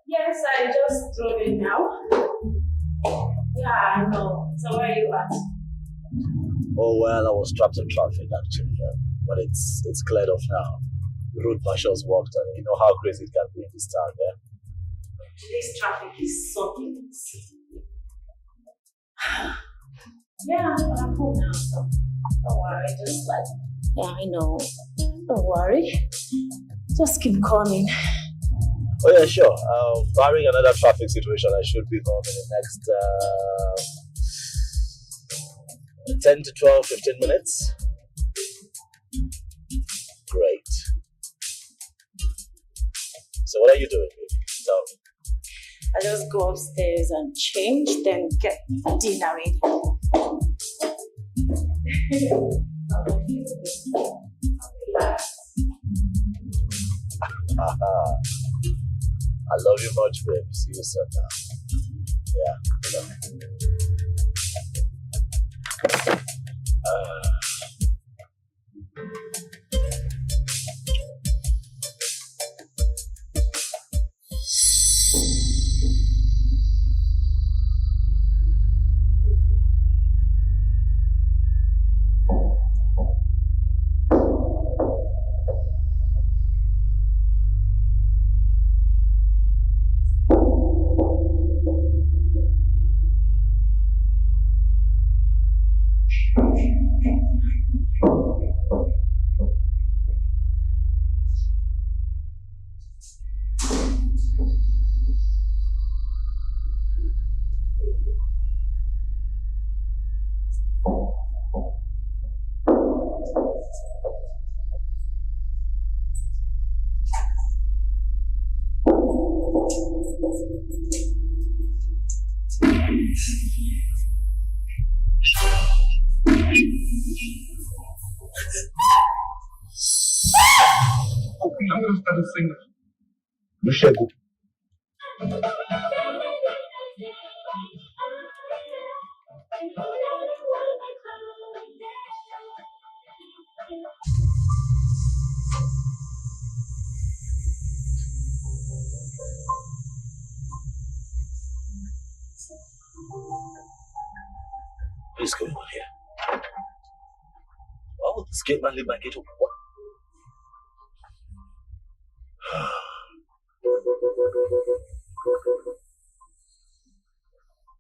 Yes, I just drove in now. Yeah, I know. So where are you at? Oh well, I was trapped in traffic actually, but it's cleared off now. The road marshals walked, and you know how crazy it can be in this town, yeah? This traffic is something. Yeah, but I'm home now, so don't worry, just like, yeah, I know. Don't worry. Just keep coming. Oh yeah, sure. Barring another traffic situation, I should be home in the next 10 to 12, 15 minutes. Great. So what are you doing, baby? Tell me. I just go upstairs and change, then get dinner ready. I love you much, baby. See you soon now. Yeah. What is going on here? Why would this gate man leave my gate open? What?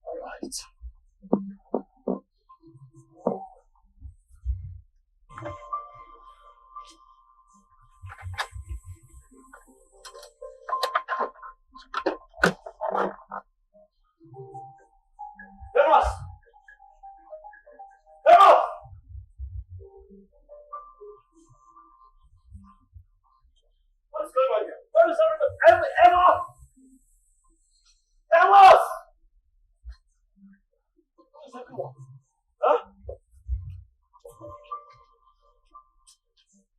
All right.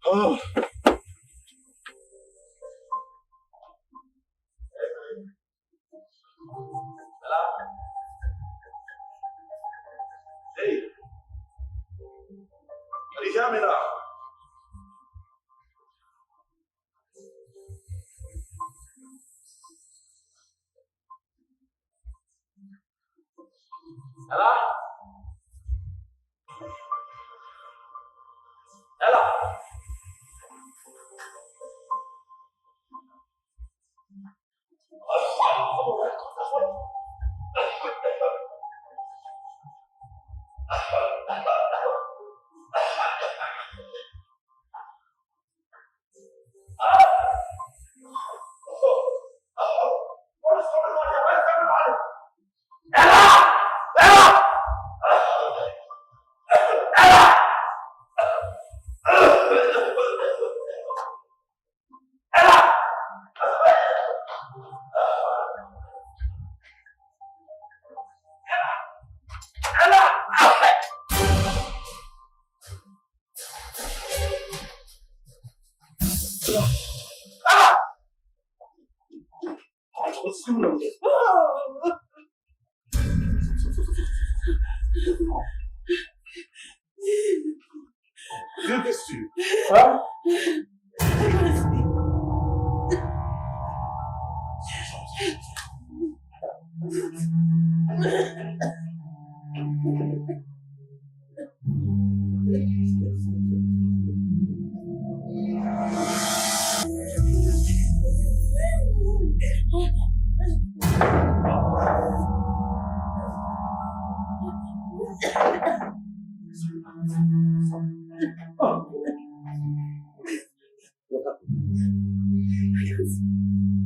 Oh. Hey. Can you hear me now? Ella? Ella? Did this to you? Huh?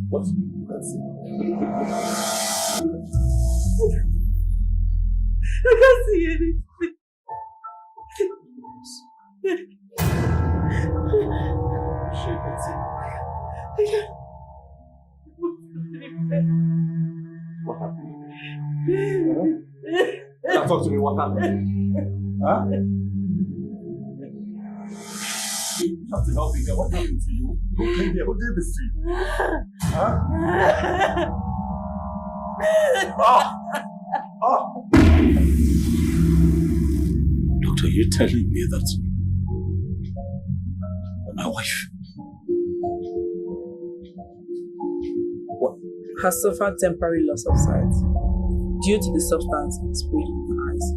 What? I can't see anything. What happened? Huh? Talk to me, what happened? Huh? You have to help me here. What happened to you? Who came here? Who did this to you? Huh? Doctor, you're telling me that my wife has suffered temporary loss of sight due to the substance sprayed in her eyes.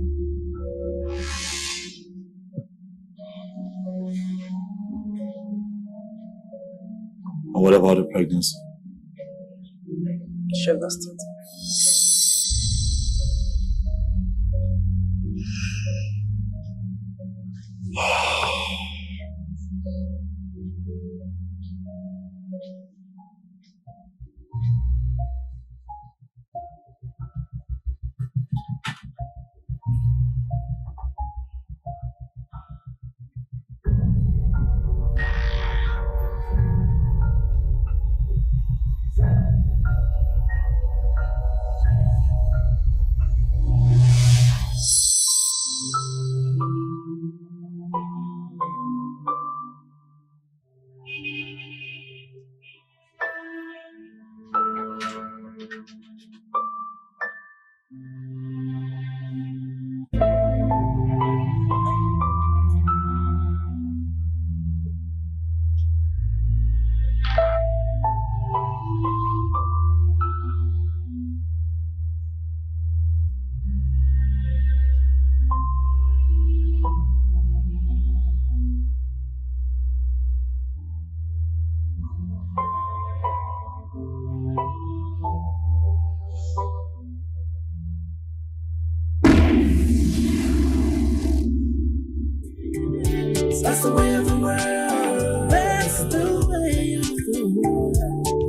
And what about the pregnancy? She lost it. That's the way of the world. That's the way of the world.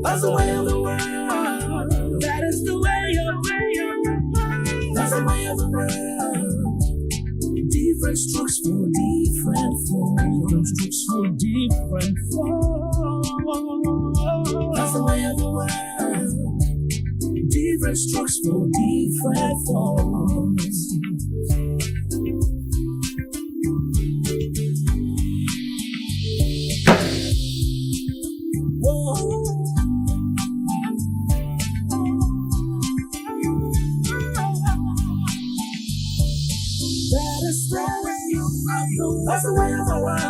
That's the way of the world. That is the way of the world. That's the way of the world. Different strokes for different forms. Strokes for different forms. That's the way of the world. Different strokes for different forms. That's the way of the world.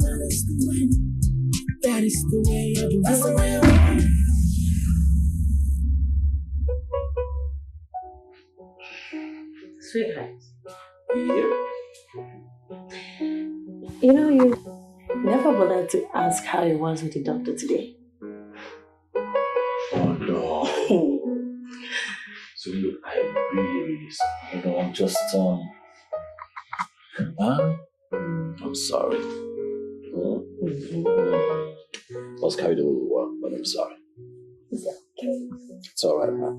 That is the way. That is the way of the world. That's the way of the world. Sweetheart. You know, you never bothered to ask how it was with the doctor today. Oh no. So look, I'm really sorry. I'm just I'm sorry. I was carried away with work, but I'm sorry. It's okay. It's alright, man.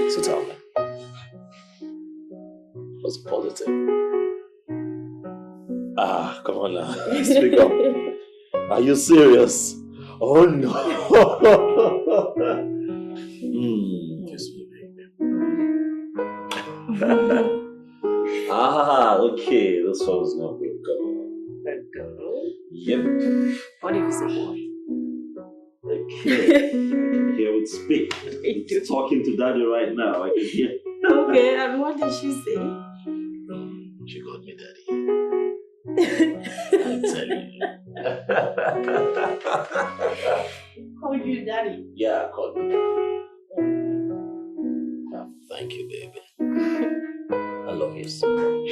So tell me, what's positive? Come on now. Speak up. Are you serious? Oh no. Kiss me, baby. Okay. This one's not good. Come on. A girl? Yep. What if it's a boy? Okay. Here would speak. He's talking to Daddy right now. I can hear. Okay, and what did she say? She called me Daddy. I tell you. Called you Daddy? Yeah, called me Daddy. Oh, thank you, baby. I love you so much.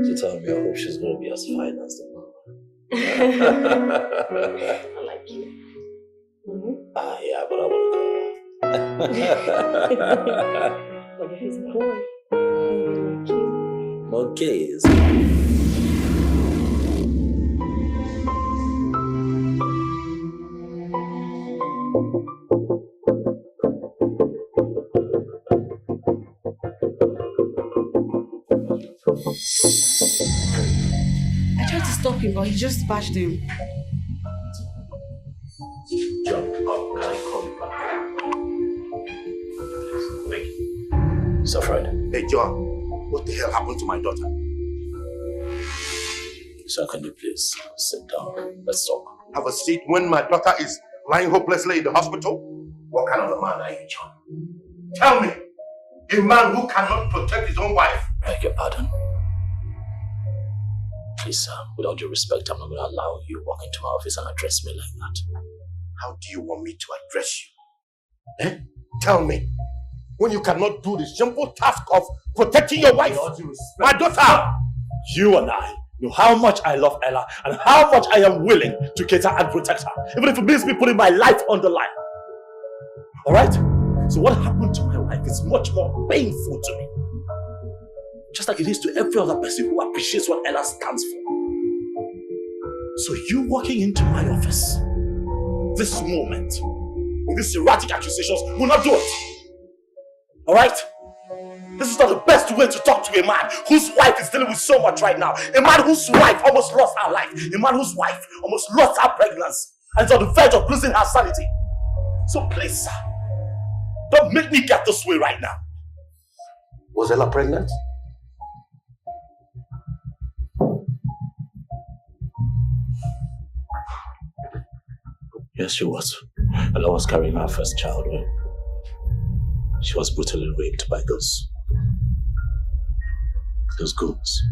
She told me I hope she's going to be as fine as the mom. I like you. Yeah, but I want to go. But if he's a boy, Monkeys. I tried to stop him, but he just bashed him. Jump up, can I call you back? Thank you. So, Fred. Hey, John, what the hell happened to my daughter? So, can you please sit down? Let's talk. Have a seat when my daughter is lying hopelessly in the hospital? What kind of a man are you, John? Tell me, a man who cannot protect his own wife? I beg your pardon. Please, sir, without due respect, I'm not going to allow you walk into my office and address me like that. How do you want me to address you? Tell me, when you cannot do the simple task of protecting your wife, my daughter! You and I know how much I love Ella and how much I am willing to cater and protect her, even if it means me putting my life on the line. Alright? So what happened to my wife is much more painful to me. Just like it is to every other person who appreciates what Ella stands for. So you walking into my office this moment with these erratic accusations will not do it. Alright? This is not the best way to talk to a man whose wife is dealing with so much right now. A man whose wife almost lost her life. A man whose wife almost lost her pregnancy and is on the verge of losing her sanity. So please, sir, don't make me get this way right now. Was Ella pregnant? Yes, she was. Ella was carrying her first child when she was brutally raped by those goons.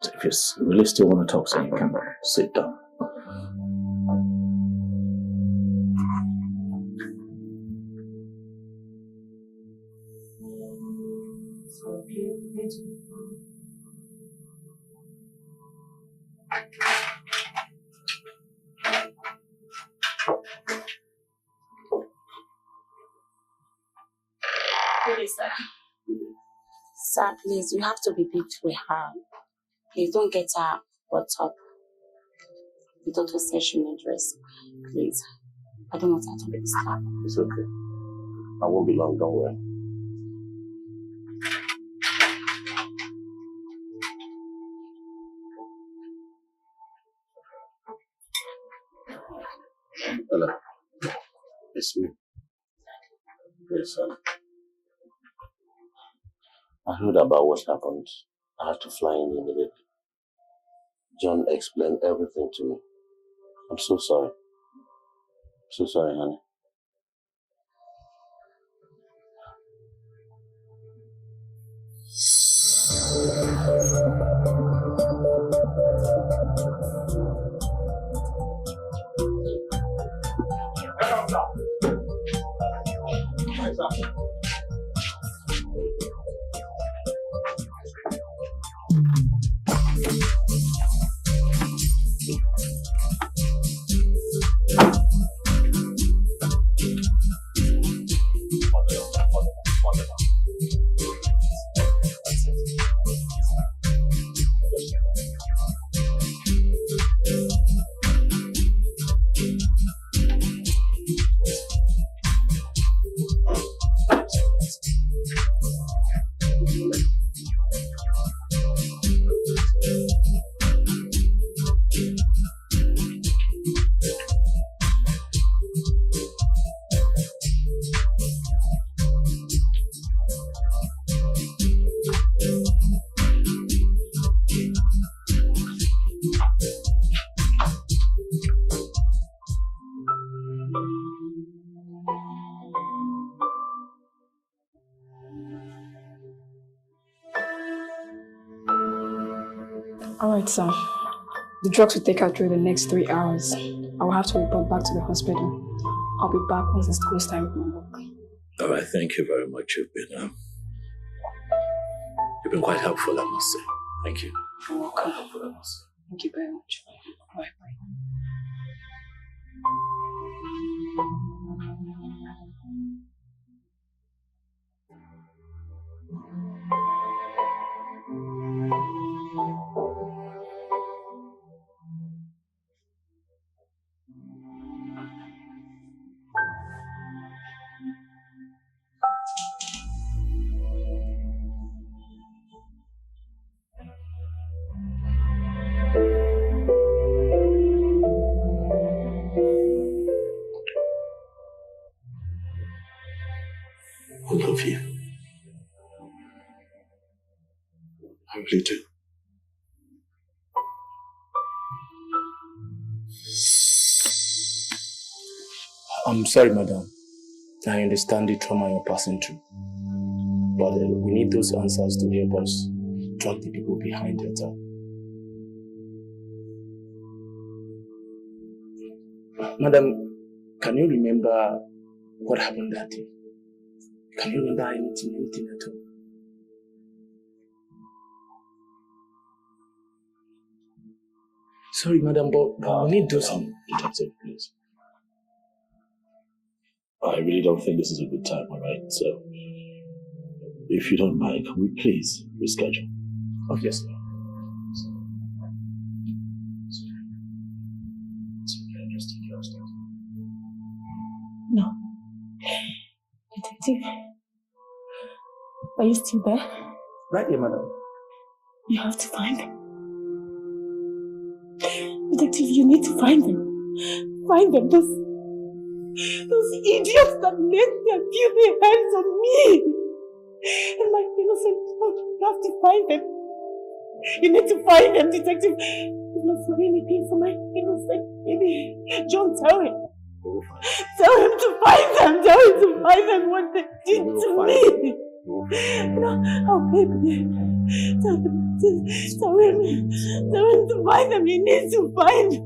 So if you really still want to talk, so you can sit down. Sir, please, you have to be big with her. Please don't get her what's up. You don't say she need rest. Please. I don't want her to be disturbed. It's okay. I won't be long, don't worry. Ella, it's me. Yes, sir. I heard about what happened. I had to fly in immediately. John explained everything to me. I'm so sorry. So sorry, honey. Alright, sir. The drugs will take her through the next 3 hours. I will have to report back to the hospital. I'll be back once it's close time with my work. All right, thank you very much. You've been quite helpful, I must say. Thank you. You're welcome. Thank you very much. Bye. I love you. I really do. I'm sorry, madam. I understand the trauma you're passing through. But we need those answers to help us track the people behind the attack. Madam, can you remember what happened that day? Can you remember anything at all? Sorry, madam, but we need those. Detective, please. I really don't think this is a good time, alright? So, if you don't mind, can we please reschedule? Oh, yes, sir. No. Detective, are you still there? Right here, madam. You have to find them. Detective, you need to find them. Find them. Those idiots that laid their filthy hands on me and my innocent child. You have to find them. You need to find them, detective. You've not done anything for my innocent baby. John, tell him. Tell him to find them. Tell him to find them what they did to me. No, oh baby. Tell him to find them. He needs to find them.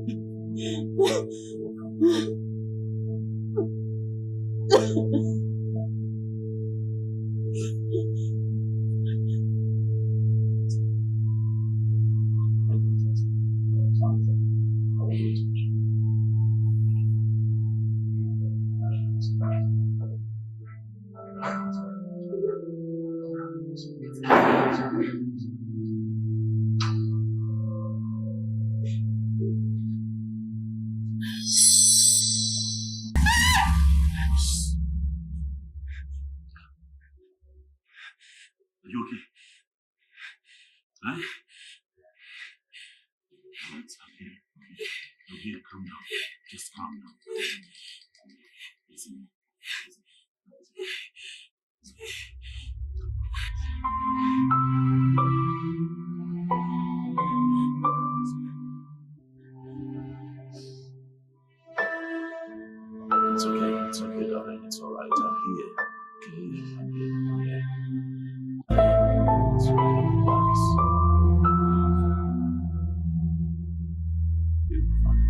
Are you okay? Huh? It's okay. Okay, calm down. Just calm down. It's okay, darling. It's alright. I'm here. Okay, I'm here. It's okay, relax. You'll be fine.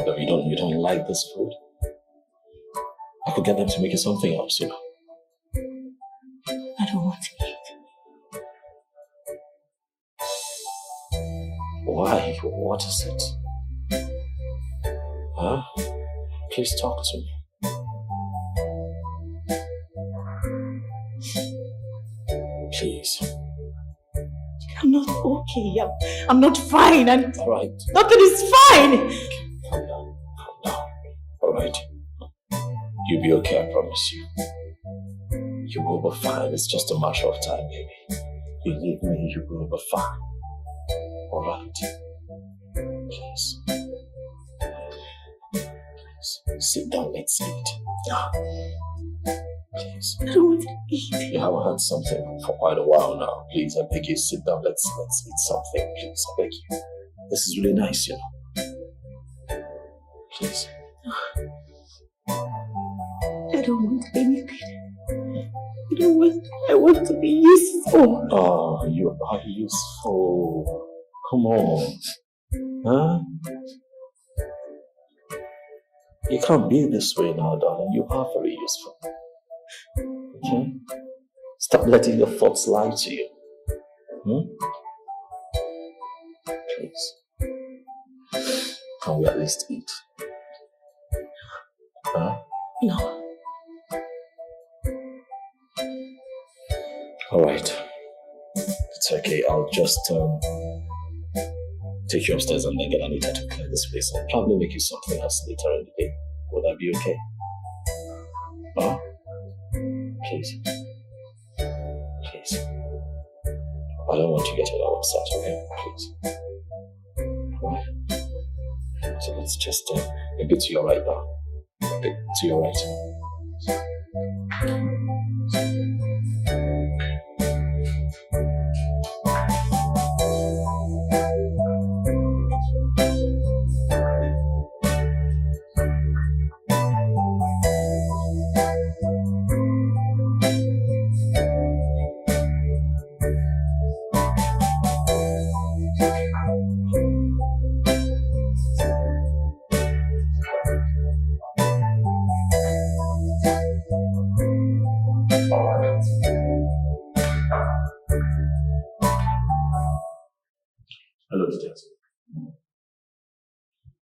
problem? You don't like this food? I could get them to make you something else, you know. I don't want to eat. Why? What is it? Huh? Please talk to me. Please. I'm not okay. I'm not fine. And alright. Nothing is fine. Calm down. Alright. You'll be okay, I promise you. You will be fine. It's just a matter of time, baby. Believe me, you will be fine. Alright. Please. Sit down, let's eat. Please. I don't want to eat. You haven't had something for quite a while now. Please, I beg you, sit down. Let's eat something. Please, I beg you. This is really nice, you know. Please. I don't want anything. I want to be useful. Oh, you are useful. Come on. Huh? You can't be this way now, darling. You are very useful. Okay? Stop letting your thoughts lie to you. Please. Can we at least eat? Huh? No. Alright. It's okay. I'll just take you upstairs and then get Anita to clear this place. I'll probably make you something else later in the day. Would that be okay? Huh? Please. Please. I don't want you getting all upset, okay? Please. Alright. So let's just a bit to your right now. A bit to your right.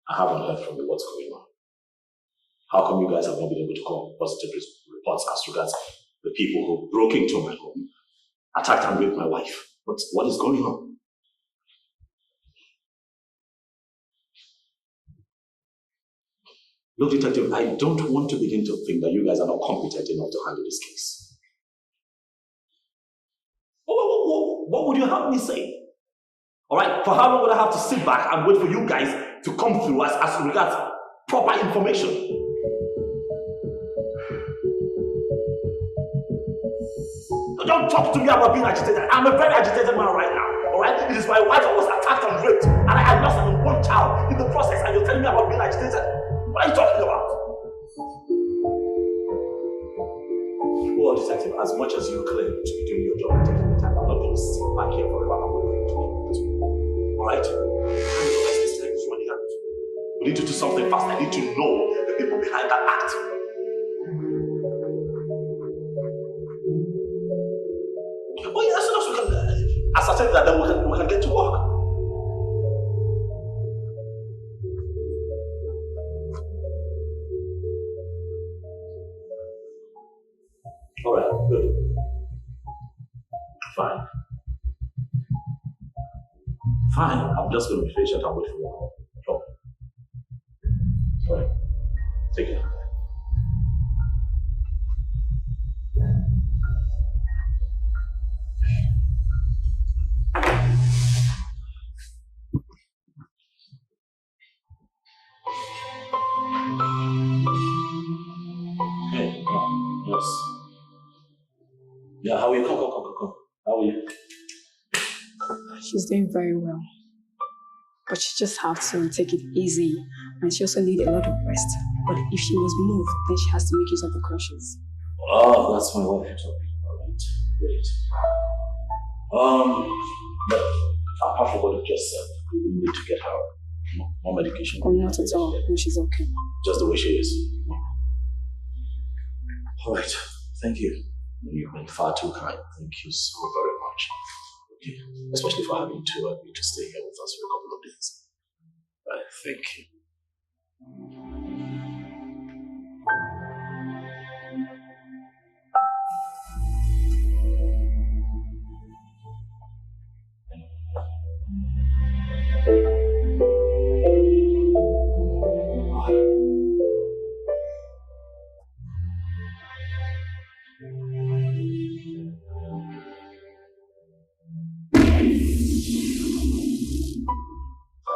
I haven't heard from you. What's going on? How come you guys have not been able to come positive reports as regards the people who broke into my home, attacked and raped my wife? What is going on? Look, detective, I don't want to begin to think that you guys are not competent enough to handle this case. What would you have me say? Alright, for how long would I have to sit back and wait for you guys to come through as regards proper information? Don't talk to me about being agitated. I'm a very agitated man right now. Alright? It is my wife that was attacked and raped, and I had lost an unborn child in the process, and you're telling me about being agitated? What are you talking about? Well, detective, as much as you claim to be doing your job and taking the time, I'm not going to sit back here forever. I'm going to be. Alright? This time is running out. We need to do something fast. I need to know the people behind that act. Well, as soon as we can ascertain that, then we can get to work. Alright, good. Fine. I'm just going to be patient and wait for your call. Sure. Alright. Take care. Hey, yes. Yeah, how are you? Come. How are you? She's doing very well. But she just has to take it easy. And she also needs a lot of rest. But if she was moved, then she has to make use of the crutches. Oh, that's my wife you're talking about. Right. Great. But apart from what you just said, we need to get her More medication? Oh, not at all. No, she's okay. Just the way she is? Alright, thank you. You've been far too kind. Thank you so very much. Okay, especially for having to agree to stay here with us for a couple of days. Thank you.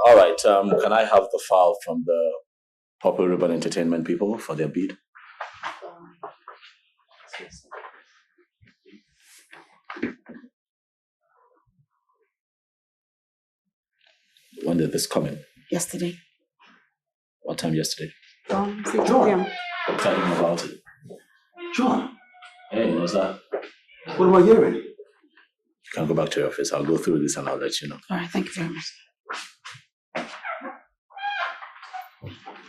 All right, can I have the file from the Purple Ribbon Entertainment people for their bid? When did this come in? Yesterday. What time yesterday? 6 John. p.m. Tell me about it. John, Hey, what's that? what am I hearing? You can go back to your office. I'll go through this and I'll let you know. All right, thank you very much.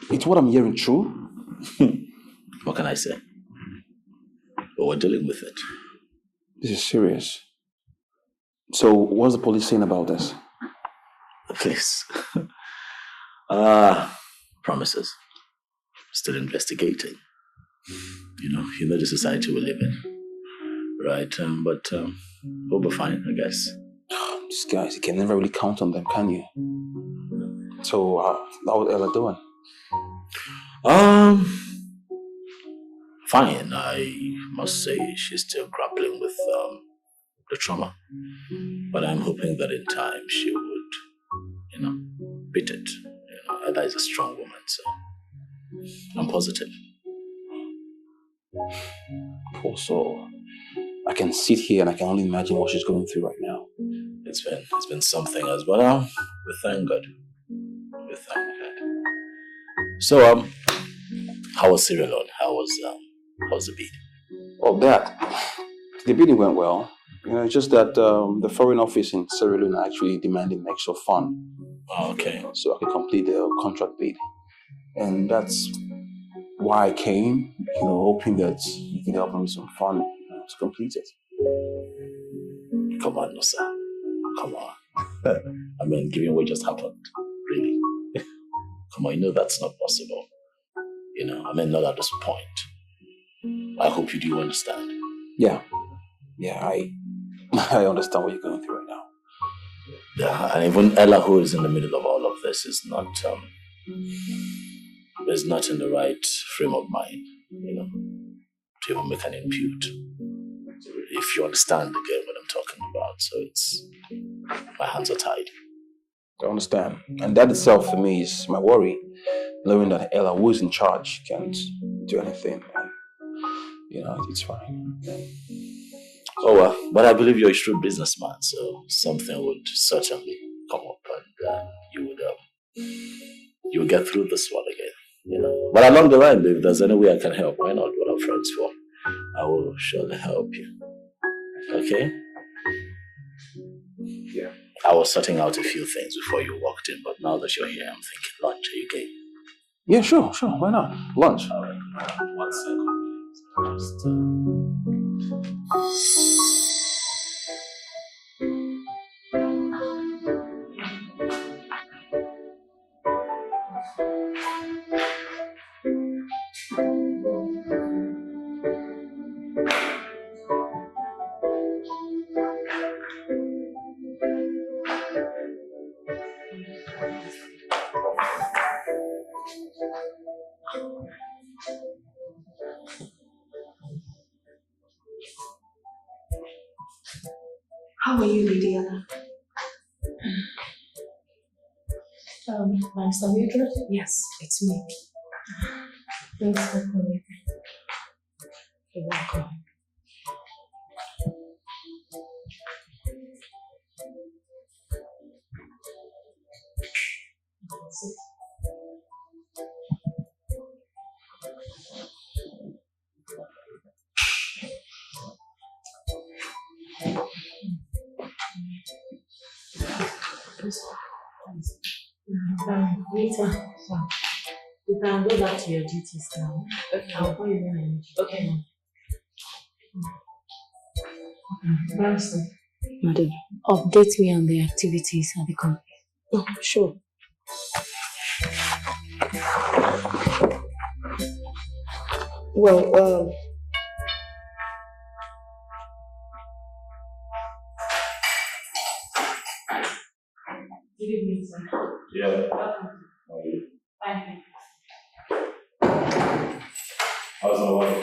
It's what I'm hearing true? What can I say? But we're dealing with it. This is serious. So, what's the police saying about this? Please. Promises. Still investigating. You know the society we live in. Right, but we'll be fine, I guess. These guys, you can never really count on them, can you? So, how's Ella doing? Fine. I must say she's still grappling with the trauma. But I'm hoping that in time she would, beat it. Ella is a strong woman, so I'm positive. Poor soul. I can sit here and I can only imagine what she's going through right now. It's been something as well. We thank God. We thank God. So how was Sierra Leone? How's the bid? Oh, the bidding went well. It's just that the foreign office in Sierra Leone actually demanded an extra fund. Oh, okay. So I could complete the contract bid. And that's why I came, hoping that you can help me with some fund to complete it. Come on, no, sir. Come on. I mean, given what just happened, really. Come on, that's not possible. Not at this point. I hope you do understand. Yeah, I understand what you're going through right now. Yeah, and even Ella, who is in the middle of all of this, is not in the right frame of mind, to even make an input. If you understand again what I'm talking about, so my hands are tied. I understand, and that itself for me is my worry, knowing that Ella, who is in charge, can't do anything. And, it's fine. Oh well, but I believe you're a shrewd businessman, so something would certainly come up, and you would get through this one again. But along the line, if there's any way I can help, why not? What are friends for? I will surely help you. Okay? Yeah. I was sorting out a few things before you walked in, but now that you're here, I'm thinking lunch. Are you okay? Yeah, sure. Why not? Lunch. All right. 1 second, please. How are you, Lady Anna? Mr. Mildred? Yes, it's me. Thanks for coming. You're welcome. Rita, you can go back to your duties now. Okay. I'll call you when I need you. Okay. Madam, update me on the activities at the company. Oh, sure. Well, good evening, sir. Yeah. Thank you. How's my wife?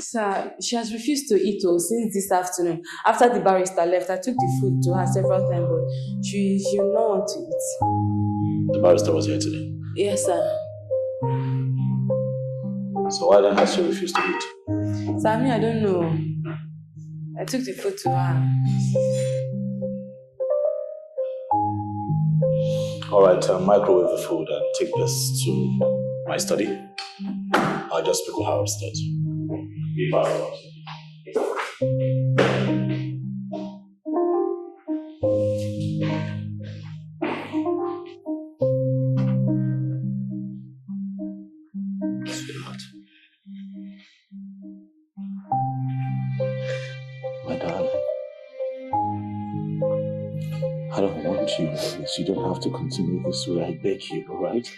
Sir, she has refused to eat since this afternoon. After the barrister left, I took the food to her several times, but she will not want to eat. The barrister was here today. Yes, sir. So why then has she refused to eat? Sir, I don't know. I took the food to her. Alright, microwave the food and take this to my study. I'll just speak with her upstairs. Be fast. Sweetheart. My darling. I don't want you like this. You don't have to continue this way. I beg you, alright?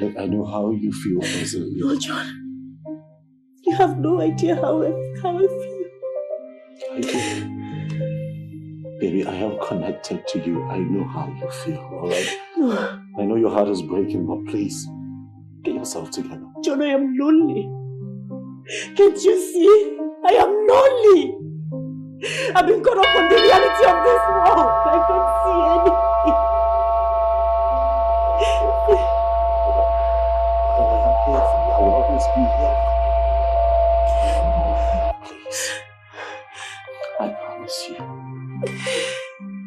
Look, I know how you feel, Ezeonu. No, John. You have no idea how I feel. I do. Baby, I am connected to you. I know how you feel, alright? No. I know your heart is breaking, but please, get yourself together. John, I am lonely. Can't you see? I am lonely. I've been caught up on the reality of this world. I can't see anything. I am here for you. I will always be here. Please. I promise you.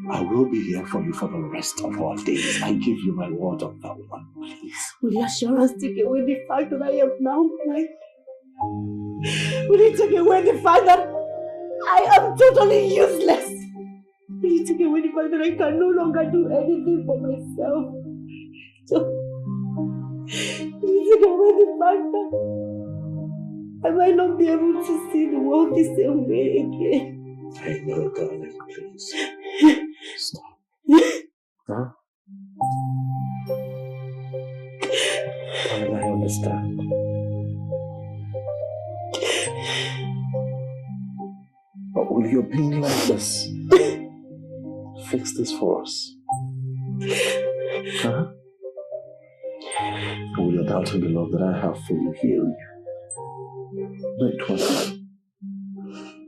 I will be here for you for the rest of our days. I give you my word on that one, please. Will your assurance take away the fact that I am now blind? Will you take away the fact that I am totally useless? Will you take away the fact that I can no longer do anything for myself? So, will you take away the fact that I might not be able to see the world the same way again? I know, darling, please. Stop. Huh? Darling, I understand. But will your being like this fix this for us? Huh? Or will your doubting the love that I have for you heal you? No, it won't.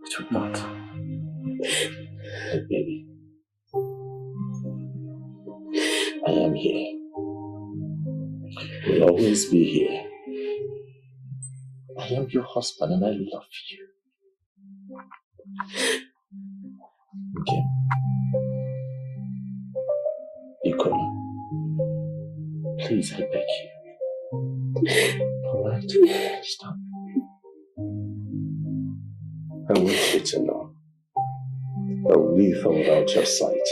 It will not. But baby, I am here. Will always be here. I am your husband and I love you. Okay. Ikpe, please, I beg you. Alright? Stop. I want you to know that with or without your sight,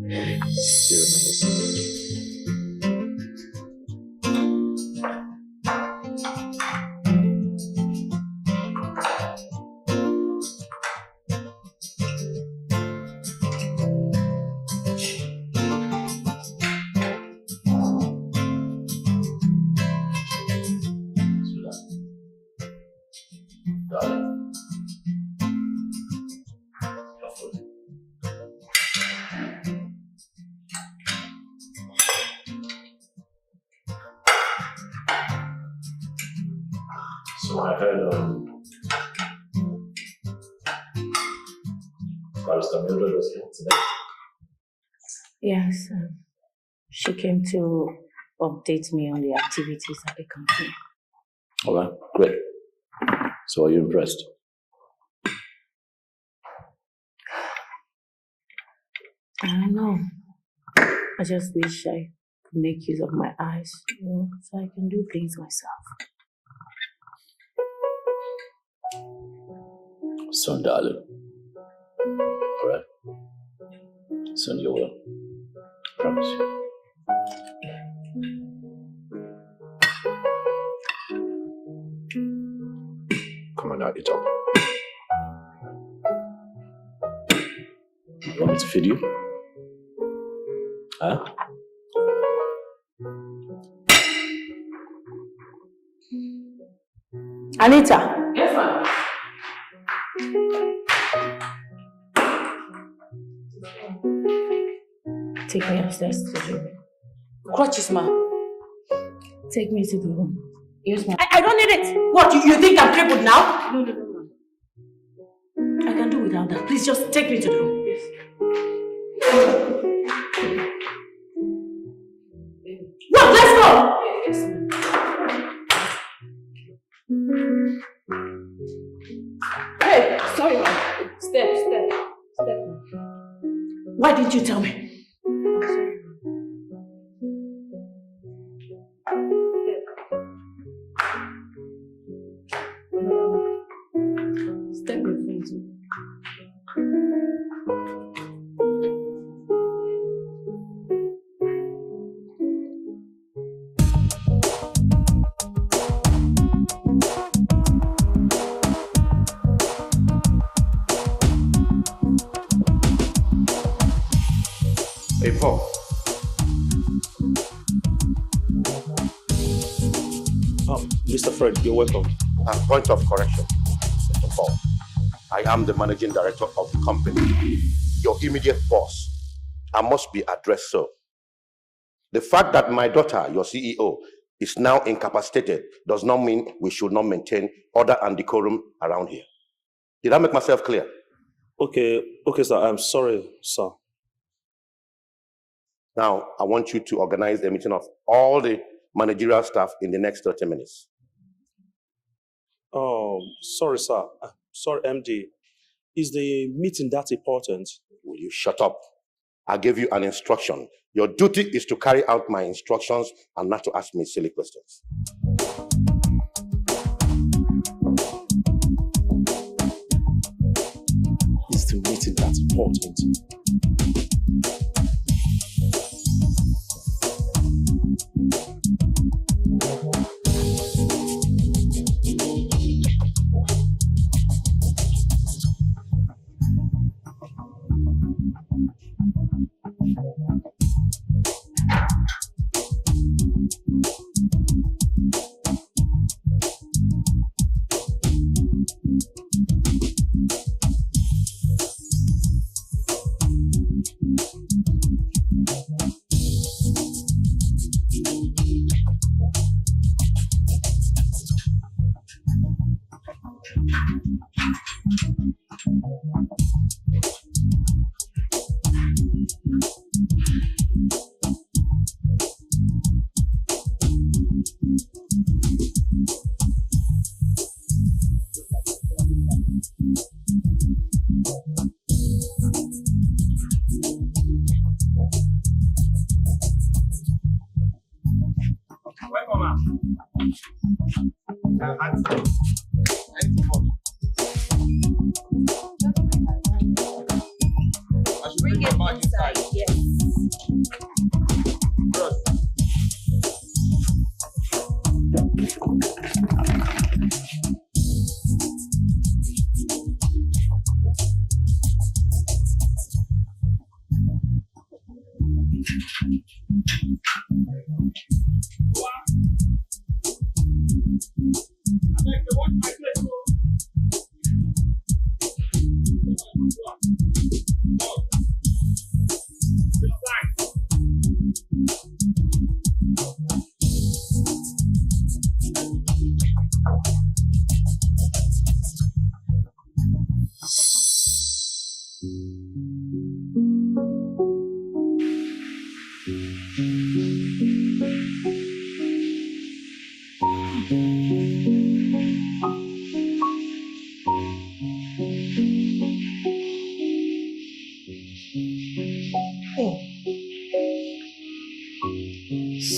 you're my son. So I heard Barrister Mildred was here today. Yes, she came to update me on the activities at the company. Alright, great. So are you impressed? I don't know. I just wish I could make use of my eyes, so I can do things myself. Son, darling. Alright. Son, you will. Promise. Come on now, eat up. You want me to feed you? Huh? Anita. Yes, ma'am. Take me upstairs to the room. Crutches, ma. Take me to the room. Yes, ma'am. I don't need it. What, you think I'm crippled now? No, ma'am. I can do without that. Please just take me to the room. Yes. What? Let's go! Yes, ma'am. Hey, sorry, ma'am. Step. Why didn't you tell me? I'm sorry. Step your phone too. Hey, Paul. Mr. Fred, you're welcome. Point of correction, Mr. Paul. I am the managing director of the company, your immediate boss. I must be addressed so. The fact that my daughter, your CEO, is now incapacitated does not mean we should not maintain order and decorum around here. Did I make myself clear? Okay, sir. I'm sorry, sir. Now, I want you to organize a meeting of all the managerial staff in the next 30 minutes. Oh, sorry, sir. Sorry, MD. Is the meeting that important? Will you shut up? I gave you an instruction. Your duty is to carry out my instructions and not to ask me silly questions. Is the meeting that important?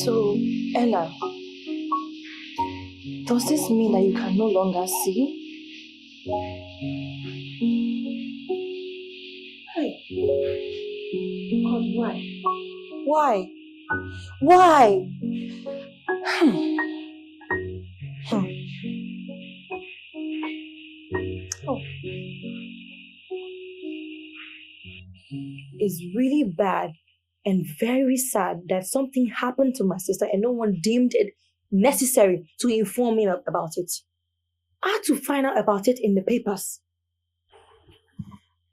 So, Ella, does this mean that you can no longer see? Hey. God, why? Why? Why? Oh. It's really bad and very sad that something happened to my sister and no one deemed it necessary to inform me about it. I had to find out about it in the papers.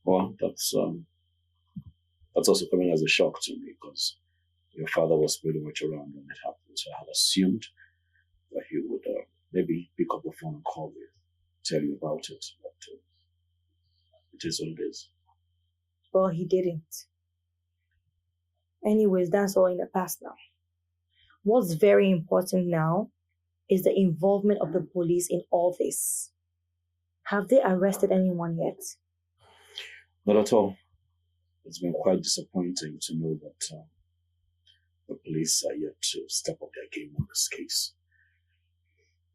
Well, that's also coming as a shock to me because your father was pretty much around when it happened. So I had assumed that he would maybe pick up the phone and call you, tell you about it. But it is what it is. Well, he didn't. Anyways, that's all in the past now. What's very important now is the involvement of the police in all this. Have they arrested anyone yet? Not at all. It's been quite disappointing to know that the police are yet to step up their game on this case.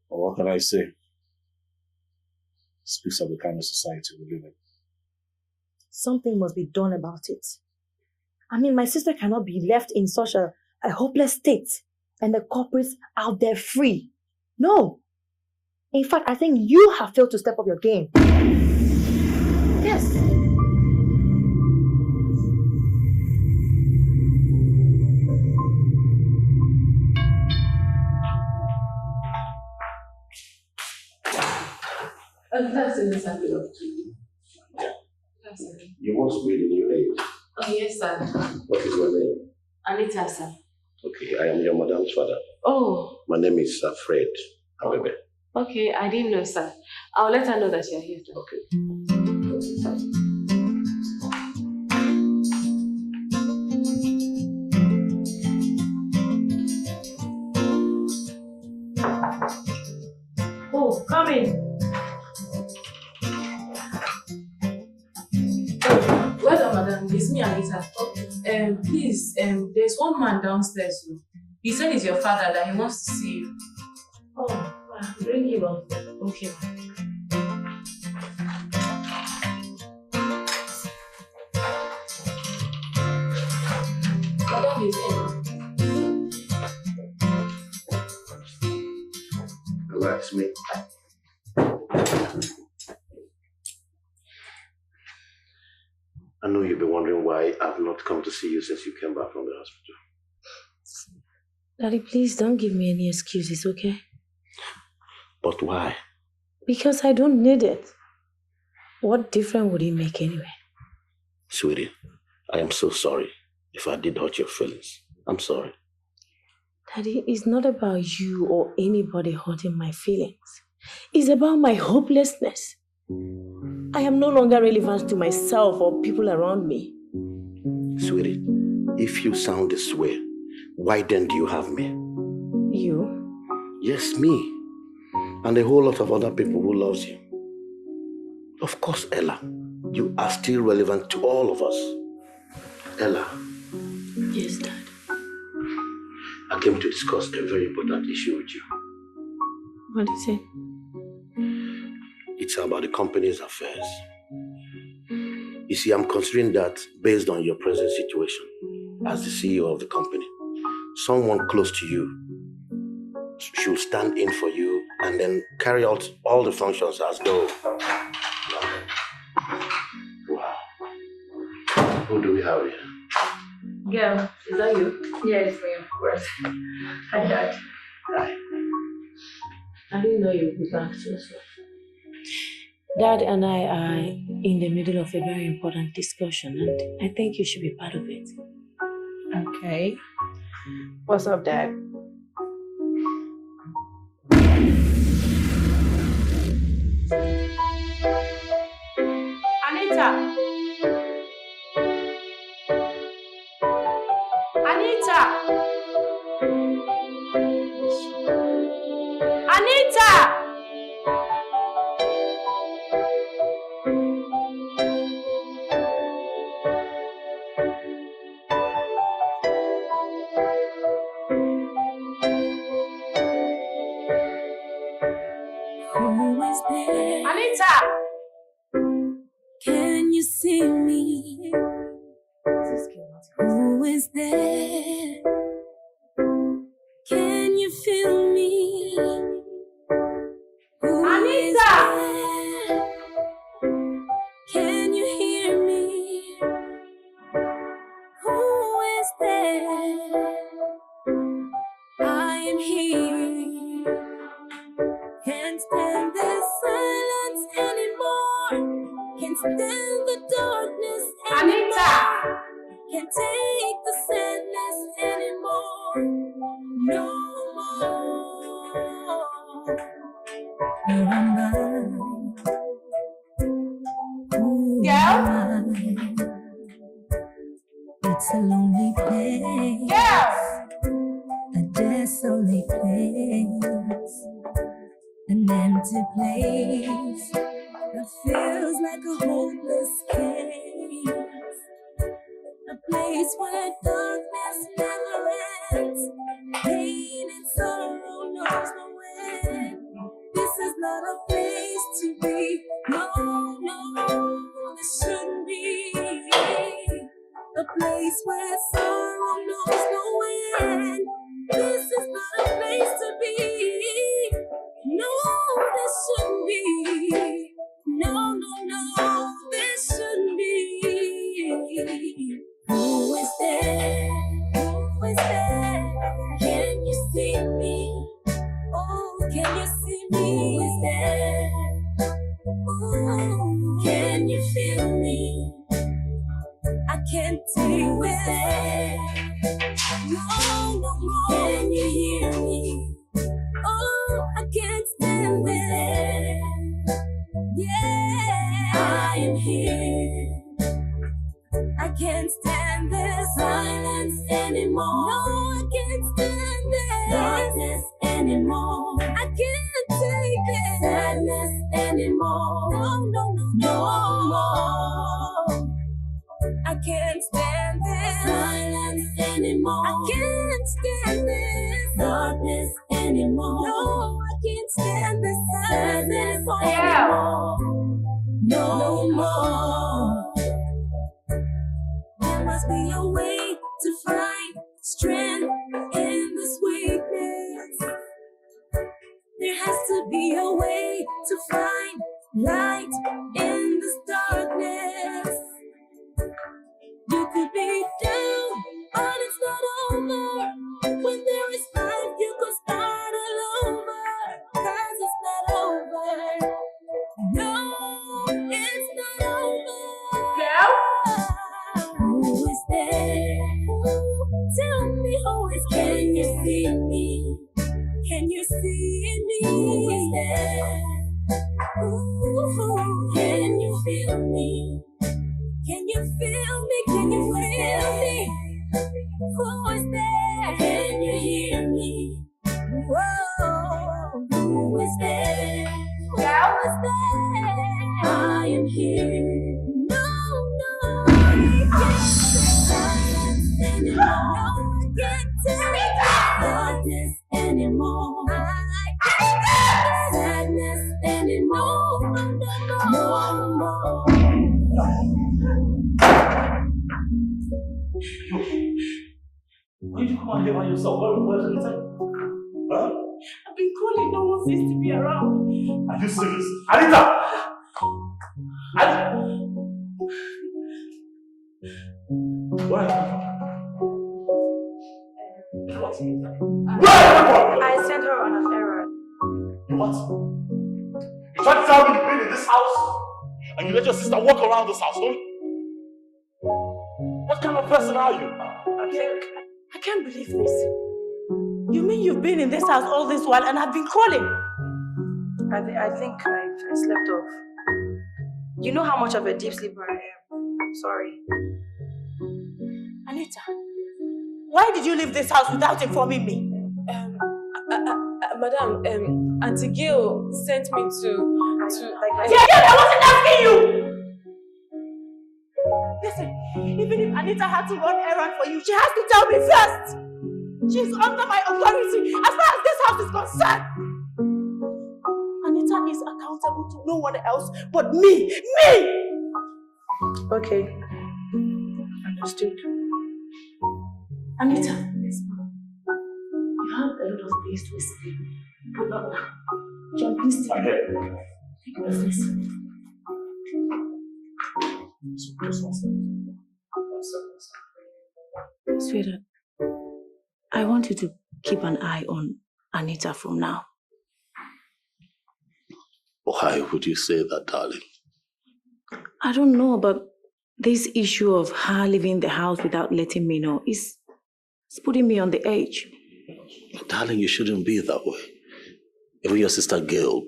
But what can I say? It speaks of the kind of society we live in. Something must be done about it. I mean, my sister cannot be left in such a hopeless state and the culprits out there free. No. In fact, I think you have failed to step up your game. Yes. That's in the sample of You must be the new aide. Oh, yes, sir. What is your name? Anita, sir. Okay, I am your madam's father. Oh. My name is Fred. However. Okay, I didn't know, sir. I'll let her know that you're here, sir. Okay. Oh, come in. Well, madam, it's me, Anita. Please, there's one man downstairs. He said it's your father that he wants to see you. Oh, wow. Bring him up. Okay. Madam is in. Relax me. I know you've been wondering why I've not come to see you since you came back from the hospital. Daddy, please don't give me any excuses, okay? But why? Because I don't need it. What difference would it make anyway? Sweetie, I am so sorry if I did hurt your feelings. I'm sorry. Daddy, it's not about you or anybody hurting my feelings. It's about my hopelessness. I am no longer relevant to myself or people around me. Sweetie, if you sound this way, why then do you have me? You? Yes, me. And a whole lot of other people who loves you. Of course, Ella, you are still relevant to all of us. Ella. Yes, Dad. I came to discuss a very important issue with you. What is it? It's about the company's affairs. You see, I'm considering that based on your present situation as the CEO of the company, someone close to you should stand in for you and then carry out all the functions as though... Wow. Who do we have here? Girl, is that you? Yeah, it's me, of course. Hi, Dad. Hi. I didn't know you would be back so soon. Dad and I are in the middle of a very important discussion and I think you should be part of it. Okay. What's up, Dad? Anita! Anita! Anita! Who is there? Anita! Can you see me? Who is there? feel me? Anita! Can you hear me? Who is there? I am here. Can't stand this silence anymore. Can't stand the darkness anymore. Anita! Can't take the sadness anymore. No more. Where am I? Who am I? It's a lonely place. A desolate place. An empty place that feels like a hopeless case. A place where darkness never ends. Pain and sorrow knows no end. This is not a place to be. No, no, this shouldn't be. A place where sorrow knows no end. This is not a place to be. No, this shouldn't be. No, no, no, this shouldn't be. Who is there? Who is there? Can you see me? Oh, can you see me? Who is there? Oh, can you feel me? I can't take this. No, no more. Can you hear me? Oh, I can't stand this. Yeah, I am here. I can't stand this silence anymore. No, I can't stand this darkness anymore. I can't take this sadness anymore. No, no, no, no more. I can't stand this silence anymore. I can't stand this darkness anymore. No, I can't stand this sadness anymore. No more. There must be a way to find strength in this weakness. There has to be a way to find light in this darkness. You could be down, but it's not over. When there is life, you could start all over. 'Cause it's not over. No, it's not over. Yeah. Who is there? Tell me who is there. Can you see me? Can you see me? Who is there? Ooh, can you feel me? Can you feel me? Can you feel me? Who is there? Can you hear me? Whoa, who is there? Who is there? I am here. No, no, I can't take silence anymore. No, I can't take darkness anymore. I can't take sadness anymore. No, no, no. Why did you come out here by yourself? Where's Rita? Huh? I've been calling, no one seems to be around. Are you serious? Anita! Where are you? What? I sent her on an errand. What? You tried to tell me you've been in this house? And you let your sister walk around this house, don't you? What kind of person are you? I can't believe this. You mean you've been in this house all this while and I've been calling? I think I slept off. You know how much of a deep sleeper I am. Sorry. Anita, why did you leave this house without informing me? Madam, Auntie Gail sent me to I wasn't asking you! Listen, even if Anita had to run errand for you, she has to tell me first! She's under my authority as far as this house is concerned! Anita is accountable to no one else but me! Me! Okay. Understood. Anita, you have a lot of things to explain. But not now. John, please take my face. Just one second. Sweetheart, I want you to keep an eye on Anita from now. Why would you say that, darling? I don't know, but this issue of her leaving the house without letting me know is putting me on the edge. Darling, you shouldn't be that way. Even your sister Gail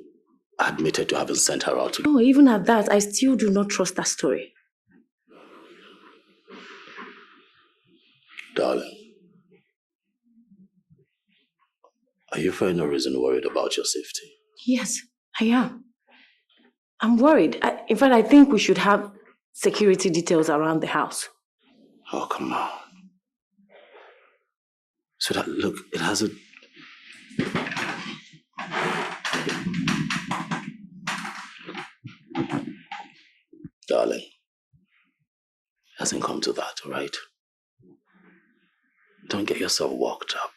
admitted to having sent her out. No, even at that, I still do not trust that story. Darling, are you for no reason worried about your safety? Yes, I am. I'm worried. In fact, I think we should have security details around the house. Oh, come on. So that, look, it has a... Darling, it hasn't come to that, all right? Don't get yourself worked up.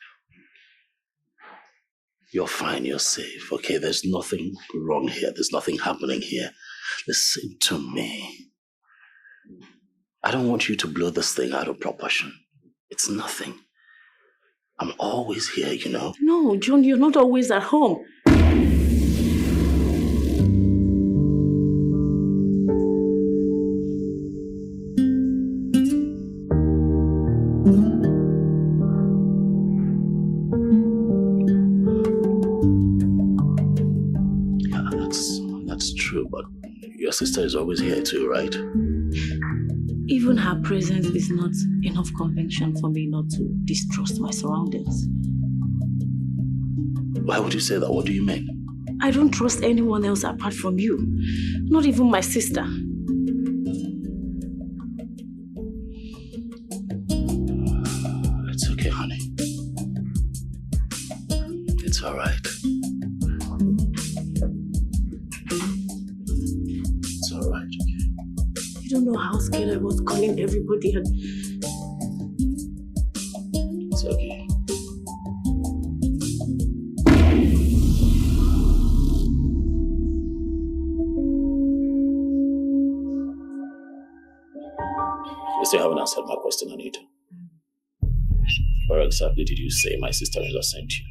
You're fine, you're safe, okay? There's nothing wrong here. There's nothing happening here. Listen to me. I don't want you to blow this thing out of proportion. It's nothing. I'm always here, you know? No, John, you're not always at home. But your sister is always here too, right? Even her presence is not enough conviction for me not to distrust my surroundings. Why would you say that? What do you mean? I don't trust anyone else apart from you. Not even my sister. It's okay, honey. It's all right. You don't know how scared I was calling everybody and... It's okay. You still haven't answered my question, Anita. Where exactly did you say my sister-in-law sent you?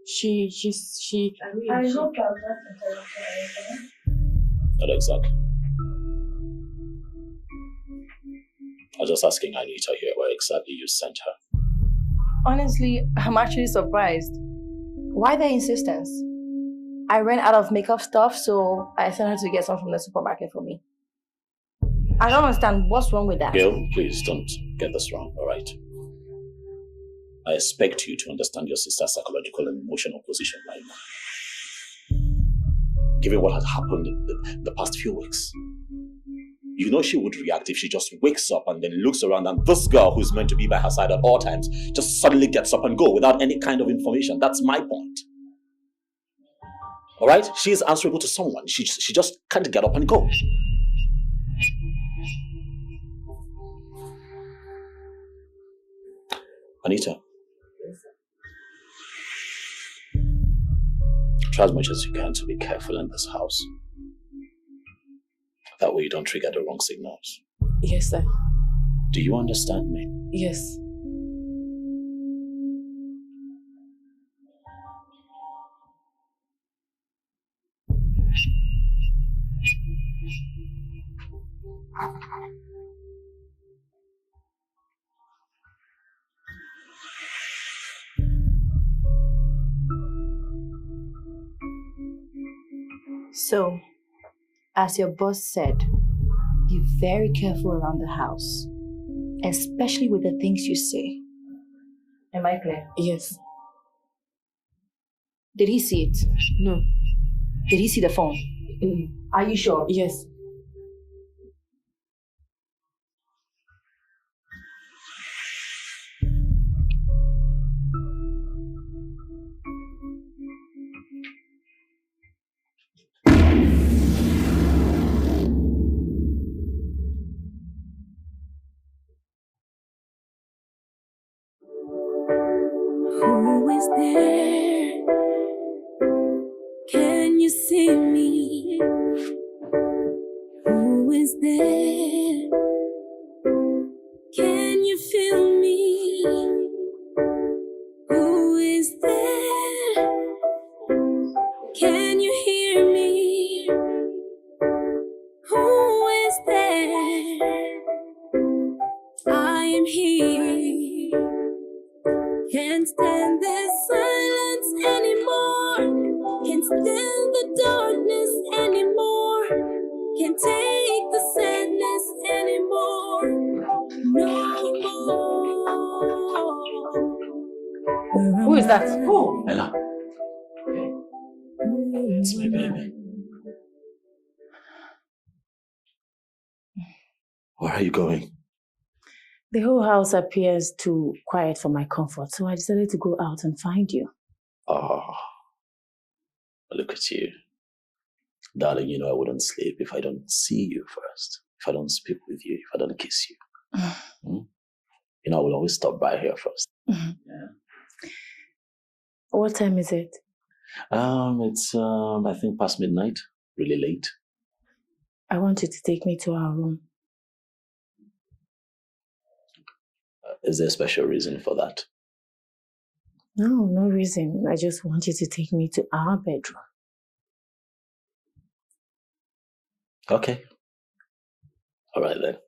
She. I hope I'm Not exactly. I was just asking Anita here where exactly you sent her. Honestly, I'm actually surprised. Why the insistence? I ran out of makeup stuff, so I sent her to get some from the supermarket for me. I don't understand what's wrong with that. Gail, please don't get this wrong, alright? I expect you to understand your sister's psychological and emotional position right now. Given what had happened the past few weeks. You know she would react if she just wakes up and then looks around and this girl who's meant to be by her side at all times just suddenly gets up and go without any kind of information. That's my point. Alright? She is answerable to someone. She just can't get up and go. Anita. Try as much as you can to be careful in this house. That way you don't trigger the wrong signals. Yes, sir. Do you understand me? Yes. So, as your boss said, be very careful around the house, especially with the things you say. Am I clear? Yes. Did he see it? No. Did he see the phone? Are you sure? Yes. Who is there? Can you see me? Who is there? Can you feel me? Who is there? Can you hear me? Who is there? I am here. Can't stand this silence anymore. Can't stand the darkness anymore. Can't take the sadness anymore. No more. Who is that? Who? Ella. It's my baby. Where are you going? The whole house appears too quiet for my comfort, so I decided to go out and find you. Oh, look at you. Darling, you know I wouldn't sleep if I don't see you first, if I don't speak with you, if I don't kiss you. You know, I will always stop by here first. Yeah. What time is it? It's I think past midnight, really late. I want you to take me to our room. Is there a special reason for that? No, no reason. I just want you to take me to our bedroom. Okay. All right then.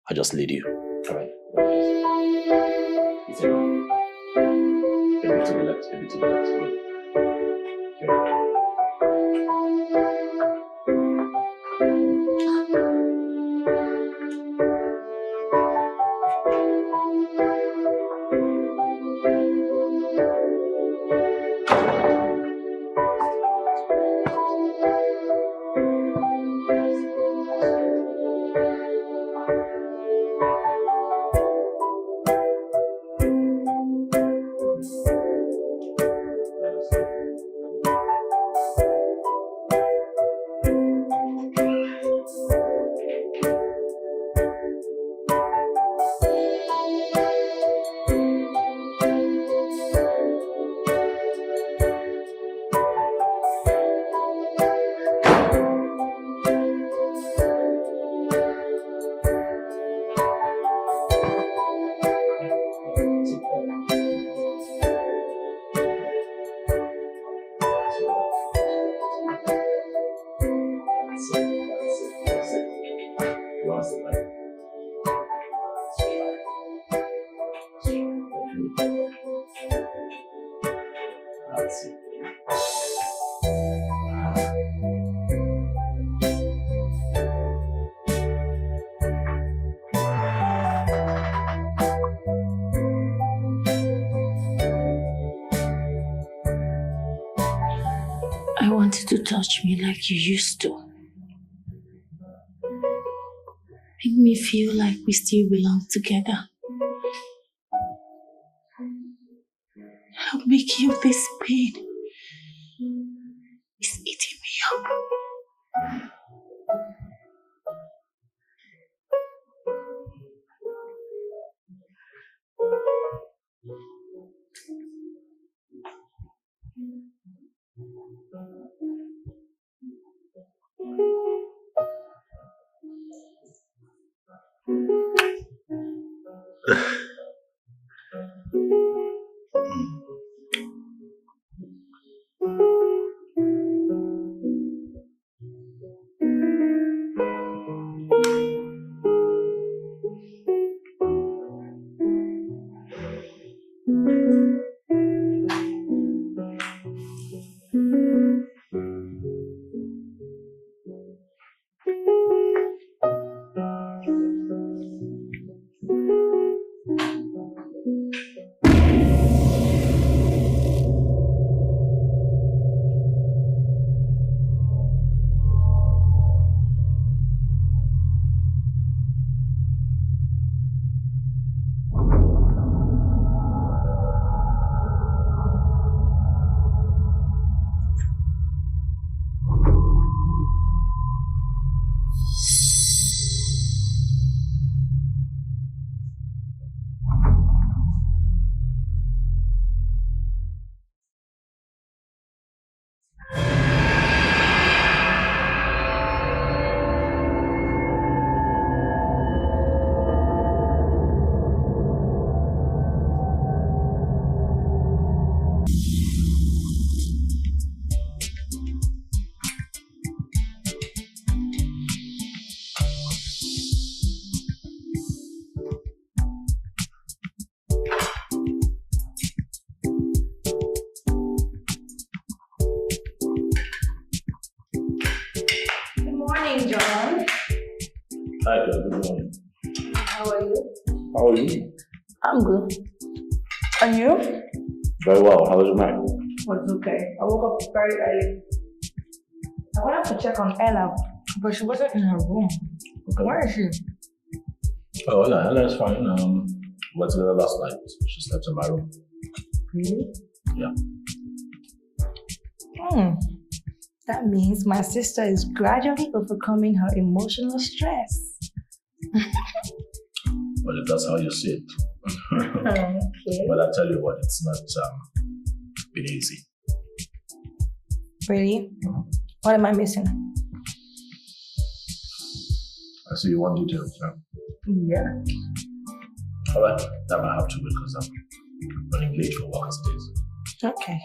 I'll just lead you. All right. Maybe to the left, maybe to the left. Okay. I want you to touch me like you used to. Make me feel like we still belong together. Help me kill this pain. It's eating me up. Hi, good morning. How are you? How are you? I'm good. And you? Very well. How was your night? It's okay. I woke up very early. I wanted to check on Ella, but she wasn't in her room. Okay. Where is she? Oh, Ella's fine. Went together last night. She slept in my room. Really? Yeah. That means my sister is gradually overcoming her emotional stress. Well, if that's how you see it. Okay. But I tell you what, it's not been easy. Really? What am I missing? I see you want details, yeah? Yeah. Alright, that might have to wait because I'm running late for work as it is. Okay.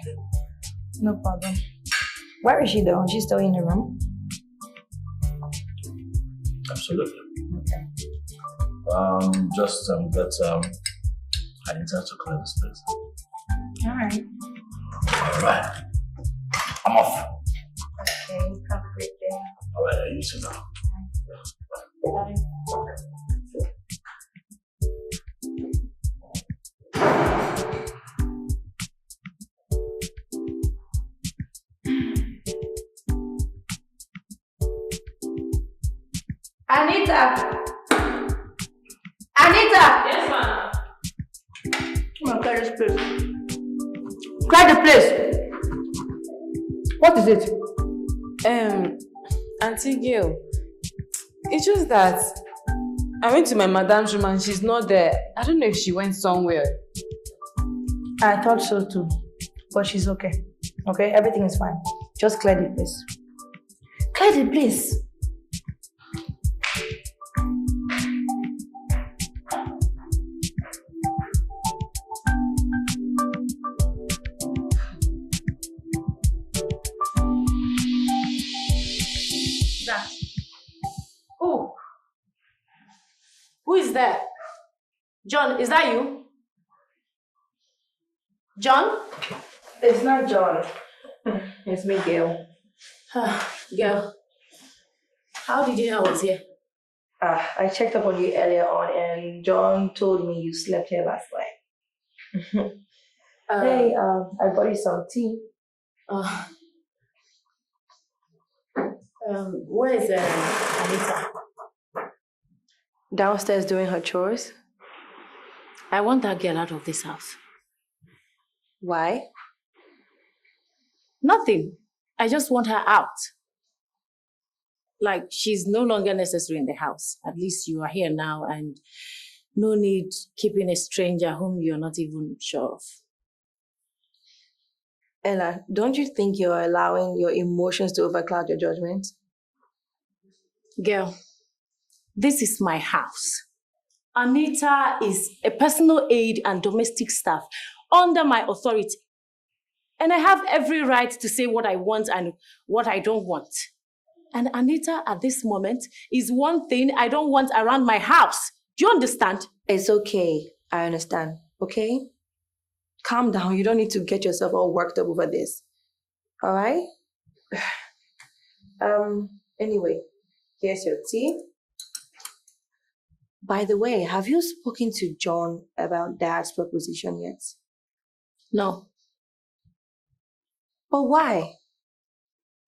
No problem. Where is she though? She's still in the room? Absolutely. Okay. Just get I intend to clear this place. Alright. Alright. I'm off. Okay, have a great day. Alright, you too now. Bye. Anita! Yes, ma'am. Come on, clear this place. Clear the place! What is it? Auntie Gail, it's just that I went to my madam's room and she's not there. I don't know if she went somewhere. I thought so too. But she's okay. Okay? Everything is fine. Just clear the place. Clear the place! Who is there? John, is that you? John? It's not John. It's me, Gail. Gail, how did you know I was here? I checked up on you earlier on and John told me you slept here last night. Hey, I bought you some tea. Where is Anita? Downstairs doing her chores. I want that girl out of this house. Why? Nothing. I just want her out. Like, she's no longer necessary in the house. At least you are here now and no need keeping a stranger whom you're not even sure of. Ella, don't you think you're allowing your emotions to overcloud your judgment? Girl, this is my house. Anita is a personal aide and domestic staff under my authority. And I have every right to say what I want and what I don't want. And Anita, at this moment, is one thing I don't want around my house. Do you understand? It's okay. I understand. Okay? Calm down. You don't need to get yourself all worked up over this. All right? Anyway, here's your tea. By the way, have you spoken to John about Dad's proposition yet? No. But why?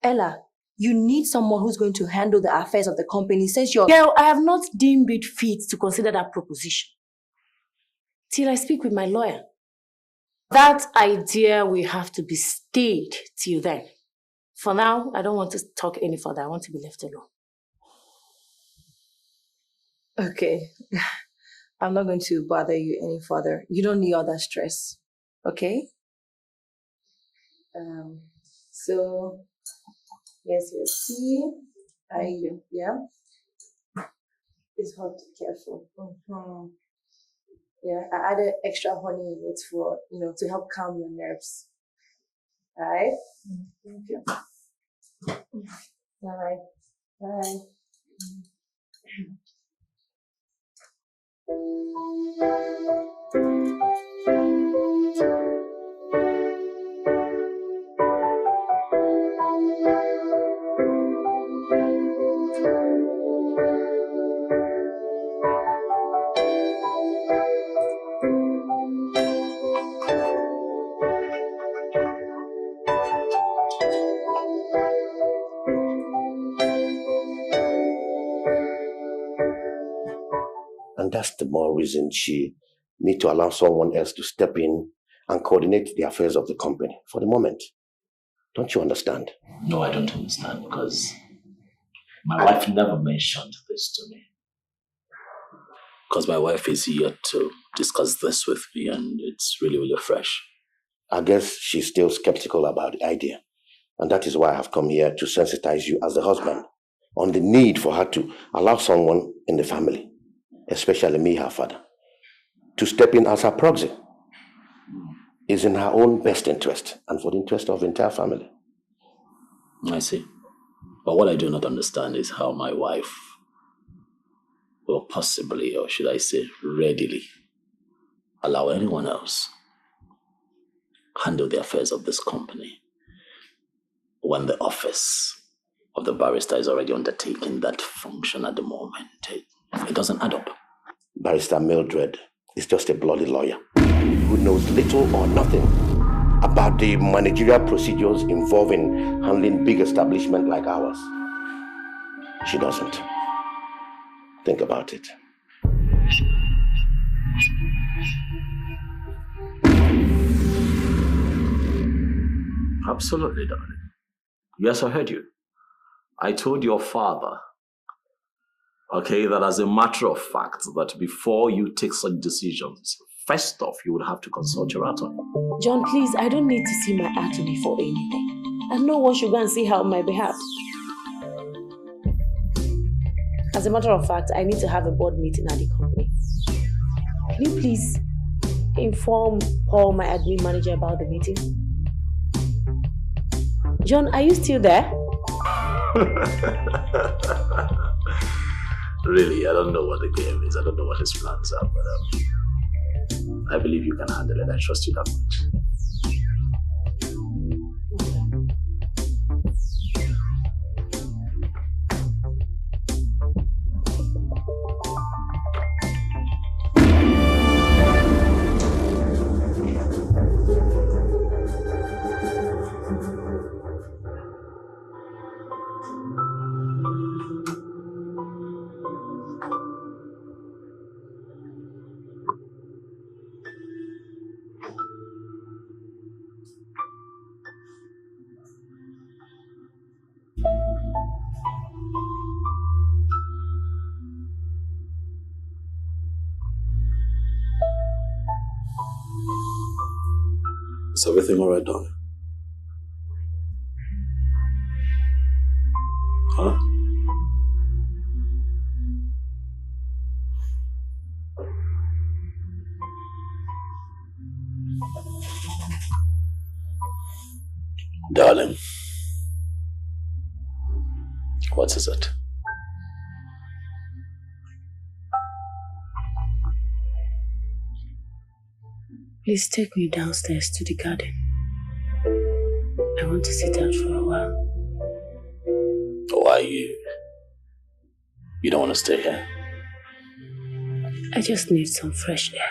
Ella, you need someone who's going to handle the affairs of the company since you're... Girl, I have not deemed it fit to consider that proposition till I speak with my lawyer. That idea will have to be stayed till then. For now, I don't want to talk any further. I want to be left alone. Okay. I'm not going to bother you any further. You don't need all that stress. Okay? So, here's your tea. Yeah? It's hot, careful. Yeah, I added extra honey in it for, to help calm your nerves. Alright? Thank you. Alright. Bye. that's the more reason she need to allow someone else to step in and coordinate the affairs of the company for the moment. Don't you understand? No, I don't understand because my wife never mentioned this to me. Because my wife is here to discuss this with me and it's really, really fresh. I guess she's still skeptical about the idea. And that is why I have come here to sensitize you as a husband on the need for her to allow someone in the family, especially me, her father, to step in as her proxy. Is in her own best interest and for the interest of the entire family. I see. But what I do not understand is how my wife will possibly, or should I say readily, allow anyone else handle the affairs of this company when the office of the barrister is already undertaking that function at the moment. It doesn't add up. Barrister Mildred is just a bloody lawyer who knows little or nothing about the managerial procedures involved in handling big establishments like ours. She doesn't. Think about it. Absolutely, darling. Yes, I heard you. I told your father, okay, that as a matter of fact, that before you take such decisions, first off, you would have to consult your attorney. John, please, I don't need to see my attorney for anything. And no one should go and see her on my behalf. As a matter of fact, I need to have a board meeting at the company. Can you please inform Paul, my admin manager, about the meeting? John, are you still there? Really, I don't know what the game is. I don't know what his plans are, but I believe you can handle it. I trust you that much. Is everything all right, darling? Huh? Darling, what is it? Please take me downstairs to the garden. I want to sit out for a while. Why you don't want to stay here? I just need some fresh air.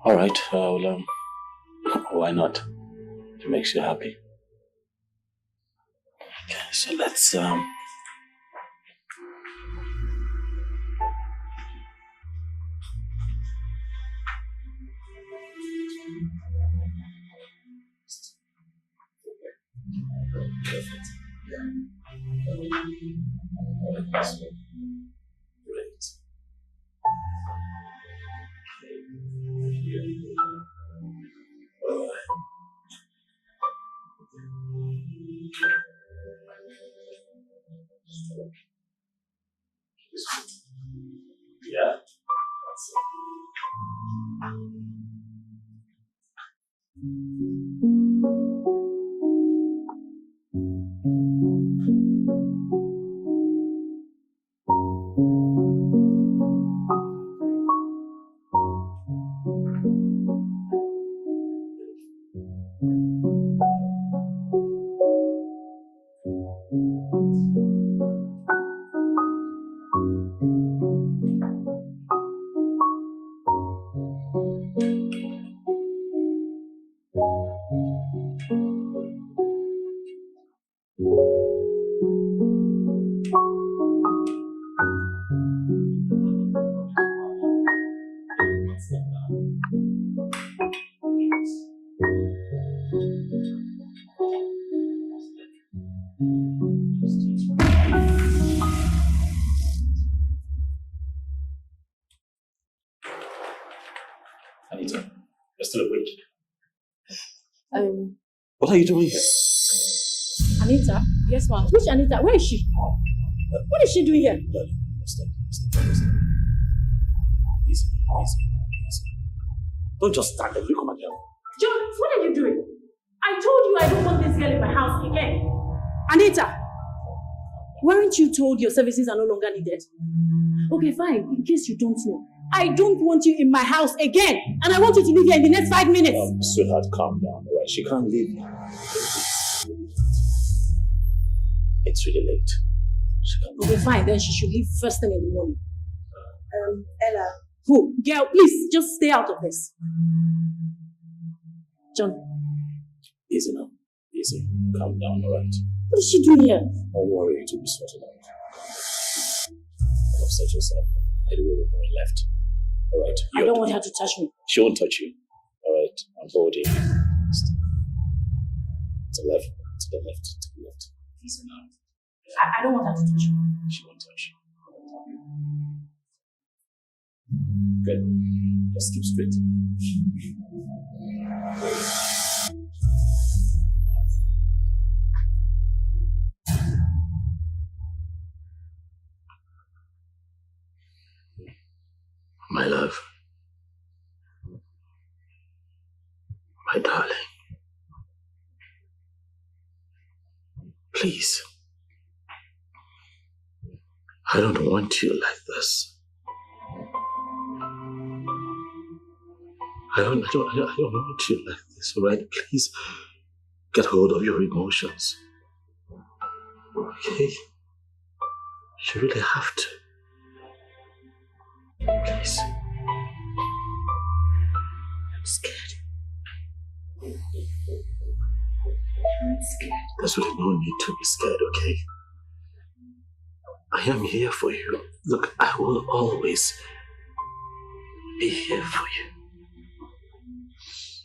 All right, well, why not? It makes you happy. Okay, so let's Perfect. Great. All right. Yeah. That's it. Anita, you're still awake. What are you doing here? Anita? Yes, ma'am. Which Anita? Where is she? What is she doing here? Stop. Easy. Don't just stand there. Look at my girl. John, what are you doing? I told you I don't want this girl in my house again. Anita, weren't you told your services are no longer needed? Okay, fine. In case you don't know, I don't want you in my house again. And I want you to leave here in the next 5 minutes. Sweetheart, calm down. All right, she can't leave. It's really late. She can't leave. Okay, fine. Then she should leave first thing in the morning. Ella. Who? Girl, please, just stay out of this. John. Easy now. Easy. Calm down, all right? What is she doing here? Don't worry, it will be sorted out. Don't upset yourself. I do what we left. All right? I don't want her to touch me. She won't touch you. All right? I'm holding. To the left. Easy now. I don't want her to touch me. She won't touch you. Good. Just keep straight. My love. My darling. Please. I don't want you like this. I don't want you like this, all right? Please get hold of your emotions. Okay? You really have to. Please. I'm scared. I'm scared. There's really no need to be scared, okay? I am here for you. Look, I will always be here for you.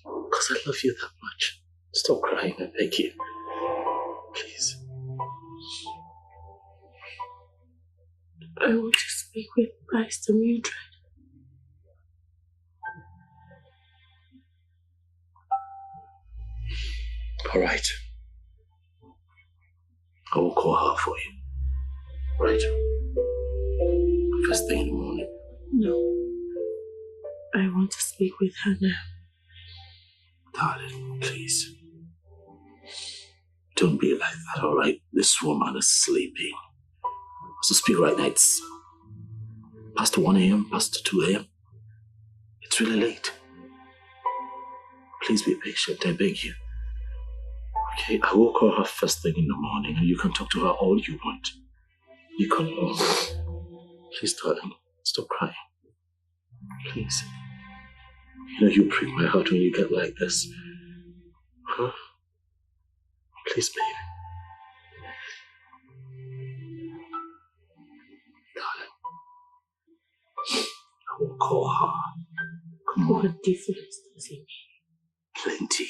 Because I love you that much. Stop crying, I beg you. Please. I want to speak with Pastor Mildred. All right. I will call her for you. Right? First thing in the morning. No. I want to speak with her now. Darling, please. Don't be like that, all right? This woman is sleeping. So speak right now. It's past 1 a.m., past 2 a.m. It's really late. Please be patient, I beg you. Okay, I will call her first thing in the morning and you can talk to her all you want. You can... Please, darling, stop crying. Please. You know you break my heart when you get like this. Huh? Please, baby. Darling. I will call her. Come on. What difference does it make? Plenty.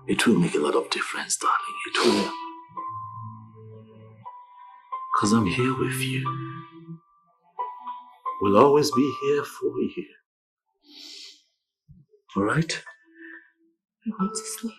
It will make a lot of difference, darling. It will. Because I'm here with you. We'll always be here for you. All right? I want to sleep.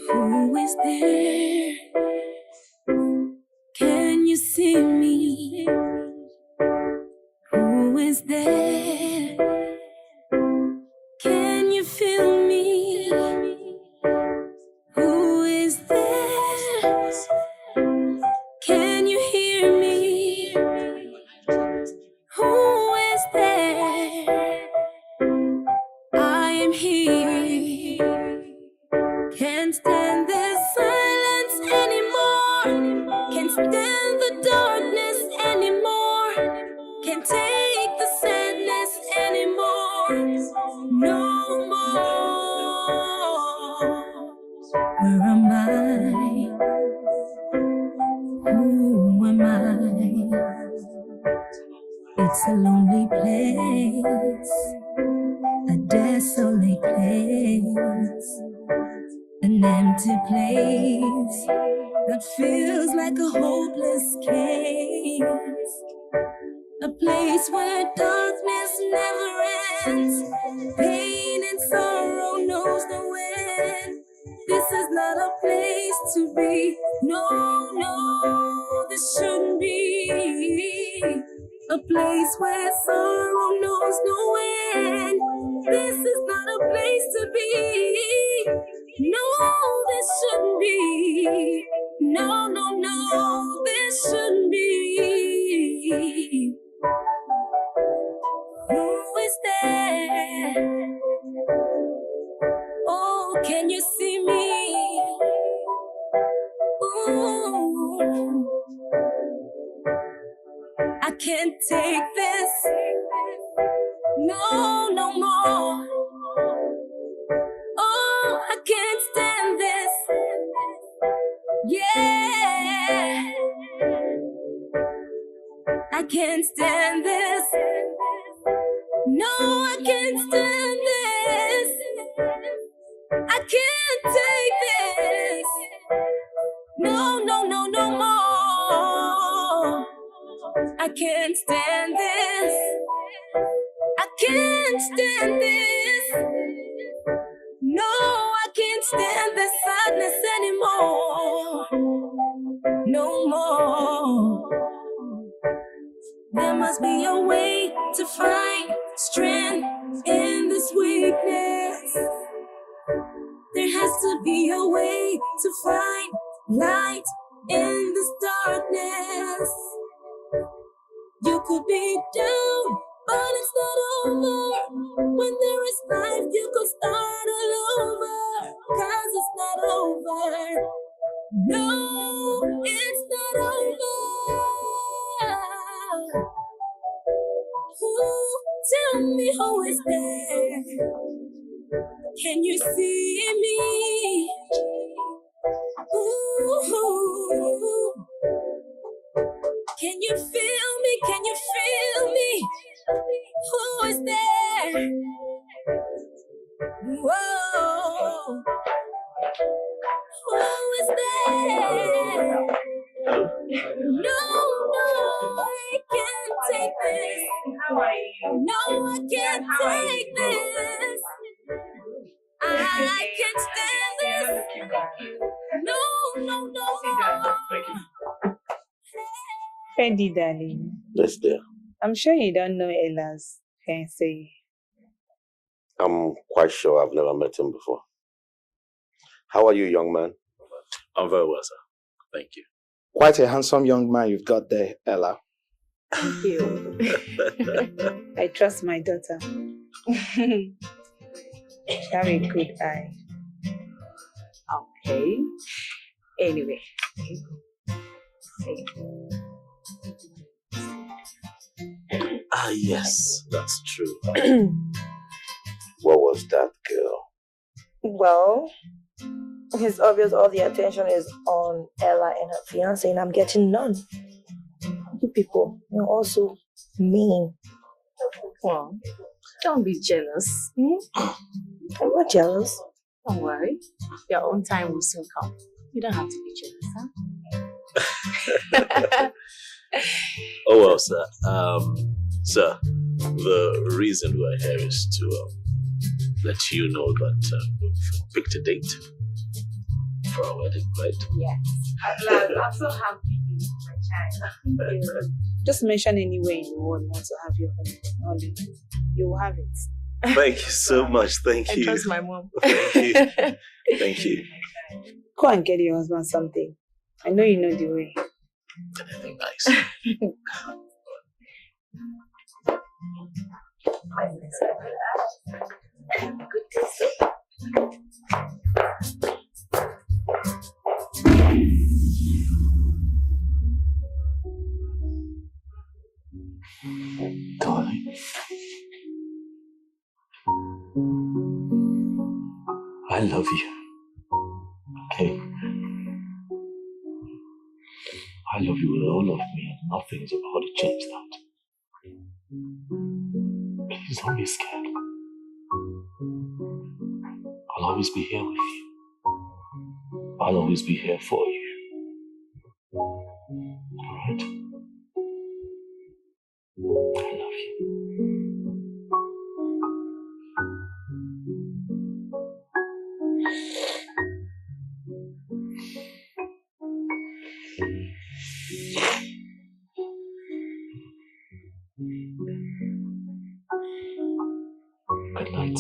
Who is there? Can you see me? Who is there? Can you feel me? Who is there? Can you hear me? Who is there? I am here. Can't stand this silence anymore. Can't stand the darkness anymore. Can't take the sadness It's a lonely place, a desolate place, an empty place that feels like a hopeless case. A place where darkness never ends, pain and sorrow knows no end. This is not a place to be, no, no, this shouldn't be. A place where sorrow knows no end. This is not a place to be, no, this shouldn't be. No, no, no, this shouldn't be. Who is there? Oh, can you see me? Ooh, I can't take this. No, no more. Oh, I can't stand this. Yeah, I can't stand this. No, I can't stand this. I can't take this. No, no, no, no more. I can't stand this. I can't stand this. No, I can't stand this sadness anymore. No more. There must be a way to find strength in this weakness. There has to be a way to find light in this darkness. You could be down, but it's not over. When there is life, you could start all over. 'Cause it's not over. No, it's not over. Ooh, tell me who is there. Can you see me? Ooh, can you feel me? Can you feel me? Who is there? Whoa, who is there? No, I can't take this. No, I can't take this. I can't stand this. No, no. Fendi, darling. Yes, dear. I'm sure you don't know Ella's fiancé. I'm quite sure I've never met him before. How are you, young man? I'm very well, sir. Thank you. Quite a handsome young man you've got there, Ella. Thank you. I trust my daughter. She have a good eye. Okay. Anyway. Ah, yes, that's true. What was that, girl? Well, it's obvious all the attention is on Ella and her fiancé, and I'm getting none. You people, you're also mean. Well, don't be jealous. I'm not jealous. Don't worry. Your own time will soon come. You don't have to be jealous, huh? Oh, well, sir. Sir, the reason we're here is to let you know that we've picked a date for our wedding, right? Yes. I'm glad. I'm so happy, my child. Just mention anywhere in the world you want to have your home. You will have it. Thank you so much. Thank you. I trust my mom. Thank you. Thank you. Go and get your husband something. I know you know the way. Anything nice. Darling, I love you. Okay? I love you with all of me, and nothing's about to change that. Please don't be scared. I'll always be here with you. I'll always be here for you. Alright? I love you. Good night.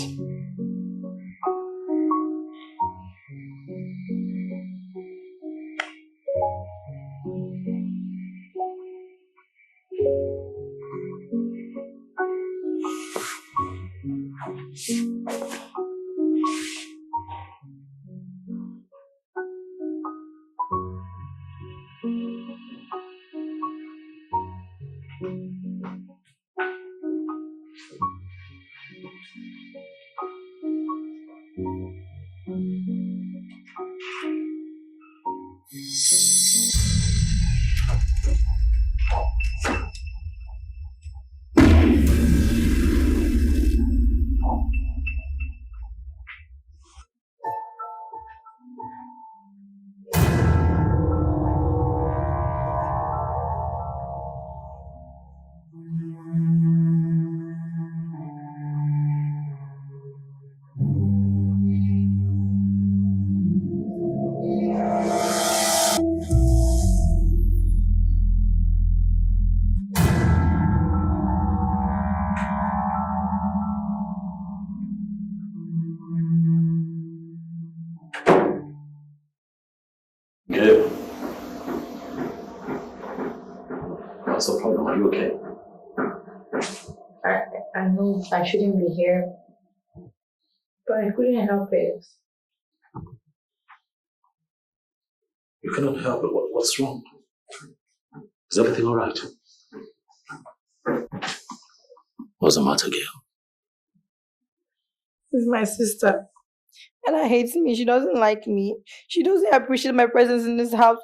Gail. What's the problem? Are you okay? I know I shouldn't be here, but I couldn't help it. You cannot help it. What's wrong? Is everything alright? What's the matter, Gail? This is my sister. And I hates me. She doesn't like me. She doesn't appreciate my presence in this house.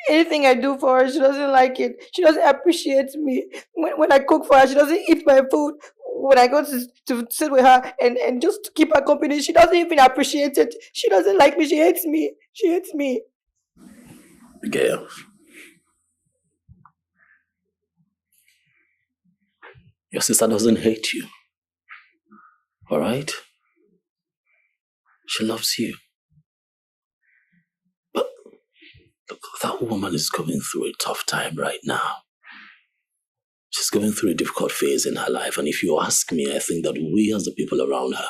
Anything I do for her, she doesn't like it. She doesn't appreciate me. When I cook for her, she doesn't eat my food. When I go to sit with her and just to keep her company, she doesn't even appreciate it. She doesn't like me. She hates me. She hates me. Gail. Your sister doesn't hate you. Alright? She loves you. But look, that woman is going through a tough time right now. She's going through a difficult phase in her life, and if you ask me, I think that we as the people around her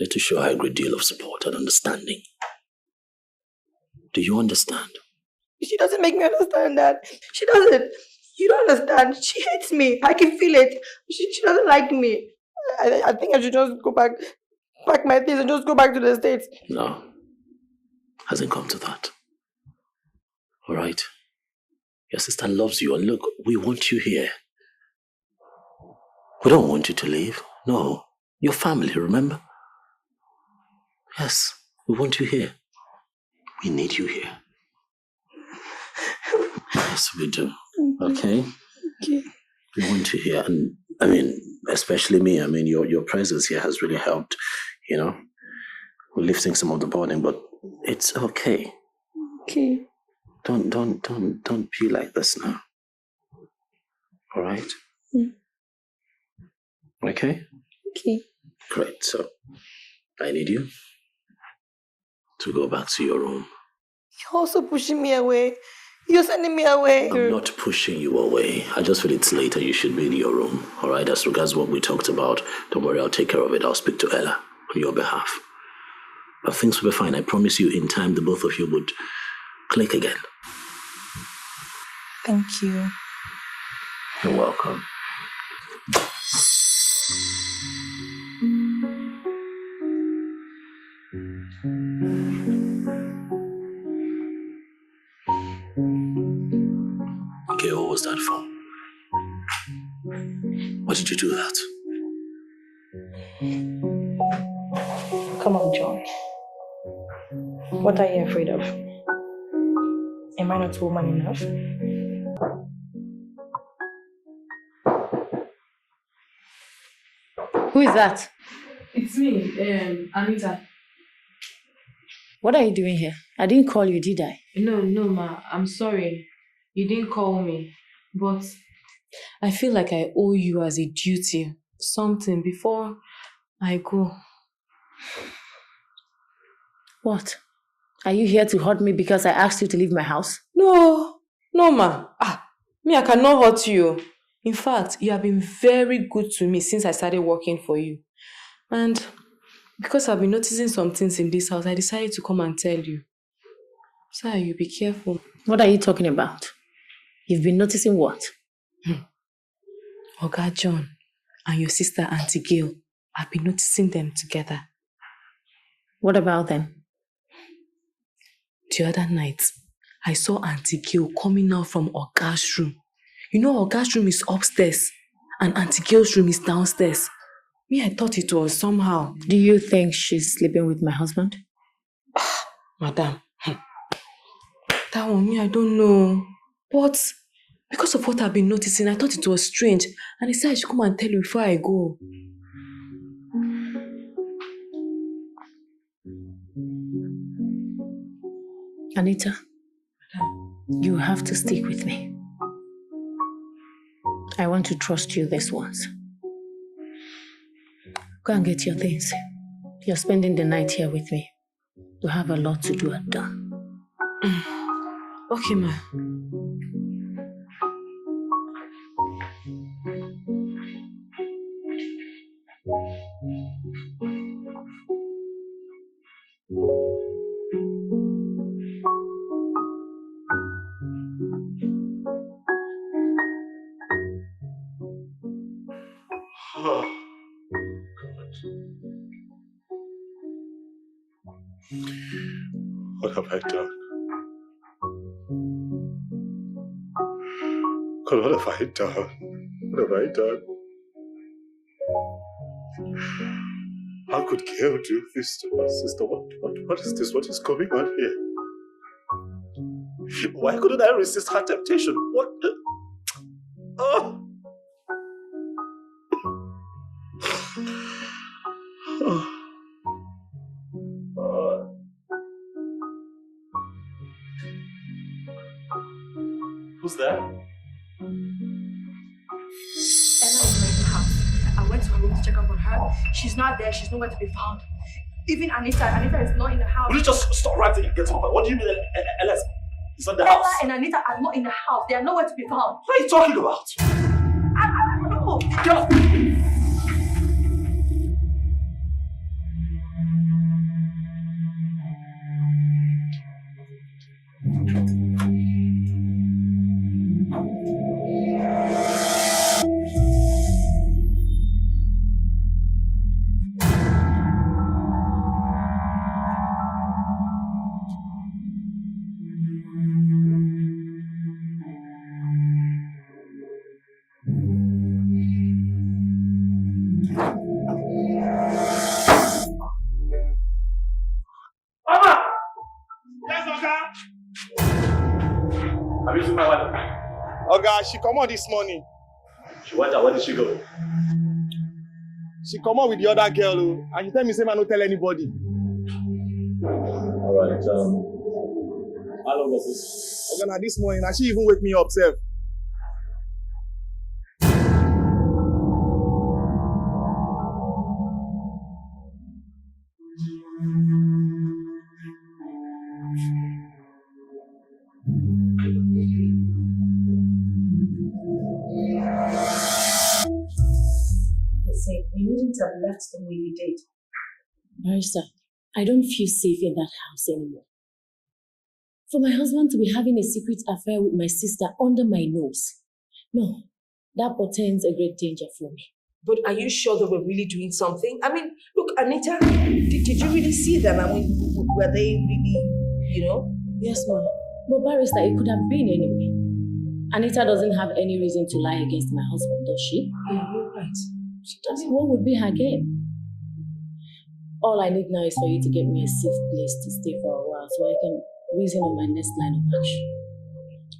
need to show her a great deal of support and understanding. Do you understand? She doesn't make me understand that. She doesn't. You don't understand. She hates me. I can feel it. She doesn't like me. I think I should just go back, pack my things and just go back to the States. No. Hasn't come to that. Alright? Your sister loves you, and look, we want you here. We don't want you to leave. No. Your family, remember? Yes, we want you here. We need you here. Yes, we do. Okay? Okay. We want you here, and I mean, especially me, I mean, your presence here has really helped, you know, with lifting some of the burden, but it's okay. Okay. Don't be like this now. All right? Okay? Okay. Great. So, I need you to go back to your room. You're also pushing me away. You're sending me away. I'm not pushing you away. I just feel it's later. You should be in your room. All right? As regards what we talked about, don't worry. I'll take care of it. I'll speak to Ella on your behalf. But things will be fine. I promise you, in time, the both of you would click again. Thank you. You're welcome. Okay, what was that for? Why did you do that? Come on, John. What are you afraid of? Am I not woman enough? Who is that? It's me, Anita. What are you doing here? I didn't call you, did I? No, ma. I'm sorry. You didn't call me. But I feel like I owe you as a duty something before I go. What? Are you here to hurt me because I asked you to leave my house? No, ma. Me, I cannot hurt you. In fact, you have been very good to me since I started working for you. And because I've been noticing some things in this house, I decided to come and tell you. So you be careful. What are you talking about? You've been noticing what? Oga John and your sister Auntie Gail, I've been noticing them together. What about them? The other night, I saw Auntie Gail coming out from Oga's room. You know Oga's room is upstairs and Auntie Gail's room is downstairs. Me, I thought it was somehow. Do you think she's sleeping with my husband? Madam, that one, me, I don't know. But because of what I've been noticing, I thought it was strange. And I said I should come and tell you before I go. Anita, you have to stick with me. I want to trust you this once. Go and get your things. You're spending the night here with me. You have a lot to do at dawn. Okay, ma. What have I done? God, what have I done? What have I done? How could Gail do this to my sister? What is this? What is going on here? Why couldn't I resist her temptation? What the... Oh! Who's there? Ella is not in the house. I went to her room to check up on her. She's not there. She's nowhere to be found. Even Anita is not in the house. Will you just stop writing and get to the point? What do you mean Ella is not in the Ella house? and Anita are not in the house. They are nowhere to be found. What are you talking about? I don't know. Get She come out this morning. She went out. Where did she go? She come out with the other girl, and she tell me, say, man, don't tell anybody. Alright, how long was this? Okay, this morning, and she even wake me up, sir. You needn't have left the way you did. Barrister, I don't feel safe in that house anymore. For my husband to be having a secret affair with my sister under my nose. No, that portends a great danger for me. But are you sure they were really doing something? I mean, look, Anita, did you really see them? I mean, were they really, you know? Yes, ma'am. But Barrister, it could have been anyway. Anita doesn't have any reason to lie against my husband, does she? Yeah, you're right. She doesn't. What would be her game? All I need now is for you to get me a safe place to stay for a while so I can reason on my next line of action.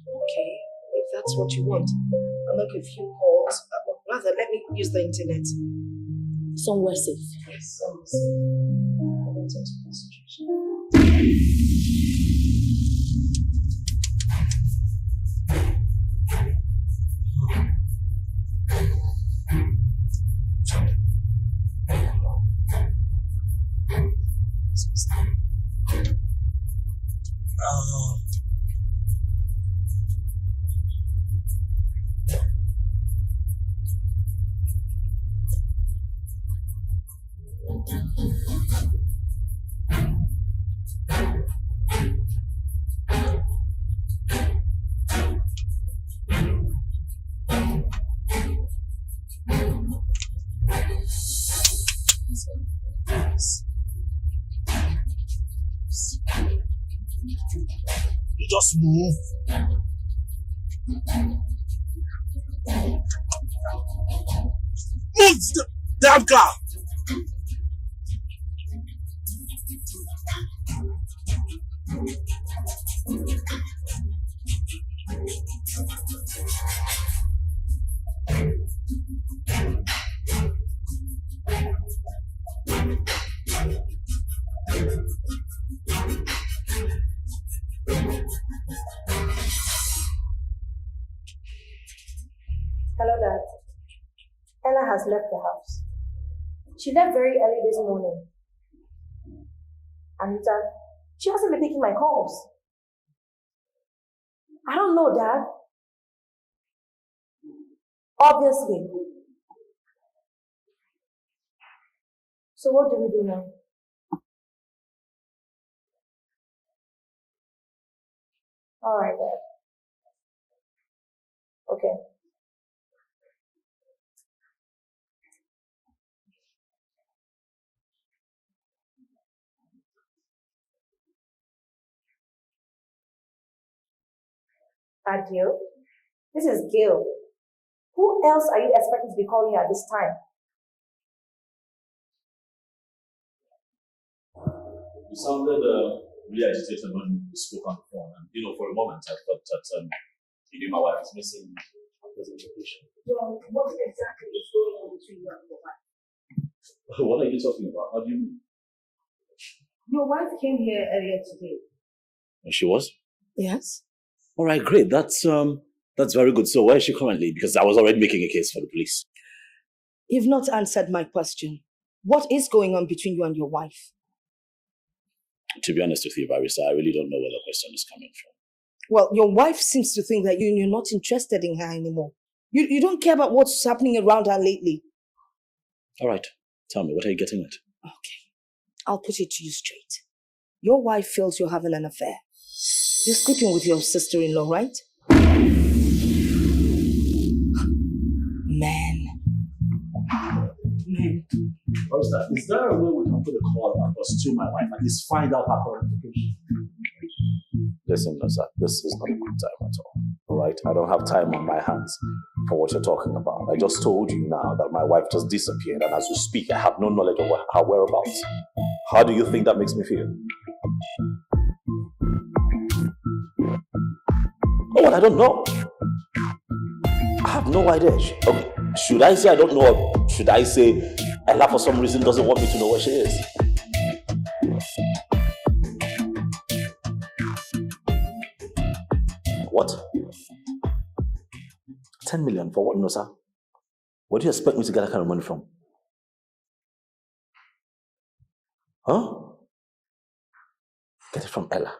Okay, if that's what you want, I'll make a few calls. Rather, let me use the internet. somewhere safe. Yes, somewhere safe. I to concentration. You just move. Move the damn car! Hello, Dad. Ella has left the house. She left very early this morning. Anita, she hasn't been taking my calls. I don't know, Dad. Obviously. So what do we do now? All right, Dad. Okay. Adil, this is Gil. Who else are you expecting to be calling you at this time? You sounded really agitated when you spoke on the phone, and for a moment I thought that you knew my wife was missing presentation. John, what exactly is going on between you and your wife? What are you talking about? How do you mean? Your wife came here earlier today. She was? Yes. All right, great. That's very good. So where is she currently? Because I was already making a case for the police. You've not answered my question. What is going on between you and your wife? To be honest with you, Barrister, I really don't know where the question is coming from. Well, your wife seems to think that you're not interested in her anymore. You don't care about what's happening around her lately. All right. Tell me, what are you getting at? Okay. I'll put it to you straight. Your wife feels you're having an affair. You're sleeping with your sister-in-law, right? Man. Barrister, is there a way we can put a call across to my wife and just find out her current location? Listen, sir, this is not a good time at all. All right? I don't have time on my hands for what you're talking about. I just told you now that my wife just disappeared, and as we speak, I have no knowledge of her whereabouts. How do you think that makes me feel? Oh, I don't know. I have no idea. Okay. Should I say I don't know, or should I say Ella for some reason doesn't want me to know where she is? What? 10 million for what, no, sir? Where do you expect me to get that kind of money from? Huh? Get it from Ella.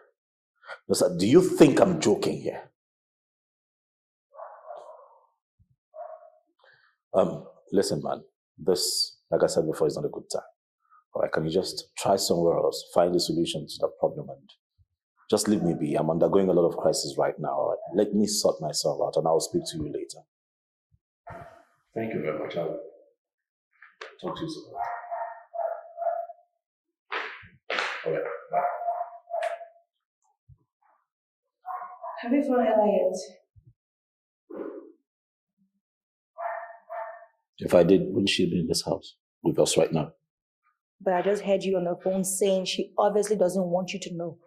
No, sir, do you think I'm joking here? Listen, man, this, like I said before, is not a good time. All right, can you just try somewhere else, find a solution to the problem, and just leave me be. I'm undergoing a lot of crisis right now. All right? Let me sort myself out, and I'll speak to you later. Thank you very much. I'll talk to you soon. All right, bye. Have you found Ella yet? If I did, wouldn't she be in this house with us right now? But I just heard you on the phone saying she obviously doesn't want you to know.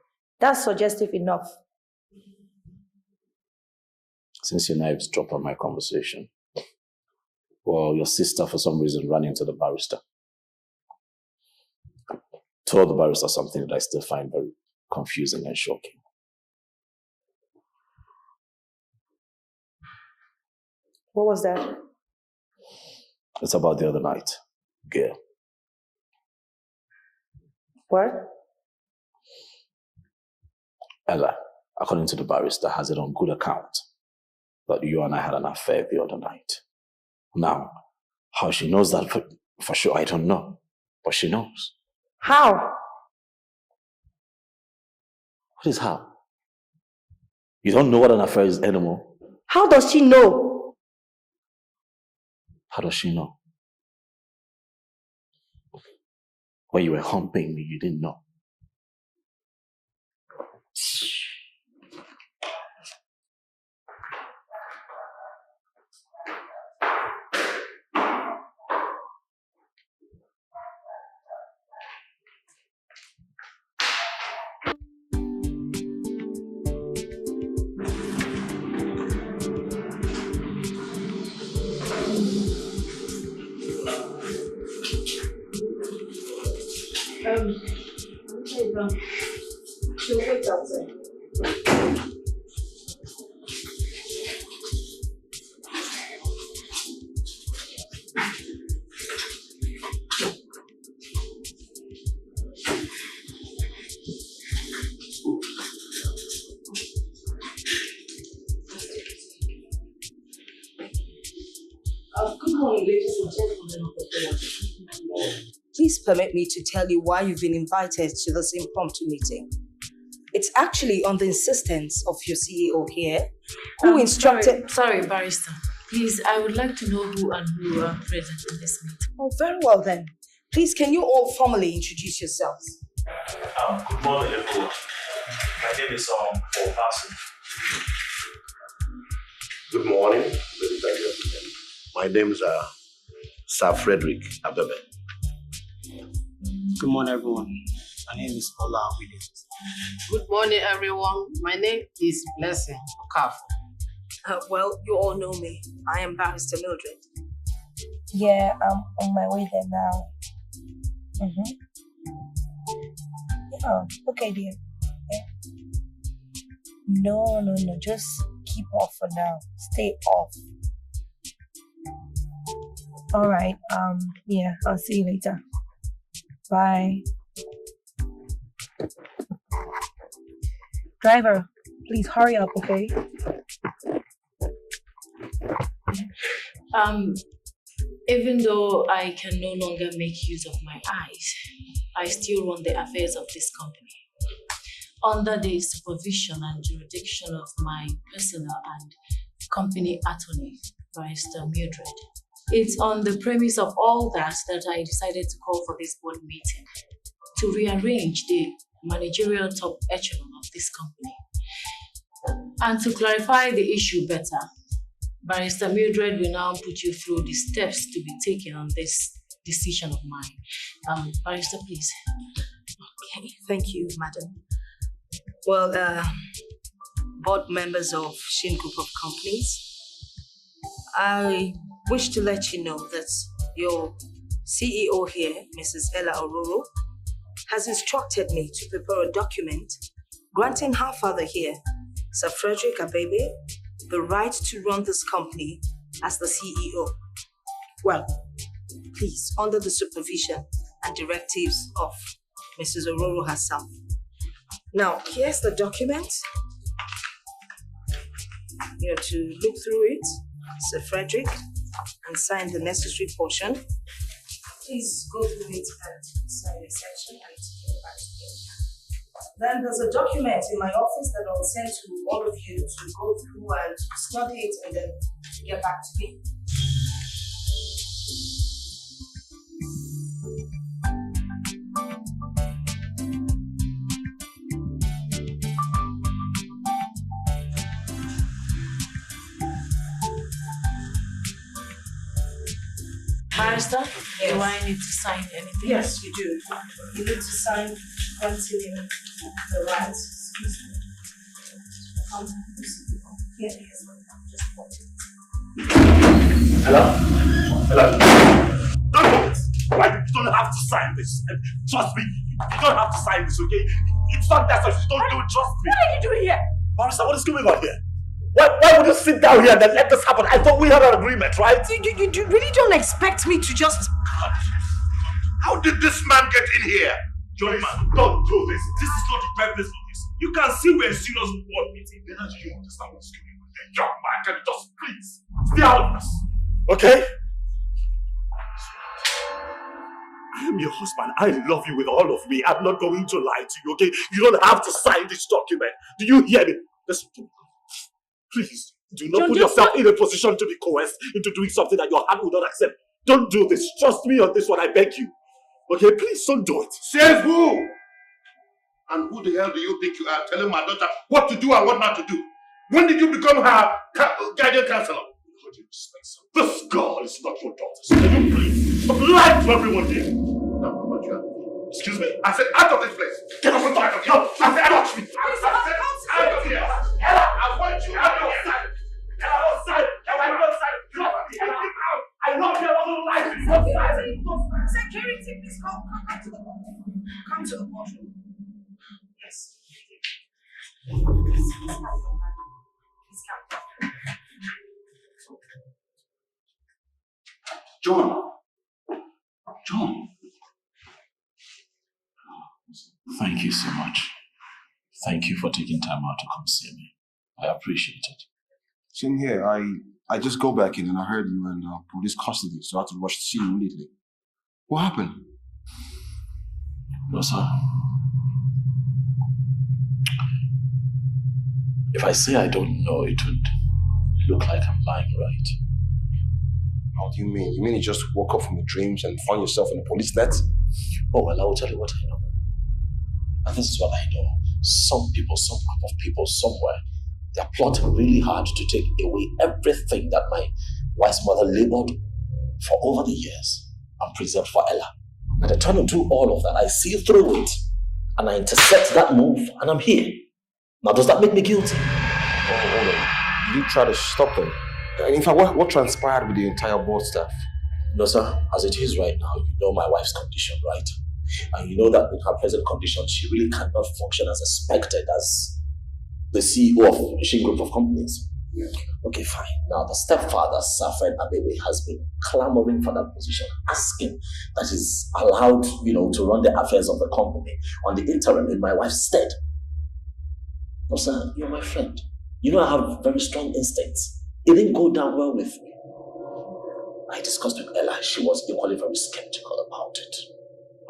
That's suggestive enough. Since your knives dropped on my conversation, well, your sister for some reason ran into the barrister. told the barrister something that I still find very confusing and shocking. What was that? It's about the other night, girl. What? Ella, according to the barrister, has it on good account that you and I had an affair the other night. Now, how she knows that for sure, I don't know. But she knows. How? What is how? You don't know what an affair is anymore? How does she know? How does she know? When you were humping me, you didn't know. She'll wait outside. Good morning, ladies and gentlemen of the board. Please permit me to tell you why you've been invited to this impromptu meeting. It's actually on the insistence of your CEO here, who instructed... Sorry, barrister. Please, I would like to know who and who are present in this meeting. Oh, very well then. Please, can you all formally introduce yourselves? Good morning, everyone. My name is Paul Parson. Good morning, ladies and gentlemen. My name is Sir Frederick Abebe. Good morning, everyone. My name is Ola Williams. Good morning, everyone. My name is Blessing Okafor. Well, you all know me. I am Barrister Mildred. Yeah, I'm on my way there now. Yeah, okay, dear. Yeah. No. Just keep off for now. Stay off. All right. Yeah, I'll see you later. Bye. Driver, please hurry up, okay? Even though I can no longer make use of my eyes, I still run the affairs of this company under the supervision and jurisdiction of my personal and company attorney, Barrister Mildred. It's on the premise of all that I decided to call for this board meeting to rearrange the managerial top echelon of this company. And to clarify the issue better, Barrister Mildred will now put you through the steps to be taken on this decision of mine. Barrister, please. Okay, thank you, madam. Well, board members of Shin Group of Companies, I wish to let you know that your CEO here, Mrs. Ella Ororo, has instructed me to prepare a document granting her father here, Sir Frederick Abebe, the right to run this company as the CEO. Well, please, under the supervision and directives of Mrs. Ororo herself. Now, here's the document. You know, to look through it, Sir Frederick, and sign the necessary portion. Please go through it and sign the section and take it back to me. Then there's a document in my office that I'll send to all of you to go through and study it and then get back to me. Barrister, do I need to sign anything? Yes, you do. You need to sign granting him the rights. Here it is. Hello? Don't do it. Like, you don't have to sign. sign this. Trust me, you don't have to sign this, okay? It's not that such. Don't do it, trust me. What are you doing here? Barrister, what is going on here? Why would you sit down here and then let this happen? I thought we had an agreement, right? You really don't expect me to just... How did this man get in here? Johnny man, don't do this. This is not the purpose of this. You can see we're a serious board meeting. Then do you understand what's going on? The young man, can you just please stay out of this? Okay? I am your husband. I love you with all of me. I'm not going to lie to you, okay? You don't have to sign this document. Do you hear me? Listen to me. Please, do not put yourself in a position to be coerced into doing something that your heart will not accept. Don't do this. Trust me on this one, I beg you. Okay, please don't do it. Says who? And who the hell do you think you are telling my daughter what to do and what not to do? When did you become her guardian counselor? This girl is not your daughter. So can you please stop lying to everyone here? Excuse me. I said out of this place. Get off the back of here. I said out of me. I said out of here. Ella, I want you out of here. Ella, outside. Ella, outside. Drop me. Ella, out. I love you. I want to lie to you. Security, please come to the boardroom. Come to the boardroom. Yes. John. Thank you so much. Thank you for taking time out to come see me. I appreciate it. Same here. I just go back in and I heard you in police custody, so I had to rush to see you immediately. What happened? No, sir. If I say I don't know, it would look like I'm lying, right? How do you mean? You mean you just woke up from your dreams and found yourself in a police net? Oh, well, I will tell you what I know. And this is what I know. Some people, some group of people somewhere, they're plotting really hard to take away everything that my wife's mother labored for over the years and preserved for Ella. And I try to do all of that. I see through it and I intercept that move and I'm here. Now, does that make me guilty? Oh, hold on. Did you try to stop them? And in fact, what transpired with the entire board staff? No, sir. As it is right now, you know my wife's condition, right? And you know that in her present condition, she really cannot function as expected as the CEO of a machine group of companies. Yeah. Okay, fine. Now, the stepfather, Safed Abebe, has been clamoring for that position, asking that he's allowed, to run the affairs of the company on the interim in my wife's stead. No, sir, you're my friend. You know I have very strong instincts. It didn't go down well with me. I discussed with Ella. She was equally very skeptical about it.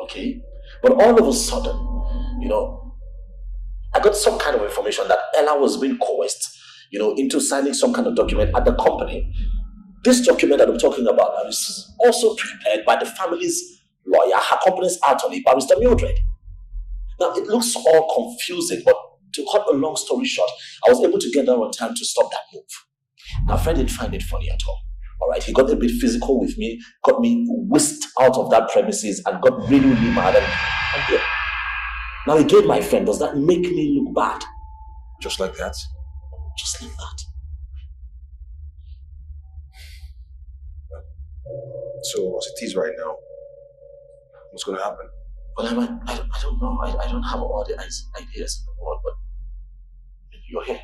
Okay? But all of a sudden, I got some kind of information that Ella was being coerced, into signing some kind of document at the company. This document that I'm talking about now is also prepared by the family's lawyer, her company's attorney, Barrister Mildred. Now, it looks all confusing, but to cut a long story short, I was able to get there on time to stop that move. Now, Fred didn't find it funny at all. All right, he got a bit physical with me, got me whisked out of that premises and got really, really mad. And yeah. Now again, my friend, does that make me look bad? Just like that? Just like that. So, as it is right now, what's going to happen? Well, I don't know. I don't have all the ideas in the world, but you're here,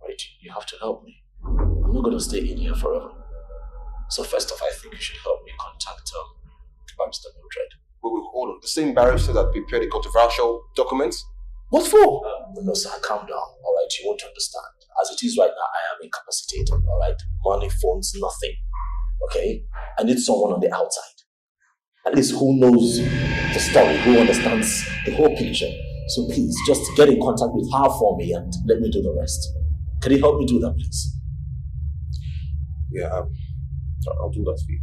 right? You have to help me. I'm not going to stay in here forever. So first off, I think you should help me contact Barrister Mildred. Wait, hold on. The same barrister that prepared the controversial documents? What for? No, sir, calm down. All right, you won't understand. As it is right now, I am incapacitated. All right, money, phones, nothing. Okay, I need someone on the outside. At least who knows the story, who understands the whole picture. So please, just get in contact with her for me and let me do the rest. Can you help me do that, please? Yeah, I'll do that for you.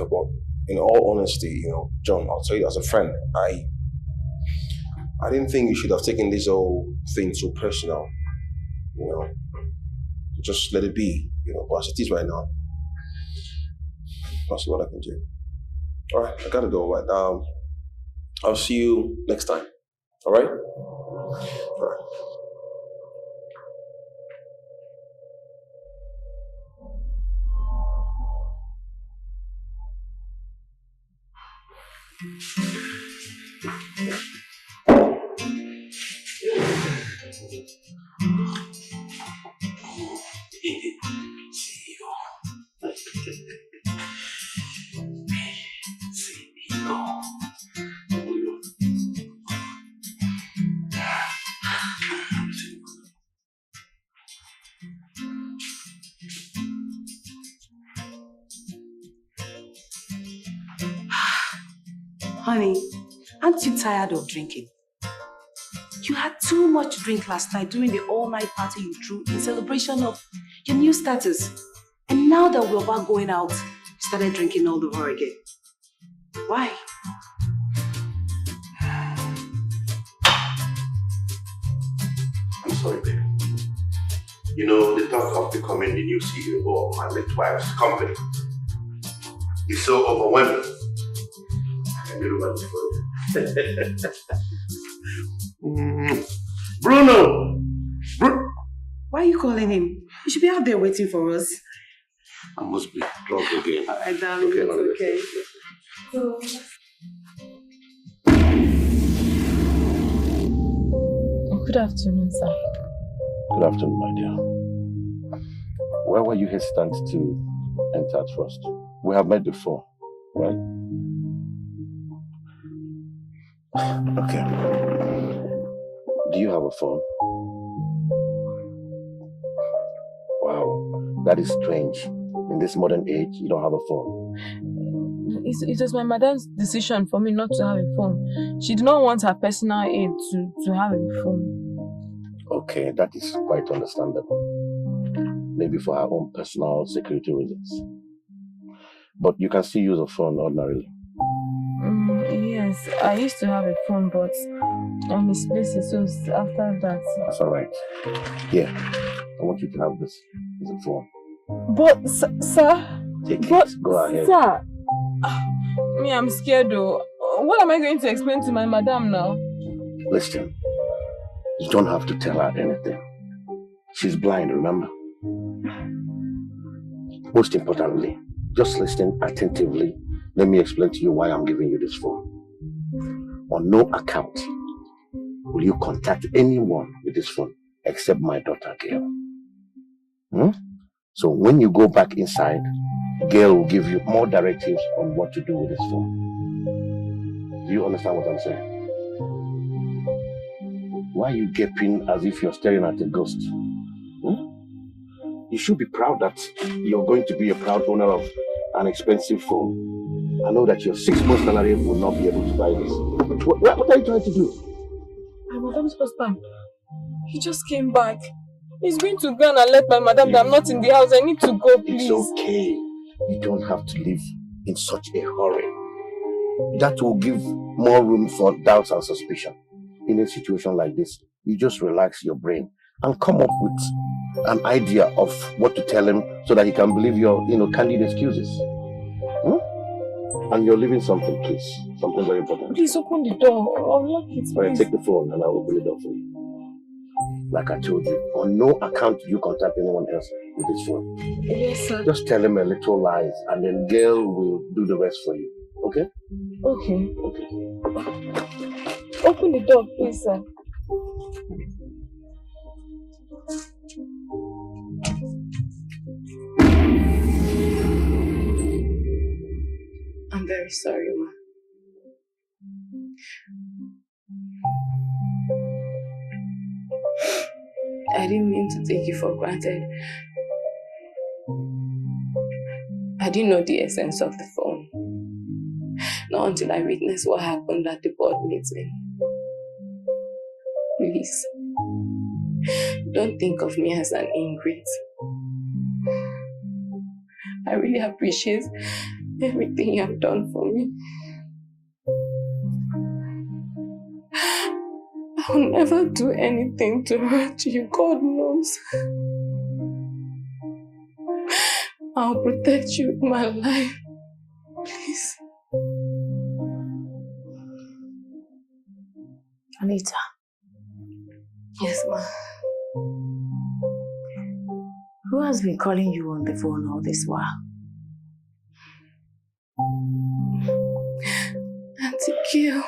But in all honesty, John, I'll tell you as a friend, I didn't think you should have taken this whole thing so personal. Just let it be. But as it is right now, I'll see what I can do. All right, I gotta go. But I'll see you next time. All right? All right. Honey, aren't you tired of drinking? You had too much drink last night during the all-night party you threw in celebration of your new status. And now that we're about going out, you started drinking all over again. Why? I'm sorry, baby. You know, the thought of becoming the new CEO of my late wife's company is so overwhelming. I really want to Bruno! Why are you calling him? You should be out there waiting for us. I must be drunk again. Alright, darling, it's okay. Good afternoon, sir. Good afternoon, my dear. Where were you hesitant to enter at first? We have met before, right? Okay. Do you have a phone? Wow, that is strange. In this modern age, you don't have a phone. It was my madam's decision for me not to have a phone. She did not want her personal aid to have a phone. Okay, that is quite understandable. Maybe for her own personal security reasons. But you can still use a phone ordinarily. Yes, I used to have a phone, but I misplaced it, so after that... That's alright. Here, I want you to have this. It's a phone. But, sir... Take it. Go ahead. Sir... Me, I'm scared though. What am I going to explain to my madam now? Listen, you don't have to tell her anything. She's blind, remember? Most importantly, just listen attentively. Let me explain to you why I'm giving you this phone. On no account will you contact anyone with this phone except my daughter, Gail. So when you go back inside, Gail will give you more directives on what to do with this phone. Do you understand what I'm saying? Why are you gaping as if you're staring at a ghost? You should be proud that you're going to be a proud owner of an expensive phone. I know that your 6 months salary will not be able to buy this. What are you trying to do? My madam's husband, he just came back. He's going to go and let my madam that I'm not in the house. I need to go, please. It's okay. You don't have to live in such a hurry. That will give more room for doubts and suspicion. In a situation like this, you just relax your brain and come up with an idea of what to tell him so that he can believe your, candid excuses. And you're leaving something, please. Something very important. Please open the door. I'll lock it, please. Alright, take the phone and I'll open the door for you. Like I told you, on no account do you contact anyone else with this phone. Yes, sir. Just tell him a little lies and then Gail will do the rest for you. Okay? Okay. Okay. Open the door, please, sir. I'm very sorry, Ma. I didn't mean to take you for granted. I didn't know the essence of the phone. Not until I witnessed what happened at the board meeting. Please, don't think of me as an ingrate. I really appreciate everything you have done for me. I'll never do anything to hurt you, God knows. I'll protect you in my life. Please. Anita. Yes, ma. Who has been calling you on the phone all this while? Thank you.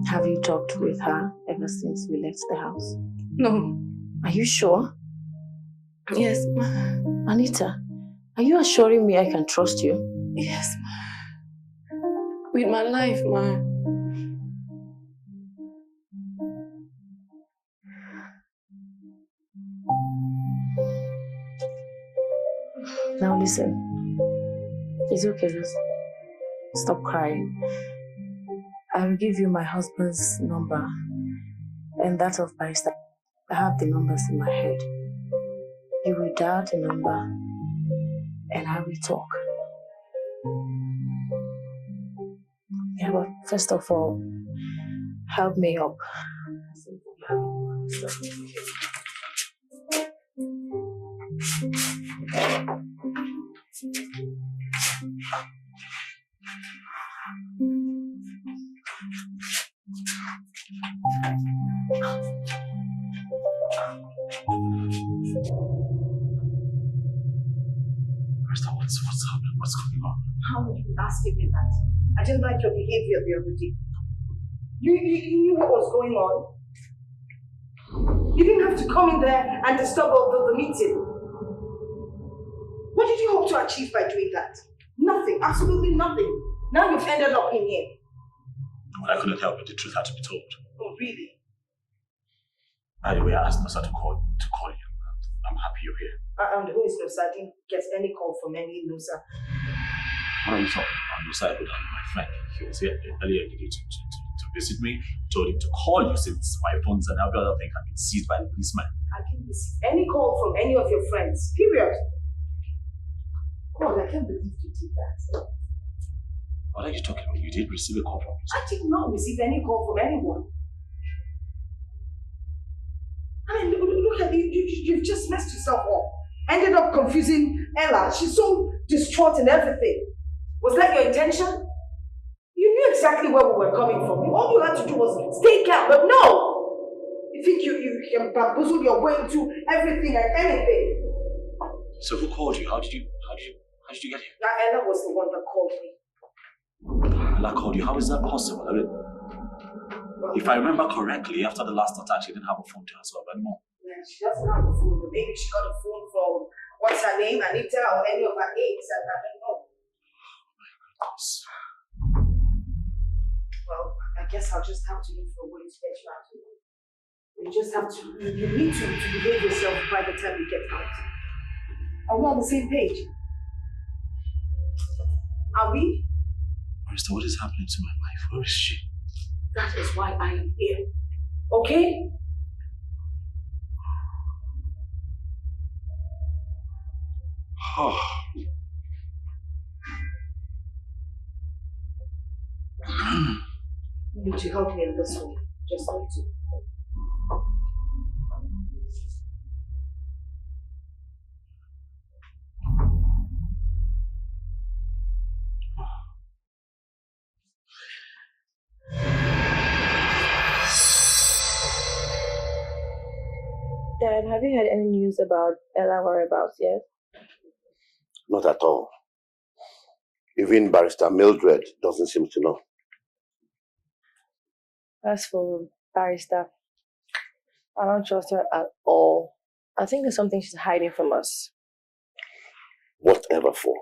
Have you talked with her ever since we left the house? No. Are you sure? Yes, ma. Anita, are you assuring me I can trust you? Yes, ma. With my life, ma. Now listen. It's okay, just stop crying. I will give you my husband's number and that of Barrister. I have the numbers in my head. You will dial the number and I will talk. Yeah, but first of all, help me up. What's happening? What's going on? How would you ask me that? I didn't like your behavior the other day. You knew what was going on. You didn't have to come in there and disturb the meeting. What did you hope to achieve by doing that? Nothing, absolutely nothing. Now you've ended up in here. Well, I couldn't help it. The truth had to be told. Oh, really? By the way, I asked Nosa to call you. I'm happy you're here. And who is Nosa? I didn't get any call from any Nosa. What are you talking about? Nosa, my friend. He was here earlier today to visit me. Told him to call you since my phones and every other thing had been seized by the policeman. I didn't receive any call from any of your friends. Period. God, I can't believe you did that. What are you talking about? You did receive a call from me. I did not receive any call from anyone. I mean, look at you. You've just messed yourself up. Ended up confusing Ella. She's so distraught and everything. Was that your intention? You knew exactly where we were coming from. All you had to do was stay calm, but no! You think you can bamboozle your way into everything and anything. So who called you? How did you get here? Ella was the one that called me. Ella called you? How is that possible? I mean, if I remember correctly, after the last attack, she didn't have a phone to herself anymore. Yeah, she doesn't have a phone, but maybe she got a phone from, what's her name, Anita, or any of her aides, I don't know. Well, I guess I'll just have to look for a way to get you out of here. You just have to, you need to behave yourself by the time you get out. Are we on the same page? Are we? Barrister, what is happening to my wife? Where is she? That is why I am here. Okay? You need to help me in this way. Just need to. Dad, have you heard any news about Ella whereabouts yet? Not at all. Even Barrister Mildred doesn't seem to know. As for Barrister, I don't trust her at all. I think there's something she's hiding from us. Whatever for?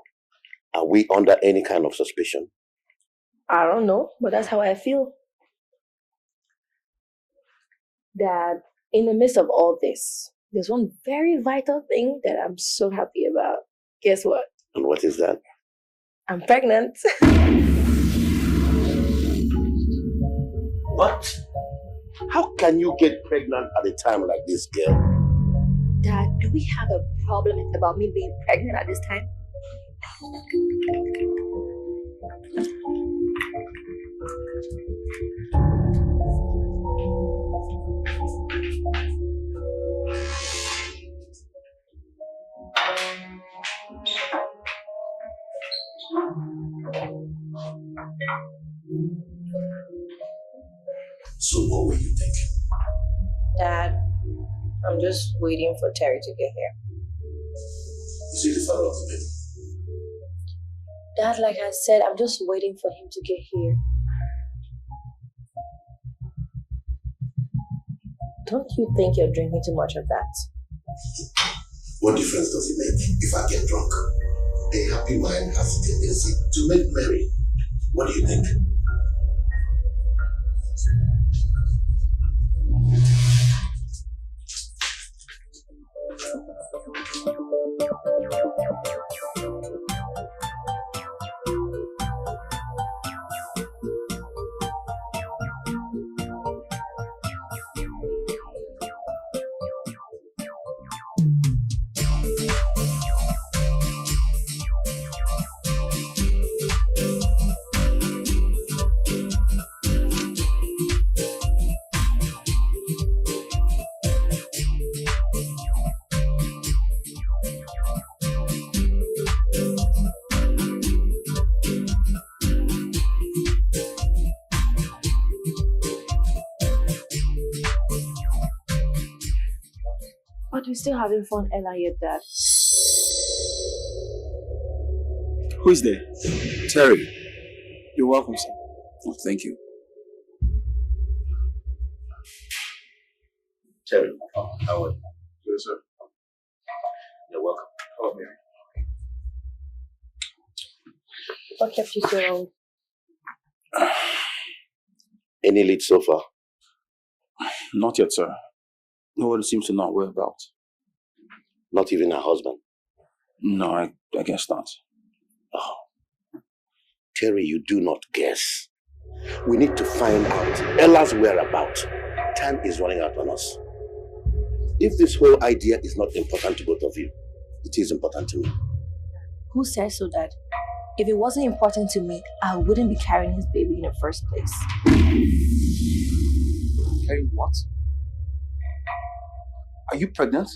Are we under any kind of suspicion? I don't know, but that's how I feel. Dad, in the midst of all this, there's one very vital thing that I'm so happy about. Guess what? And what is that? I'm pregnant. What? How can you get pregnant at a time like this, girl? Dad, do we have a problem about me being pregnant at this time? So what were you thinking? Dad, I'm just waiting for Terry to get here. You see the father of the baby? Dad, like I said, I'm just waiting for him to get here. Don't you think you're drinking too much of that? What difference does it make if I get drunk? A happy mind has a tendency to make merry. What do you think? But we're still having fun, Ella, yet, Dad. Who is there? Terry. You're welcome, sir. Oh, thank you. Terry, how are you? Good, sir. You're welcome. Oh, Mary. What kept you so long? Any lead so far? Not yet, sir. Nobody seems to know where about. Not even her husband? No, I guess not. Oh. Terry, you do not guess. We need to find out Ella's whereabouts. Time is running out on us. If this whole idea is not important to both of you, it is important to me. Who says so, Dad? If it wasn't important to me, I wouldn't be carrying his baby in the first place. Carrying what? Are you pregnant?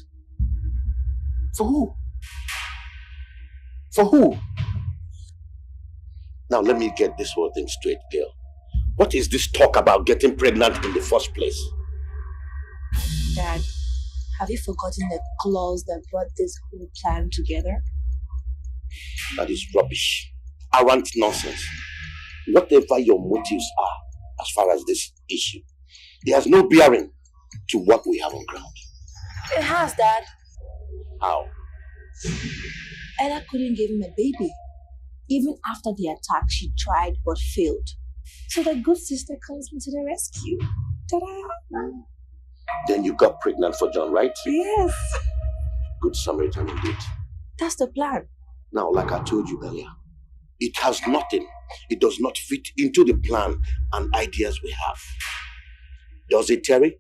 For who? For who? Now let me get this whole thing straight, girl. What is this talk about getting pregnant in the first place? Dad, have you forgotten the clause that brought this whole plan together? That is rubbish. Arrant nonsense. Whatever your motives are as far as this issue, it has no bearing to what we have on ground. It has, Dad. How? Ella couldn't give him a baby. Even after the attack, she tried but failed. So the good sister comes into the rescue. Ta-da! Then you got pregnant for John, right? Yes. Good Samaritan indeed. That's the plan. Now, like I told you earlier, it has nothing. It does not fit into the plan and ideas we have. Does it, Terry?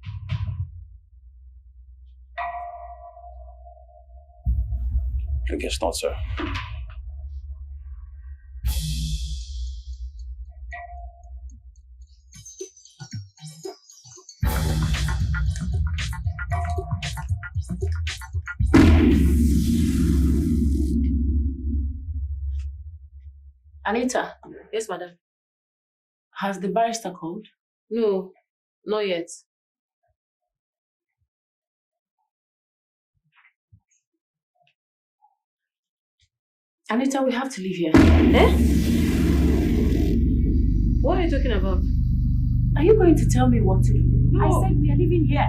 I guess not, sir. Anita, Yes, madam. has the barrister called? No, not yet. Anita, we have to leave here. Eh? What are you talking about? Are you going to tell me what to do? No. I said we are leaving here.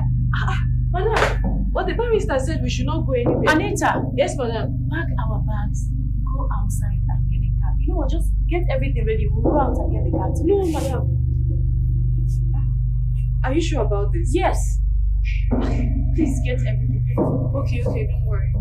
Madam, but the barrister said we should not go anywhere. Anita! Yes, madam. Pack our bags, go outside and get a car. You know what, just get everything ready. We'll go out and get the car. No, madam. Are you sure about this? Yes. Please get everything ready. Okay, don't worry.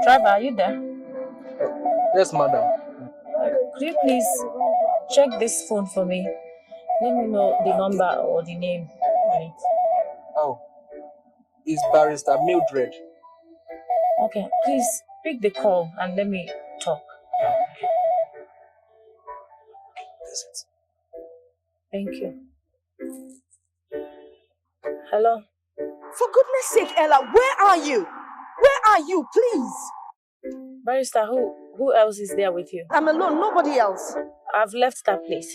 Driver, are you there? Yes, madam. Could you please check this phone for me? Let me know the number or the name on it. Oh, it's Barrister Mildred. Okay, please pick the call and let me talk. Thank you. Hello? For goodness sake, Ella, where are you? Where are you, please? Barrister, who else is there with you? I'm alone, nobody else. I've left that place.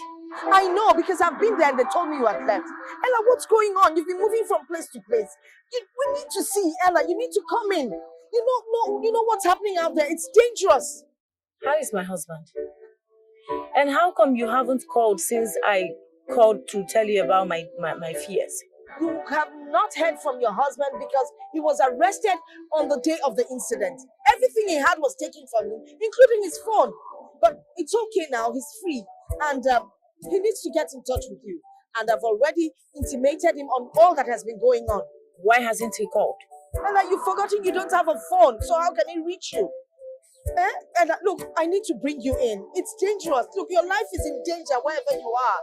I know, because I've been there and they told me you had left. Ella, what's going on? You've been moving from place to place. We need to see, Ella, you need to come in. You know what's happening out there. It's dangerous. How is my husband? And how come you haven't called since I called to tell you about my fears? You have not heard from your husband because he was arrested on the day of the incident. Everything he had was taken from him, including his phone. But it's okay now, he's free. And he needs to get in touch with you. And I've already intimated him on all that has been going on. Why hasn't he called? Ella, you've forgotten you don't have a phone, so how can he reach you? Ella, look, I need to bring you in. It's dangerous. Look, your life is in danger wherever you are.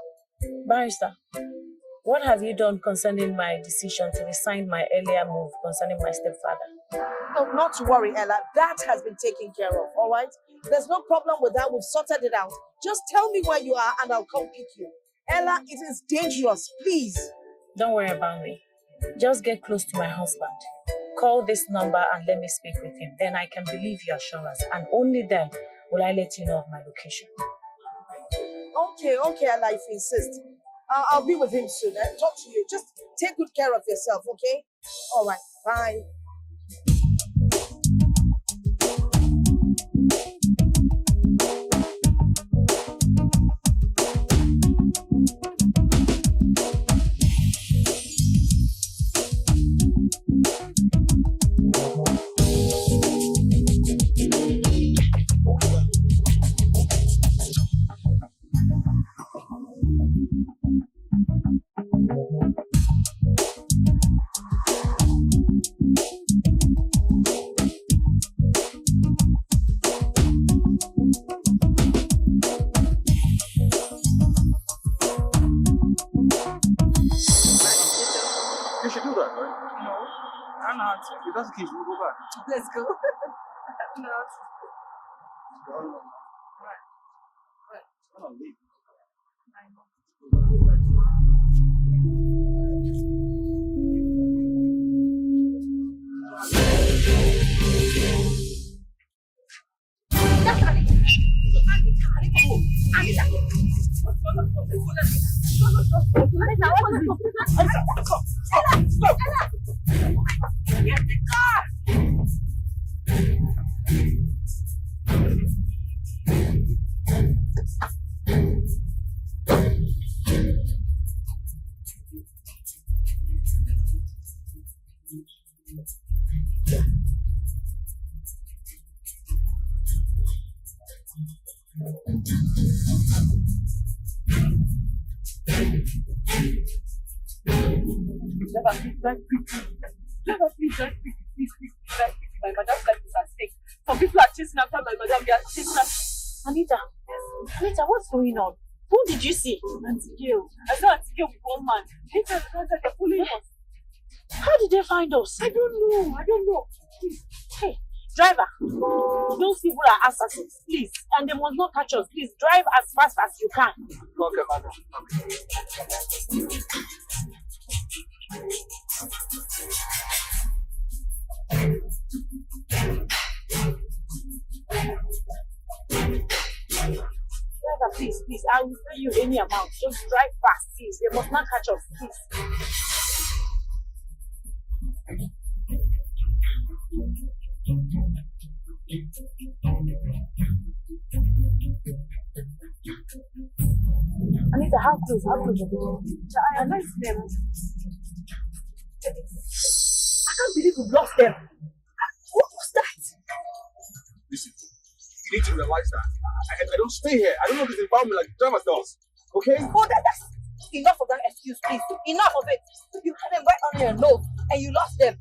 Barrister, what have you done concerning my decision to resign my earlier move concerning my stepfather? No, not to worry, Ella. That has been taken care of, all right? There's no problem with that. We've sorted it out. Just tell me where you are and I'll come pick you. Ella, it is dangerous. Please. Don't worry about me. Just get close to my husband. Call this number and let me speak with him. Then I can believe your assurance. And only then will I let you know of my location. Okay, Ella, if you insist. I'll be with him soon. Talk to you. Just take good care of yourself, okay? All right, bye. That's the case, we'll go back. Let's go. No. I don't leave. Get the car! Never please, please, please, please, please, please, please, please, please, my madam like this and Some people are chasing after my madam. They are chasing after... Anita, Anita, what's going on? Who did you see? Auntie Gail. I saw Auntie Gail with one man. Later, they're pulling us. How did they find us? I don't know. Please. Hey, driver, those people are assassins, please. And they must not catch us. Please drive as fast as you can. Okay, madam. Driver, please, I will pay you any amount. Just drive fast, please. They must not catch us, please. Anita, how close? I lost them. I can't believe we've lost them. What was that? Listen, you need to realize that I don't stay here. I don't know this environment like the driver does. Okay? Oh, that's enough of that excuse, please. Enough of it. You had them right on your nose and you lost them.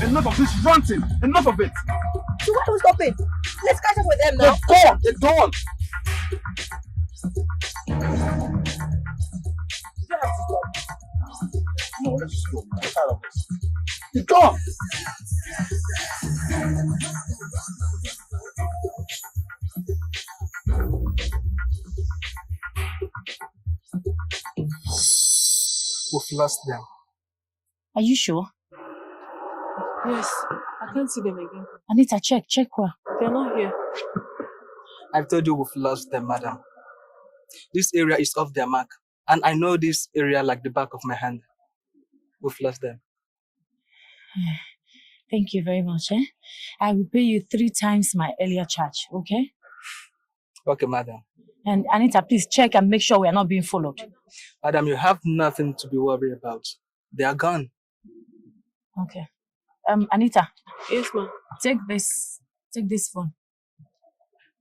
Enough of this ranting. Enough of it. So why are we stopping? Let's catch up with them now. They're gone. You don't have to stop. No, let's just go. I'm tired of this. They're gone. We've lost them. Are you sure? Yes, I can't see them again. Anita, check where. They're not here. I've told you we've lost them, madam. This area is off their mark, and I know this area like the back of my hand. We've lost them. Thank you very much. I will pay you 3 times my earlier charge, okay? Okay, madam. And Anita, please check and make sure we are not being followed. Madam, you have nothing to be worried about. They are gone. Okay. Anita. Yes, ma'am. Take this phone.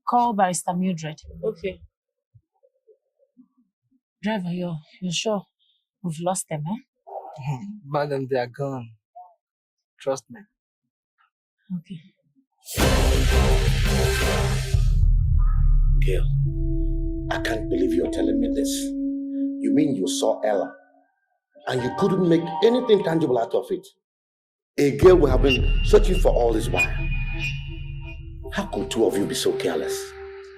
Call Barrister Mildred. Okay. Driver, you're sure we've lost them, Madam, they are gone. Trust me. Okay. Gail, I can't believe you're telling me this. You mean you saw Ella and you couldn't make anything tangible out of it? A girl we have been searching for all this while. How could 2 of you be so careless?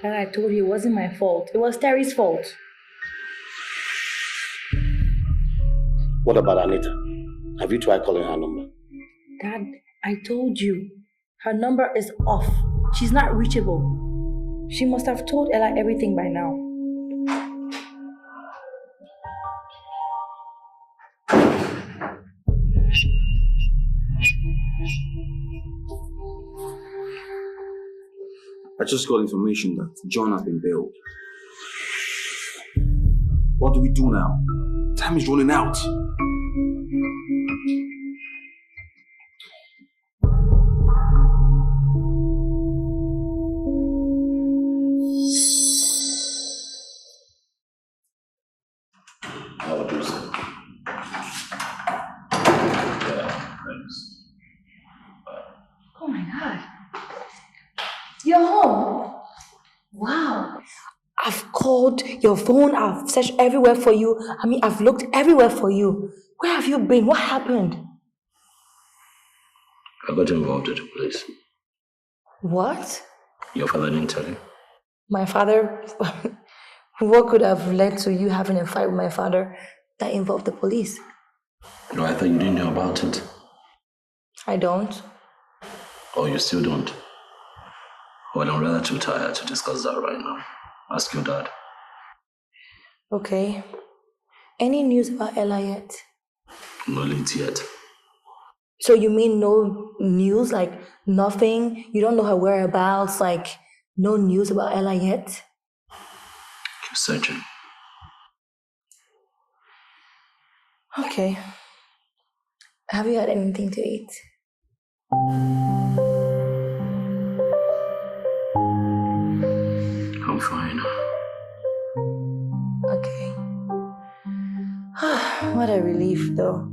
Dad, I told you it wasn't my fault. It was Terry's fault. What about Anita? Have you tried calling her number? Dad, I told you. Her number is off. She's not reachable. She must have told Ella everything by now. I just got information that John has been bailed. What do we do now? Time is running out. I will do so. Yeah, thanks. Oh my God. You're home. Wow. I've called your phone. I've searched everywhere for you. I've looked everywhere for you. Where have you been? What happened? I got involved with the police. What? Your father didn't tell you? My father? What could have led to you having a fight with my father that involved the police? No, I thought you didn't know about it. I don't. Oh, you still don't? Well, I'm rather too tired to discuss that right now. Ask your dad. Okay. Any news about Ella yet? No leads yet. So you mean no news? Like nothing? You don't know her whereabouts? Like no news about Ella yet? Keep searching. Okay. Have you had anything to eat? I'm fine. Okay. What a relief, though.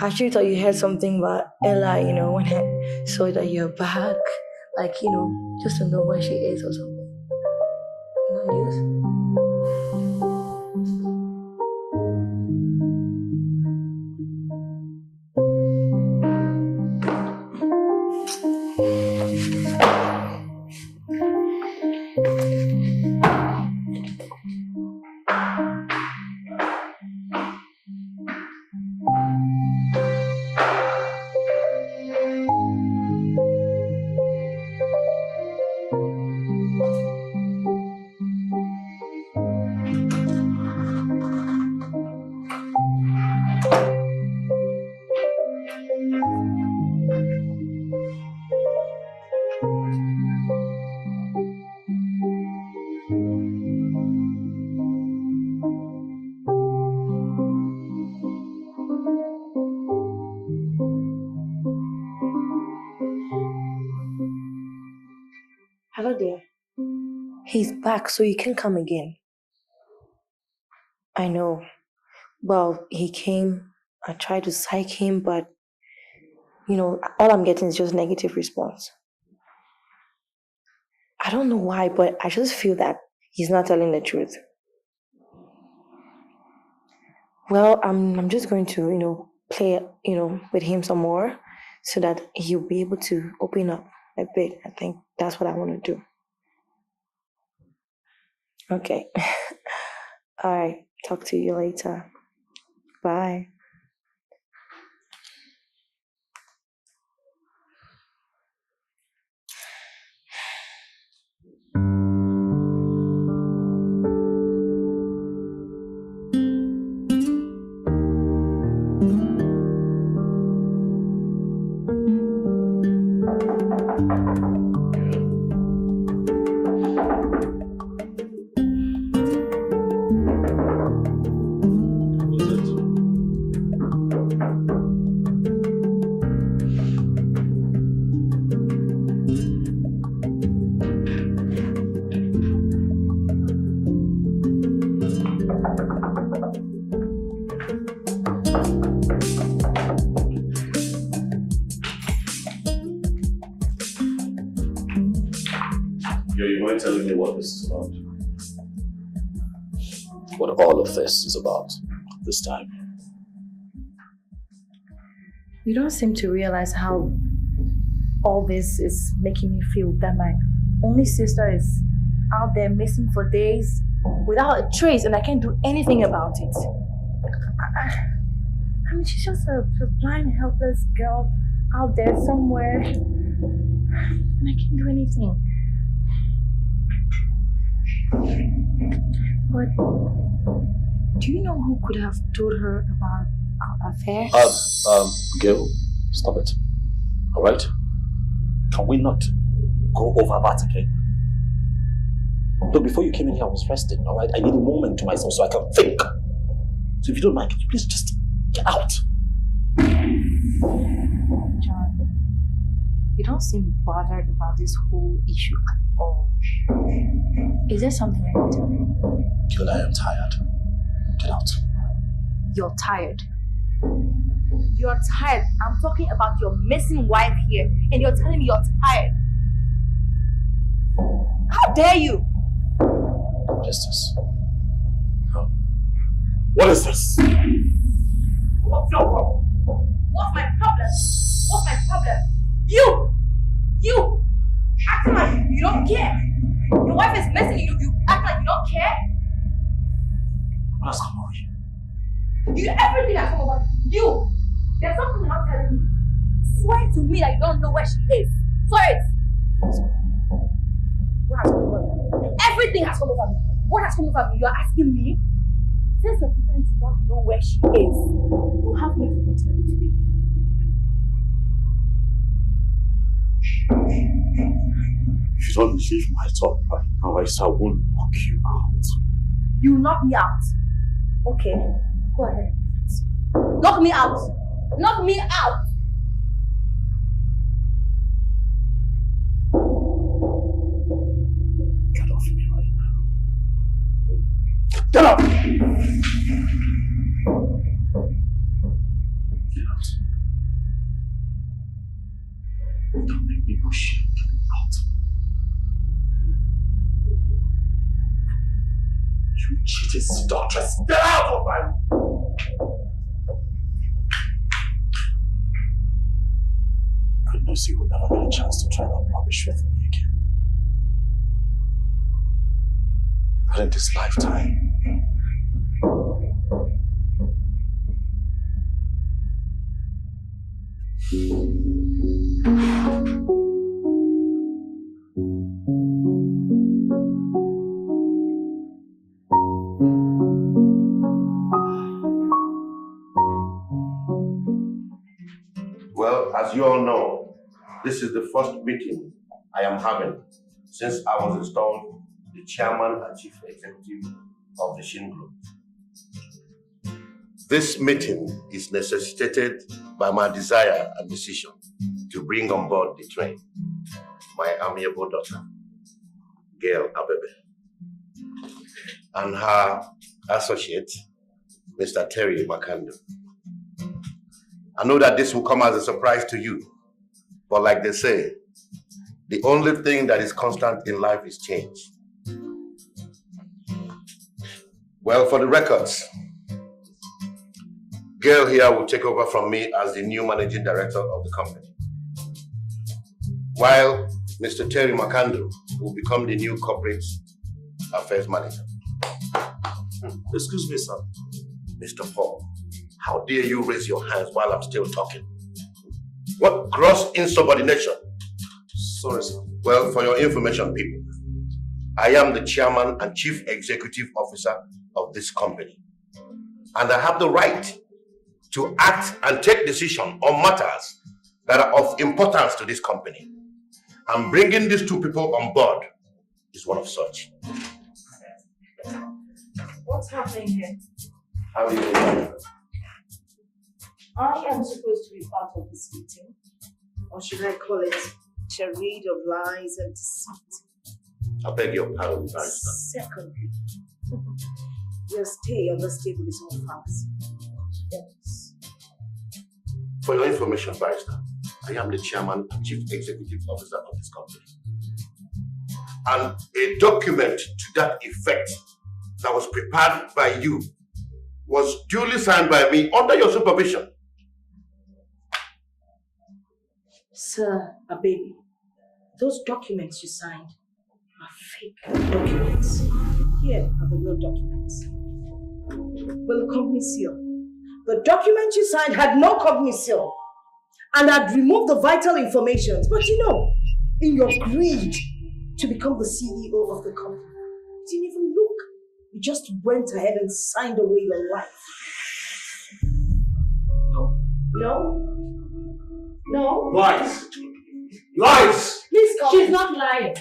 I actually thought you heard something about Ella, when I saw that you're back. Like, just to know where she is or something. No news? Hello, dear. He's back, so you can come again. I know. Well, he came. I tried to psych him, but, all I'm getting is just negative response. I don't know why, but I just feel that he's not telling the truth. Well, I'm just going to, play, with him some more so that he'll be able to open up a bit. I think that's what I want to do. Okay. All right. Talk to you later. Bye. Telling me what this is about. What all of this is about this time. You don't seem to realize how all this is making me feel that my only sister is out there missing for days without a trace, and I can't do anything about it. I mean, she's just a blind, helpless girl out there somewhere, and I can't do anything. But do you know who could have told her about our affair? Gil, stop it. All right? Can we not go over that again? Look, before you came in here, I was resting, all right? I need a moment to myself so I can think. So if you don't mind, can you please just get out? John, you don't seem bothered about this whole issue at all. Is there something I can tell you? Gil, I am tired. Get out. You're tired. You're tired. I'm talking about your missing wife here, and you're telling me you're tired. How dare you? What is this? What is this? What's your problem? What's my problem? What's my problem? You! Acting like you don't care. Your wife is missing. You act like you don't care. What has come over you? Everything has come over you. There's something you're not telling me. Swear to me that you don't know where she is. Swear it. What has come over me? Everything has come over me. What has come over me? You're asking me? Since your parents don't know where she is, you have me to tell you today. If you don't leave my talk right now, I will knock you out. You knock me out? Okay, go ahead. Knock me out! Knock me out! Get off me right now. Get up! Get out. push out. You cheated seductress! Get out of my room! I know you will never get a chance to try that rubbish with me again. But in this lifetime, Well, as you all know, this is the first meeting I am having since I was installed the chairman and chief executive of the Shin Group. This meeting is necessitated by my desire and decision to bring on board the train my amiable daughter, Gail Abebe, and her associate, Mr. Terry Makando. I know that this will come as a surprise to you, but like they say, the only thing that is constant in life is change. Well, for the records, Gail here will take over from me as the new managing director of the company, while Mr. Terry Makando will become the new corporate affairs manager. Excuse me, sir. Mr. Paul, how dare you raise your hands while I'm still talking? What gross insubordination? Sorry, sir. Well, for your information, people, I am the chairman and chief executive officer of this company. And I have the right to act and take decisions on matters that are of importance to this company. And bringing these two people on board is one of such. What's happening here? How do you know? I am supposed to be part of this meeting, or should I call it charade of lies and deceit? I beg your pardon, Barrister. Secondly, your stay on this table is all fallacy. Yes. For your information, Barrister, I am the chairman and chief executive officer of this company. And a document to that effect that was prepared by you was duly signed by me under your supervision. Sir, a baby, those documents you signed are fake documents. Here are the real documents. Well, the company seal. The document you signed had no company seal and had removed the vital information. But you know, in your greed to become the CEO of the company, you didn't even look. You just went ahead and signed away your life. No. No? No? Lies! Lies! Please come. She's not lying.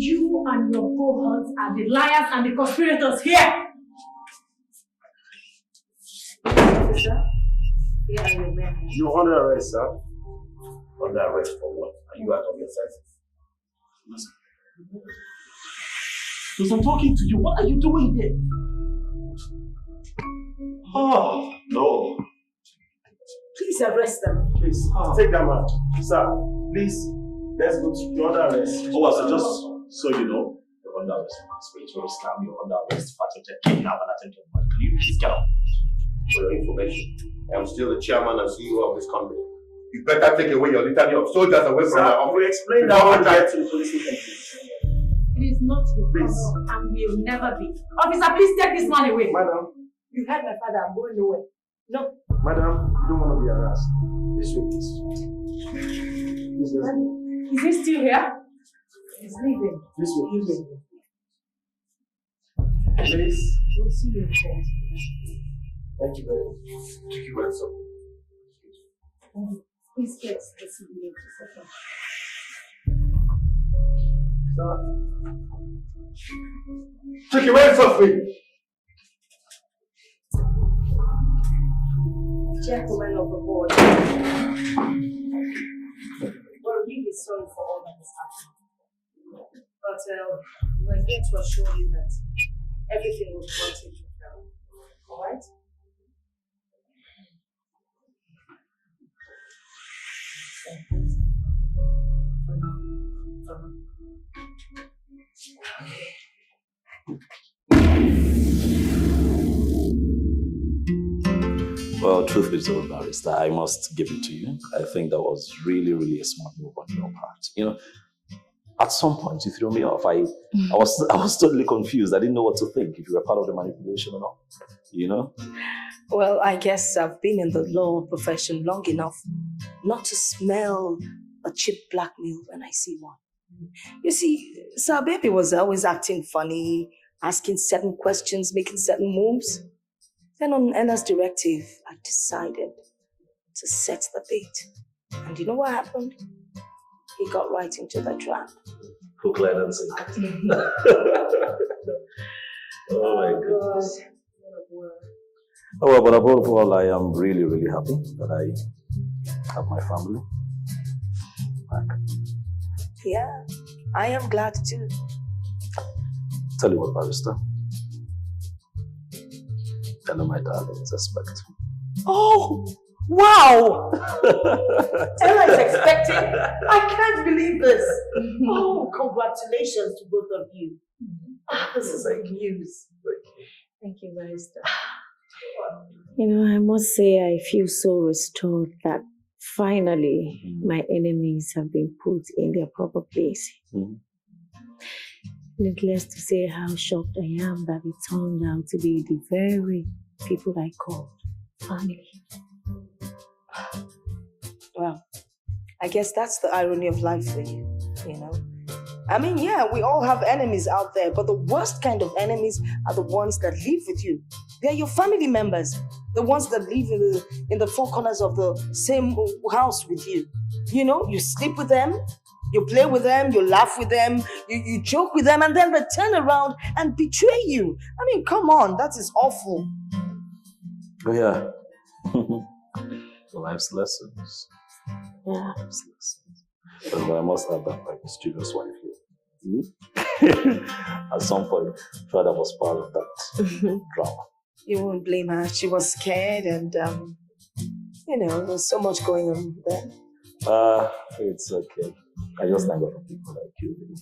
You and your cohorts are the liars and the conspirators here. Sir, here are your men. You're under arrest, sir. Under arrest for what? Are you out of your senses? Because I'm talking to you. What are you doing here? Oh, no. Please arrest them. Please, take them out. Sir, please, let's go to your under arrest. Oh, so just so you know, you're under arrest for conspiratorial scam, you're under arrest for attempted kidnap and attempted murder. Can you please get out? For your information, I am still the chairman and CEO of this company. You better take away your litany of soldiers away from my office. We explain that when we get to the police station. It is not your fault and will never be. Officer, please take this man away. Madam. You heard my father, I'm going nowhere. No. Madam, you don't want to be harassed. This way, please. Please, let's go. Is he still here? He's leaving. This way, He's please. leaving. Please. We'll see you in court. Thank you very much. Thank you very much. Please get the CBA to second. Take your hands off me! Gentlemen of the board, we're really sorry for all that has happened. But we're here to assure you that everything will be well taken care of. Alright? Well, truth be told, Barrister, I must give it to you. I think that was really, really a smart move on your part. You know, at some point you threw me off. I was totally confused. I didn't know what to think, if you were part of the manipulation or not. You know? Well, I guess I've been in the law profession long enough not to smell a cheap blackmail when I see one. You see, Sir Baby was always acting funny, asking certain questions, making certain moves. Then on Ella's directive, I decided to set the bait. And you know what happened? He got right into the trap. Who cleared and Oh my goodness. Oh, well, but above all, I am really, really happy that I have my family back. Yeah, I am glad too. Tell you what, Barrister. Tell my darlings expect. Oh, wow! Ella is expecting. I can't believe this. Oh, congratulations to both of you. This is like news. Thank you, Barrister. You know, I must say I feel so restored that finally my enemies have been put in their proper place. Needless to say how shocked I am that it turned out to be the very people I called family. Well, I guess that's the irony of life for you, you know? I mean, yeah, we all have enemies out there, but the worst kind of enemies are the ones that live with you. They're your family members, the ones that live in the four corners of the same house with you. You know, you sleep with them, you play with them, you laugh with them, you joke with them, and then they turn around and betray you. I mean, come on, that is awful. Oh, yeah. Life's lessons. Yeah. Life's lessons. But I must add that my mischievous wife here. At some point, Freda was part of that drama. You won't blame her. She was scared and, you know, there's so much going on there. It's okay. I just thank God for people like you.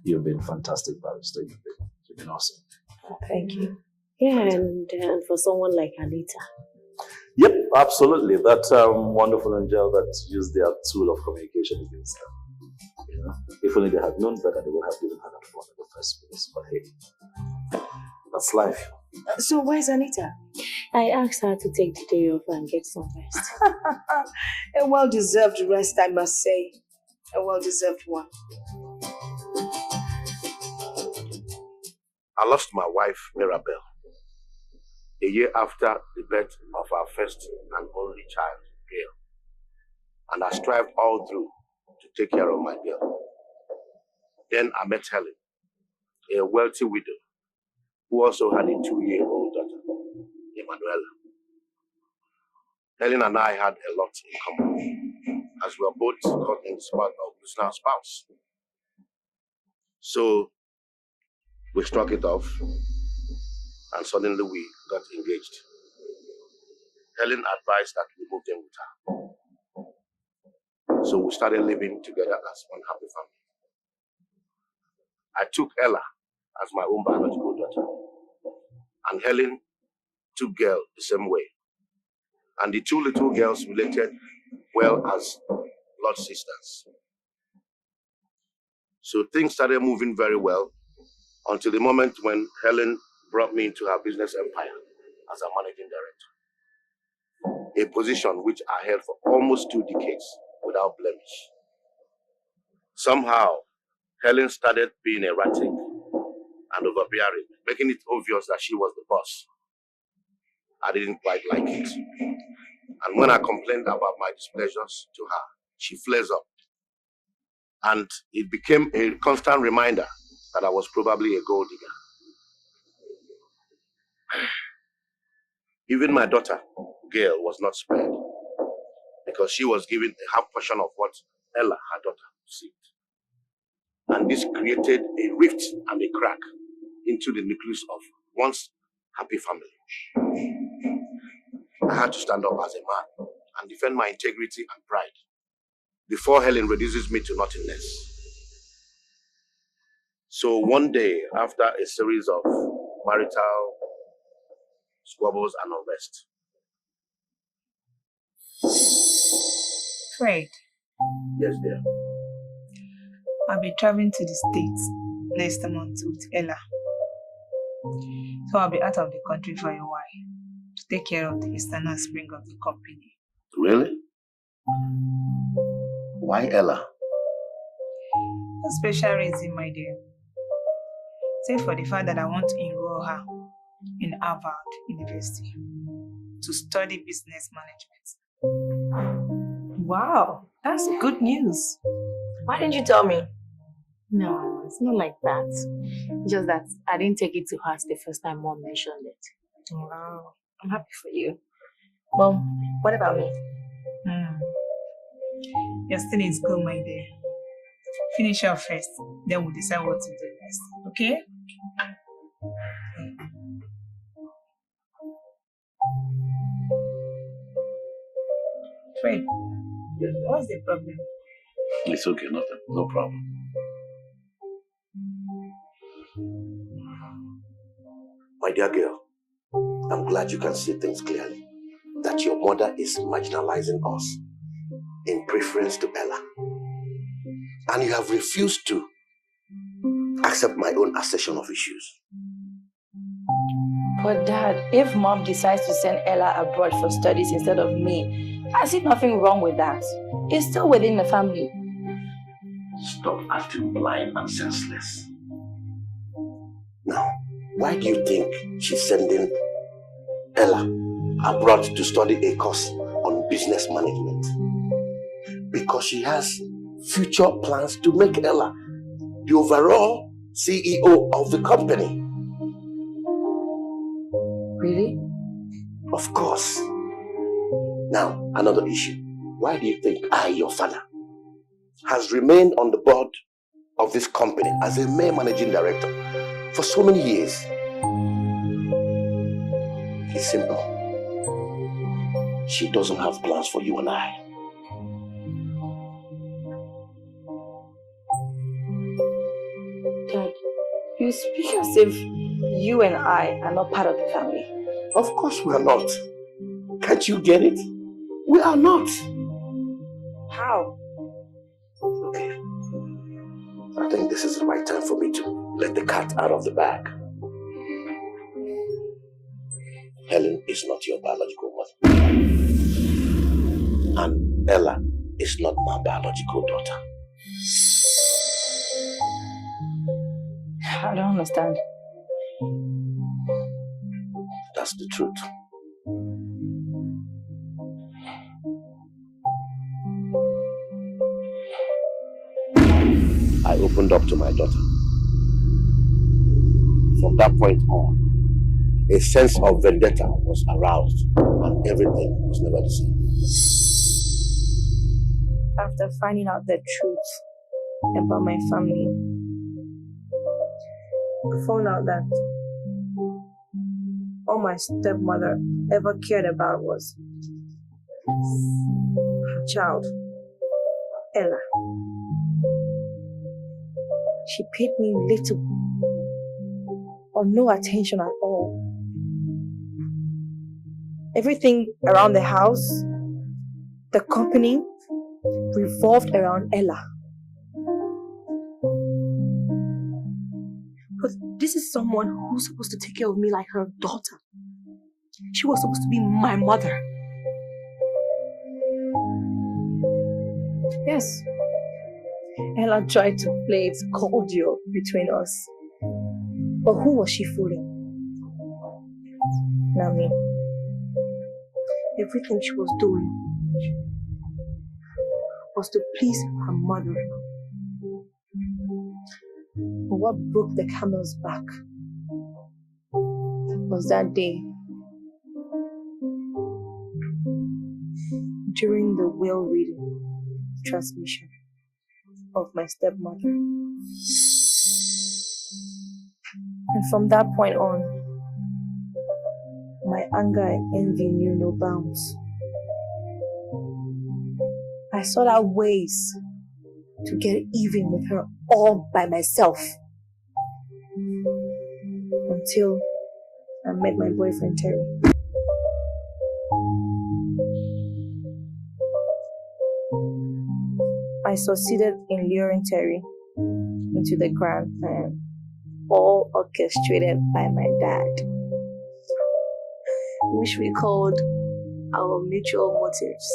You've been fantastic, Barrister. You've been awesome. Thank you. Yeah, and for someone like Anita. Yep, absolutely. That wonderful angel that used their tool of communication against them. You know, if only they had known better, they would have given her that phone in the first place. But hey, that's life. So where's Anita? I asked her to take the day off and get some rest. A well-deserved rest, I must say. A well-deserved one. I lost my wife, Mirabelle, a year after the birth of our first and only child, Gail. And I strived all through to take care of my girl. Then I met Helen, a wealthy widow, who also had a 2-year-old daughter, Nuella. Helen and I had a lot in common, as we were both caught in the spot of losing our spouse. So we struck it off, and suddenly we got engaged. Helen advised that we move in with her. So we started living together as one happy family. I took Ella as my own biological daughter, and Helen took Gail the same way. And the two little girls related well as blood sisters. So things started moving very well until the moment when Helen brought me into her business empire as a managing director, a position which I held for almost 2 decades without blemish. Somehow, Helen started being erratic and overbearing, making it obvious that she was the boss. I didn't quite like it. And when I complained about my displeasures to her, she flares up. And it became a constant reminder that I was probably a gold digger. Even my daughter, Gail, was not spared, because she was given a half portion of what Ella, her daughter, received. And this created a rift and a crack into the nucleus of once happy family. I had to stand up as a man and defend my integrity and pride before Helen reduces me to nothingness. So one day, after a series of marital squabbles and unrest. Fred, Yes, dear. I'll be traveling to the States next month with Ella. So I'll be out of the country for a while to take care of the external spring of the company. Really? Why Ella? A special reason, my dear. Save for the fact that I want to enroll her in Harvard University to study business management. Wow, that's good news. Why didn't you tell me? No, it's not like that. Just that I didn't take it to heart the first time Mom mentioned it. Wow, I'm happy for you. Well, what about me? Your study is good, my dear. Finish up first, then we'll decide what to do next. Okay? Fred, what's the problem? It's okay, nothing. No problem. My dear girl, I'm glad you can see things clearly. That your mother is marginalizing us in preference to Ella. And you have refused to accept my own assertion of issues. But Dad, if Mom decides to send Ella abroad for studies instead of me, I see nothing wrong with that. It's still within the family. Stop acting blind and senseless. Now, why do you think she's sending Ella abroad to study a course on business management? Because she has future plans to make Ella the overall CEO of the company. Really? Of course. Now, another issue. Why do you think I, your father, has remained on the board of this company as a mere managing director for so many years? It's simple. She doesn't have plans for you and I. Dad, you speak as if you and I are not part of the family. Of course we are not. Can't you get it? We are not. How? Okay. I think this is the right time for me to let the cat out of the bag. Helen is not your biological mother. And Ella is not my biological daughter. I don't understand. That's the truth. I opened up to my daughter. From that point on, a sense of vendetta was aroused and everything was never the same. After finding out the truth about my family, I found out that all my stepmother ever cared about was her child, Ella. She paid me little or no attention at all. Everything around the house, the company, revolved around Ella. But this is someone who's supposed to take care of me like her daughter. She was supposed to be my mother. Yes, Ella tried to play it cordial between us. But who was she fooling? Not me. Everything she was doing was to please her mother. But what broke the camel's back was that day during the will reading transmission of my stepmother. And from that point on, my anger and envy knew no bounds. I sought out ways to get even with her all by myself. until I met my boyfriend Terry. I succeeded in luring Terry into the grand plan, all orchestrated by my dad, which we called our mutual motives.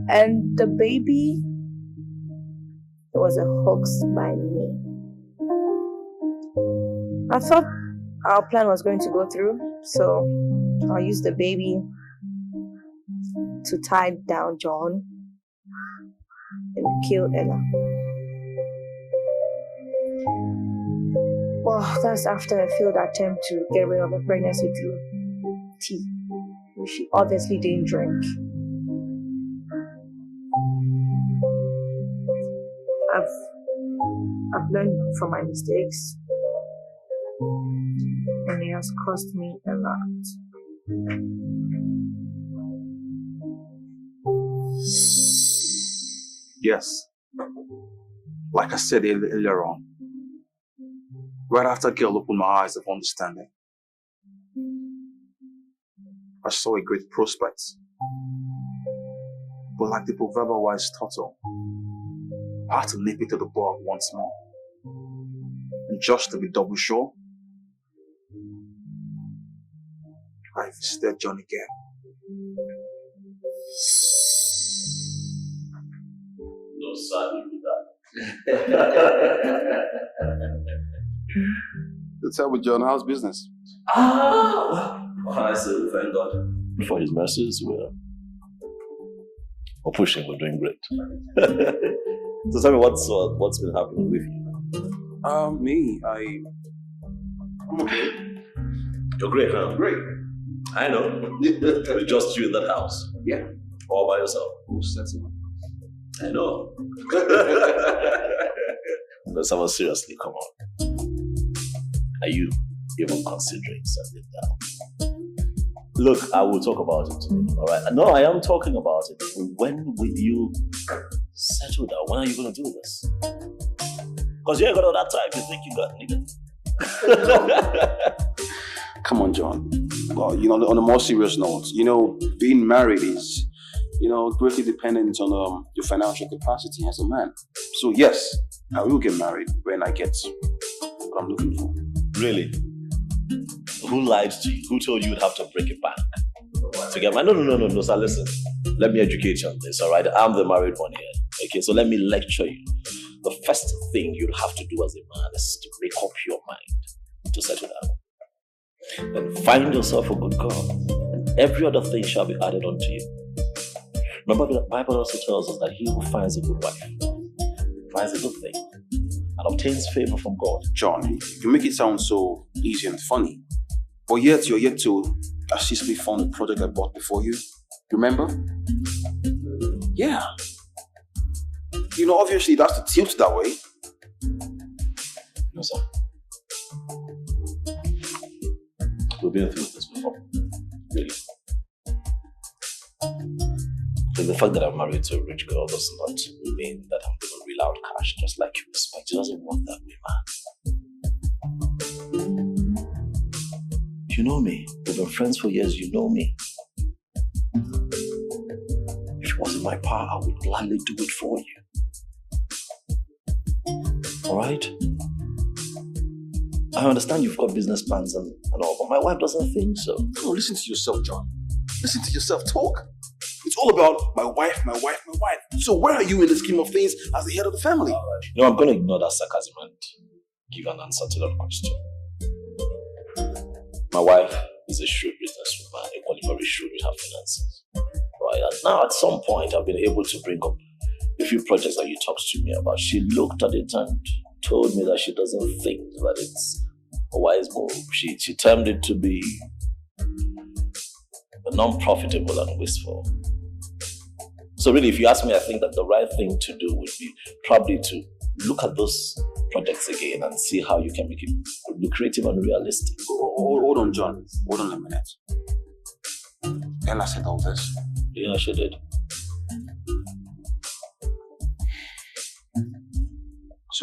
And the baby was a hoax by me. I thought our plan was going to go through, so I used the baby to tie down John and kill Ella. Well, that's after a failed attempt to get rid of a pregnancy through tea, which she obviously didn't drink. I've learned from my mistakes, and it has cost me a lot. Yes. Like I said earlier on, right after girl opened my eyes of understanding, I saw a great prospect. But like the proverbial wise Tonto, I had to nip it to the bud once more. And just to be double sure, I visited John again. No, sadly with that. Let's tell with John, how's business? I say, thank God. For his mercies, we're pushing, we're doing great. So tell me what's been happening with you? Me, I'm okay. You're great, huh? Great. I know. It's just you in that house. Yeah. All by yourself. Who's that? I know. No, someone seriously, come on. Are you even considering settling down? Look, I will talk about it. Alright? No, I am talking about it. When will you settle down? When are you going to do this? Because you ain't got all that time. You think you got, nigga. Come on, John. Well, on a more serious note, being married is, greatly dependent on your financial capacity as a man. So yes, I will get married when I get what I'm looking for. Really? Who lied to you? Who told you you'd have to break a bank to get married? No, sir, listen. Let me educate you on this, alright? I'm the married one here. Okay, so let me lecture you. The first thing you'll have to do as a man is to make up your mind to settle down. Then find yourself a good girl, and every other thing shall be added unto you. Remember, the Bible also tells us that he who finds a good wife finds a good thing and obtains favor from God. John, you make it sound so easy and funny, but yet you're yet to assist me fund the project I bought before you. Remember? Yeah. Obviously that's the tilt that way. No, sir. We've been through this before. Really. So the fact that I'm married to a rich girl does not mean that I'm going to reel out cash just like you expect. It doesn't work that way, man. You know me. We've been friends for years. You know me. If it wasn't my power, I would gladly do it for you. Alright? I understand you've got business plans and all, but my wife doesn't think so. No, listen to yourself, John. Listen to yourself talk. It's all about my wife. So where are you in the scheme of things as the head of the family? Right. I'm going to ignore that sarcasm and give an answer to that question. My wife is a shrewd businesswoman, equally very shrewd with her finances. Right? And now at some point, I've been able to bring up a few projects that you talked to me about. She looked at it and told me that she doesn't think that it's a wise move. She termed it to be non-profitable and wasteful. So really, if you ask me, I think that the right thing to do would be probably to look at those projects again and see how you can make it lucrative and realistic. Hold on, John. Hold on a minute. Ella said all this. Yeah, she did.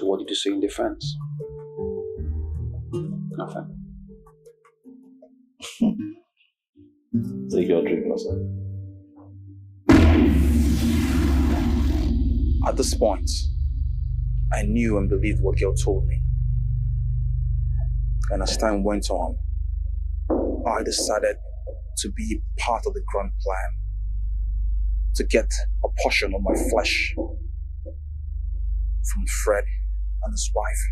So what did you say in defense? Nothing. Take your drink, Master. At this point, I knew and believed what girl told me. And as time went on, I decided to be part of the grand plan, to get a portion of my flesh from Fred and his wife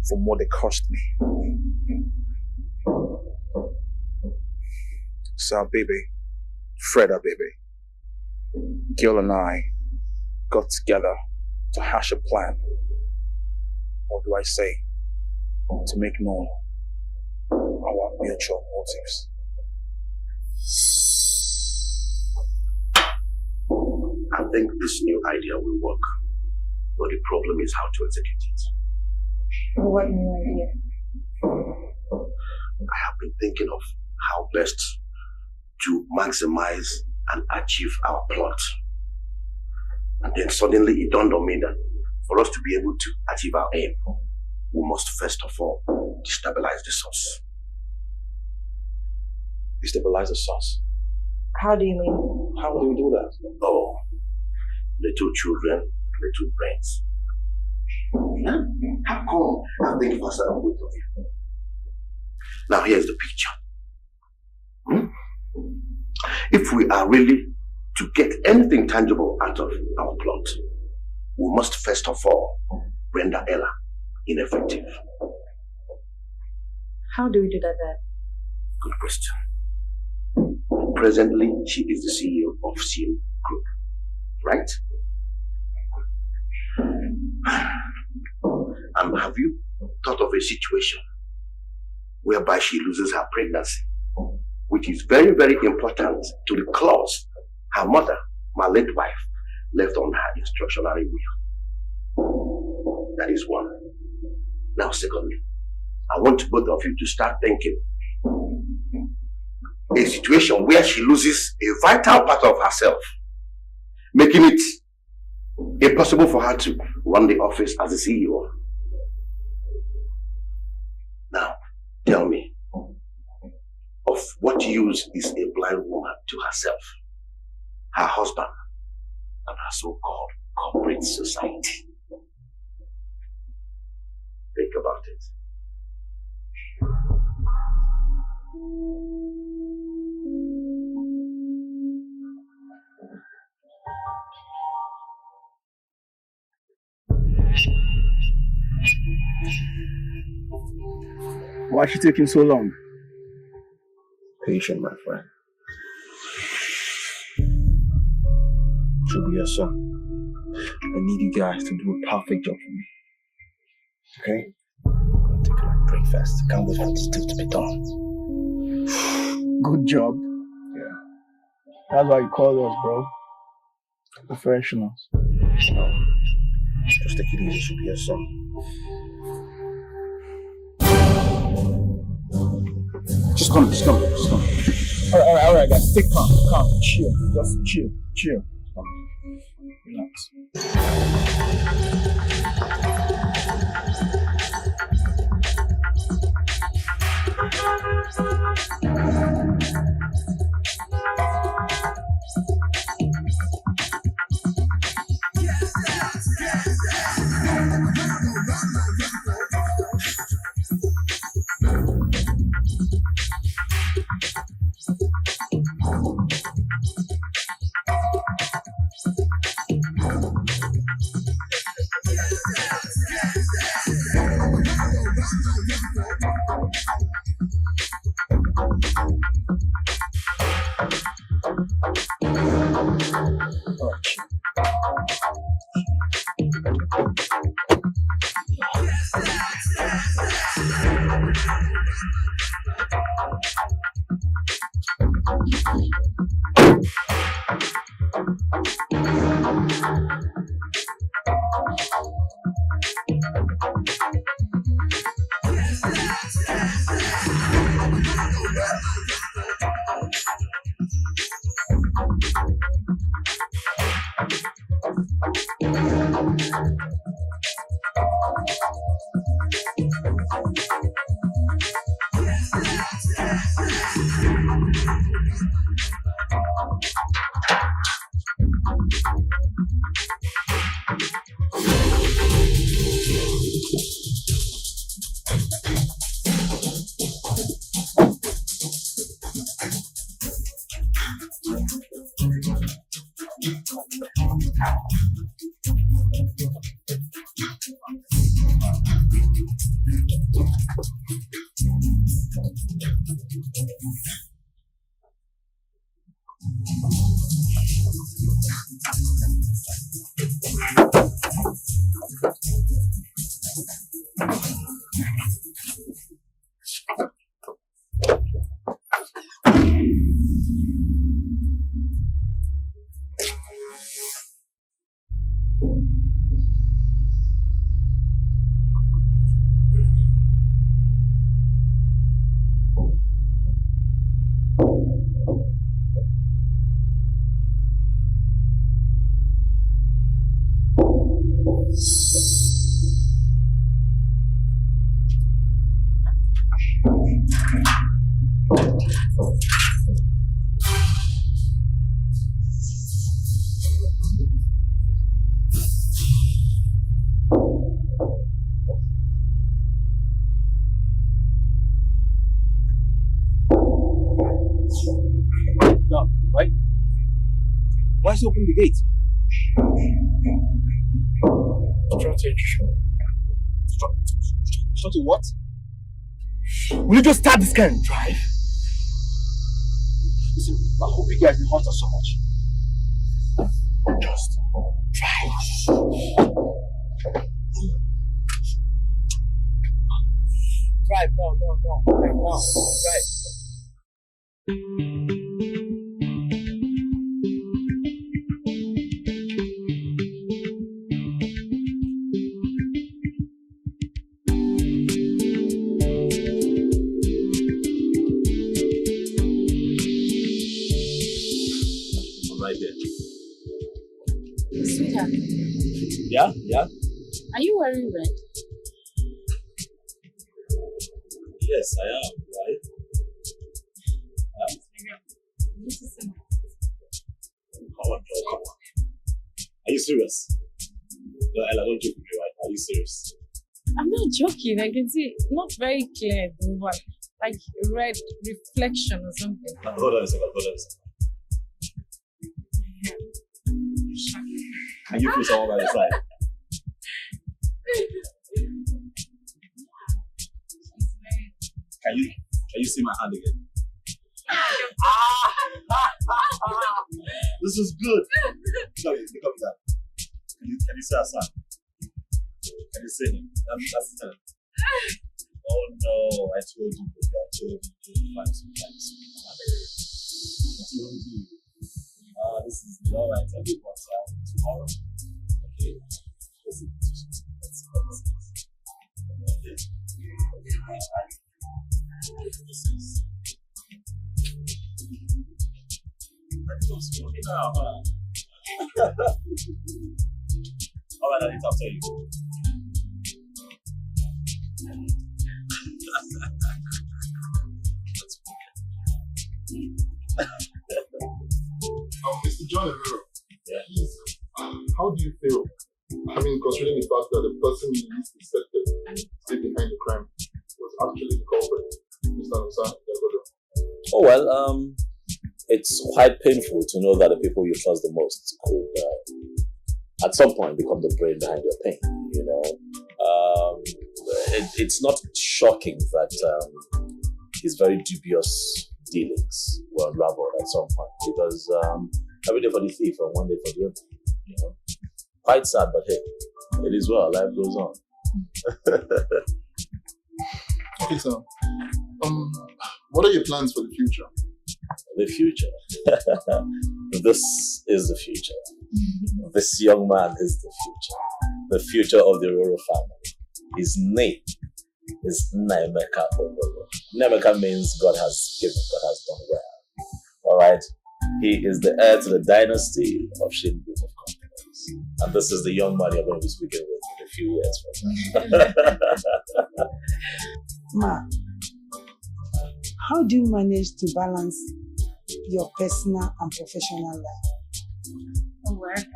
for what they cost me. So our baby, Fred, our baby, Gil and I got together to hash a plan, or do I say, to make known our mutual motives. I think this new idea will work, but the problem is how to execute it. What new idea? I have been thinking of how best to maximize and achieve our plot. And then suddenly it dawned on me that for us to be able to achieve our aim, we must first of all destabilize the source. Destabilize the source? How do you mean? How do we do that? Oh, little children, little brains. How come I think faster than both of you? Now here's the picture. If we are really to get anything tangible out of our plot, we must first of all render Ella ineffective. How do we do that, Dad? Good question. Presently, she is the CEO of Shin Group, right? And have you thought of a situation whereby she loses her pregnancy, which is very, very important to the clause her mother, my late wife, left on her instructionary will? That is one. Now, secondly, I want both of you to start thinking a situation where she loses a vital part of herself, making it impossible for her to run the office as a CEO. Now, tell me, of what use is a blind woman to herself, her husband, and her so-called corporate society? Think about it. Why is she taking so long? Patient, my friend. Should be your son. I need you guys to do a perfect job for me. Okay? I'm gonna take a breakfast. Can't wait for this deal to be done. Good job. Yeah. That's why you call us, bro. Professionals. No. Just take it easy, should be your son. Just come. All right, guys. Stay calm, chill. Just chill. Relax. No, right? Why is he opening the gate? Strategy what? Will you just start this kind of drive? Listen, I hope you guys didn't hurt us so much. Just drive. Drive, no. Right now, drive. Sweetheart, Yeah? are you wearing red? Yes, I am, right? Come on. Are you serious? No, Ella, don't joke with me, right? Are you serious? I'm not joking. I can see not very clear, but like red reflection or something. Hold on a second. Can you feel someone by the side? Can you see my hand again? This is good. Look at that. Can you see our son? Can you see him? That's the time. Oh no, I told you to find some kind of sweet. I told you. This is all right. I'll be tomorrow. Okay. Listen. Alright, I'll tell you. Mr. John Emero, please, how do you feel? I mean, considering the fact that the person you least suspected stayed behind the crime was actually the culprit, Mr. Nusa. Oh well, it's quite painful to know that the people you trust the most could, at some point, become the brain behind your pain. You know, it's not shocking that his very dubious dealings were unraveled at some point, because every day for the thief and one day for the other. You know, quite sad, but hey, it is well. Life goes on. Okay, so what are your plans for the future? The future. This is the future. This young man is the future. The future of the Roro family. His name is Nnaemeka Oboro. Nnaemeka means God has given, God has done well. Alright? He is the heir to the dynasty of Shin Group of Companies. And this is the young man you're going to be speaking with in a few years from now. Ma, how do you manage to balance your personal and professional life? Well, it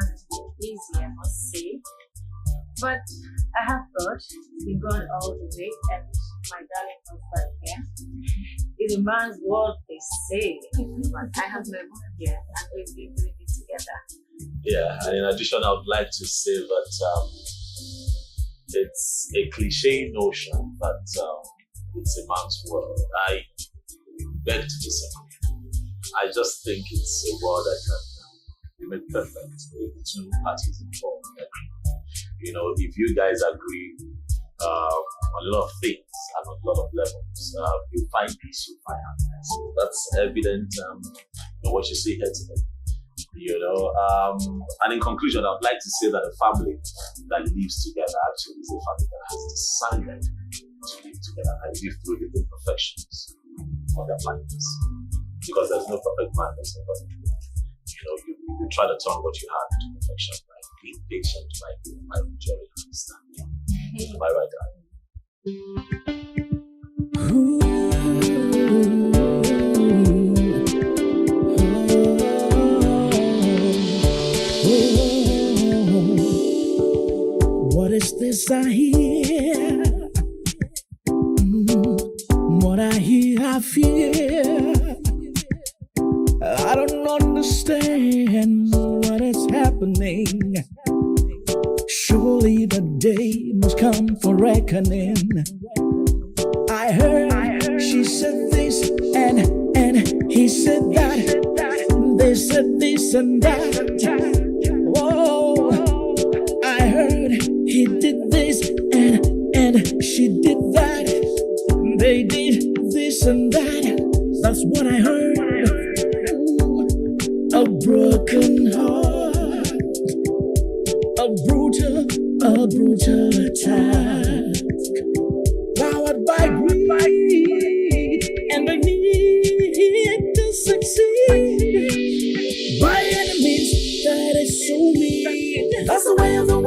hasn't been easy, I must say. But I have thought, been gone all the way, and my darling husband here. It demands what they say. But I have my mom here, and we've been doing it together. Yeah, and in addition, I would like to say that it's a cliche notion that it's a man's world. I beg to disagree. I just think it's a world that can be made perfect if the two parties involved agree. You know, if you guys agree on a lot of things and on a lot of levels, you find peace, you find happiness. That's evident in what you see here today. You know, and in conclusion, I'd like to say that a family that lives together actually is a family that has decided to live together and live through the imperfections of their partners. Because there's no perfect man, there's no perfect woman. You know, you try to turn what you have into perfection by being patient, by being enjoying understanding. Am I right, darling? What is this I hear? What I hear, I fear. I don't understand what is happening. Surely the day must come for reckoning. I heard she said this and he said that. They said this and that. Whoa, I heard he did this and she did that. They did this and that. That's what I heard. A broken heart, a brutal attack, powered by greed and the need to succeed by enemies that is so mean. That's the way of the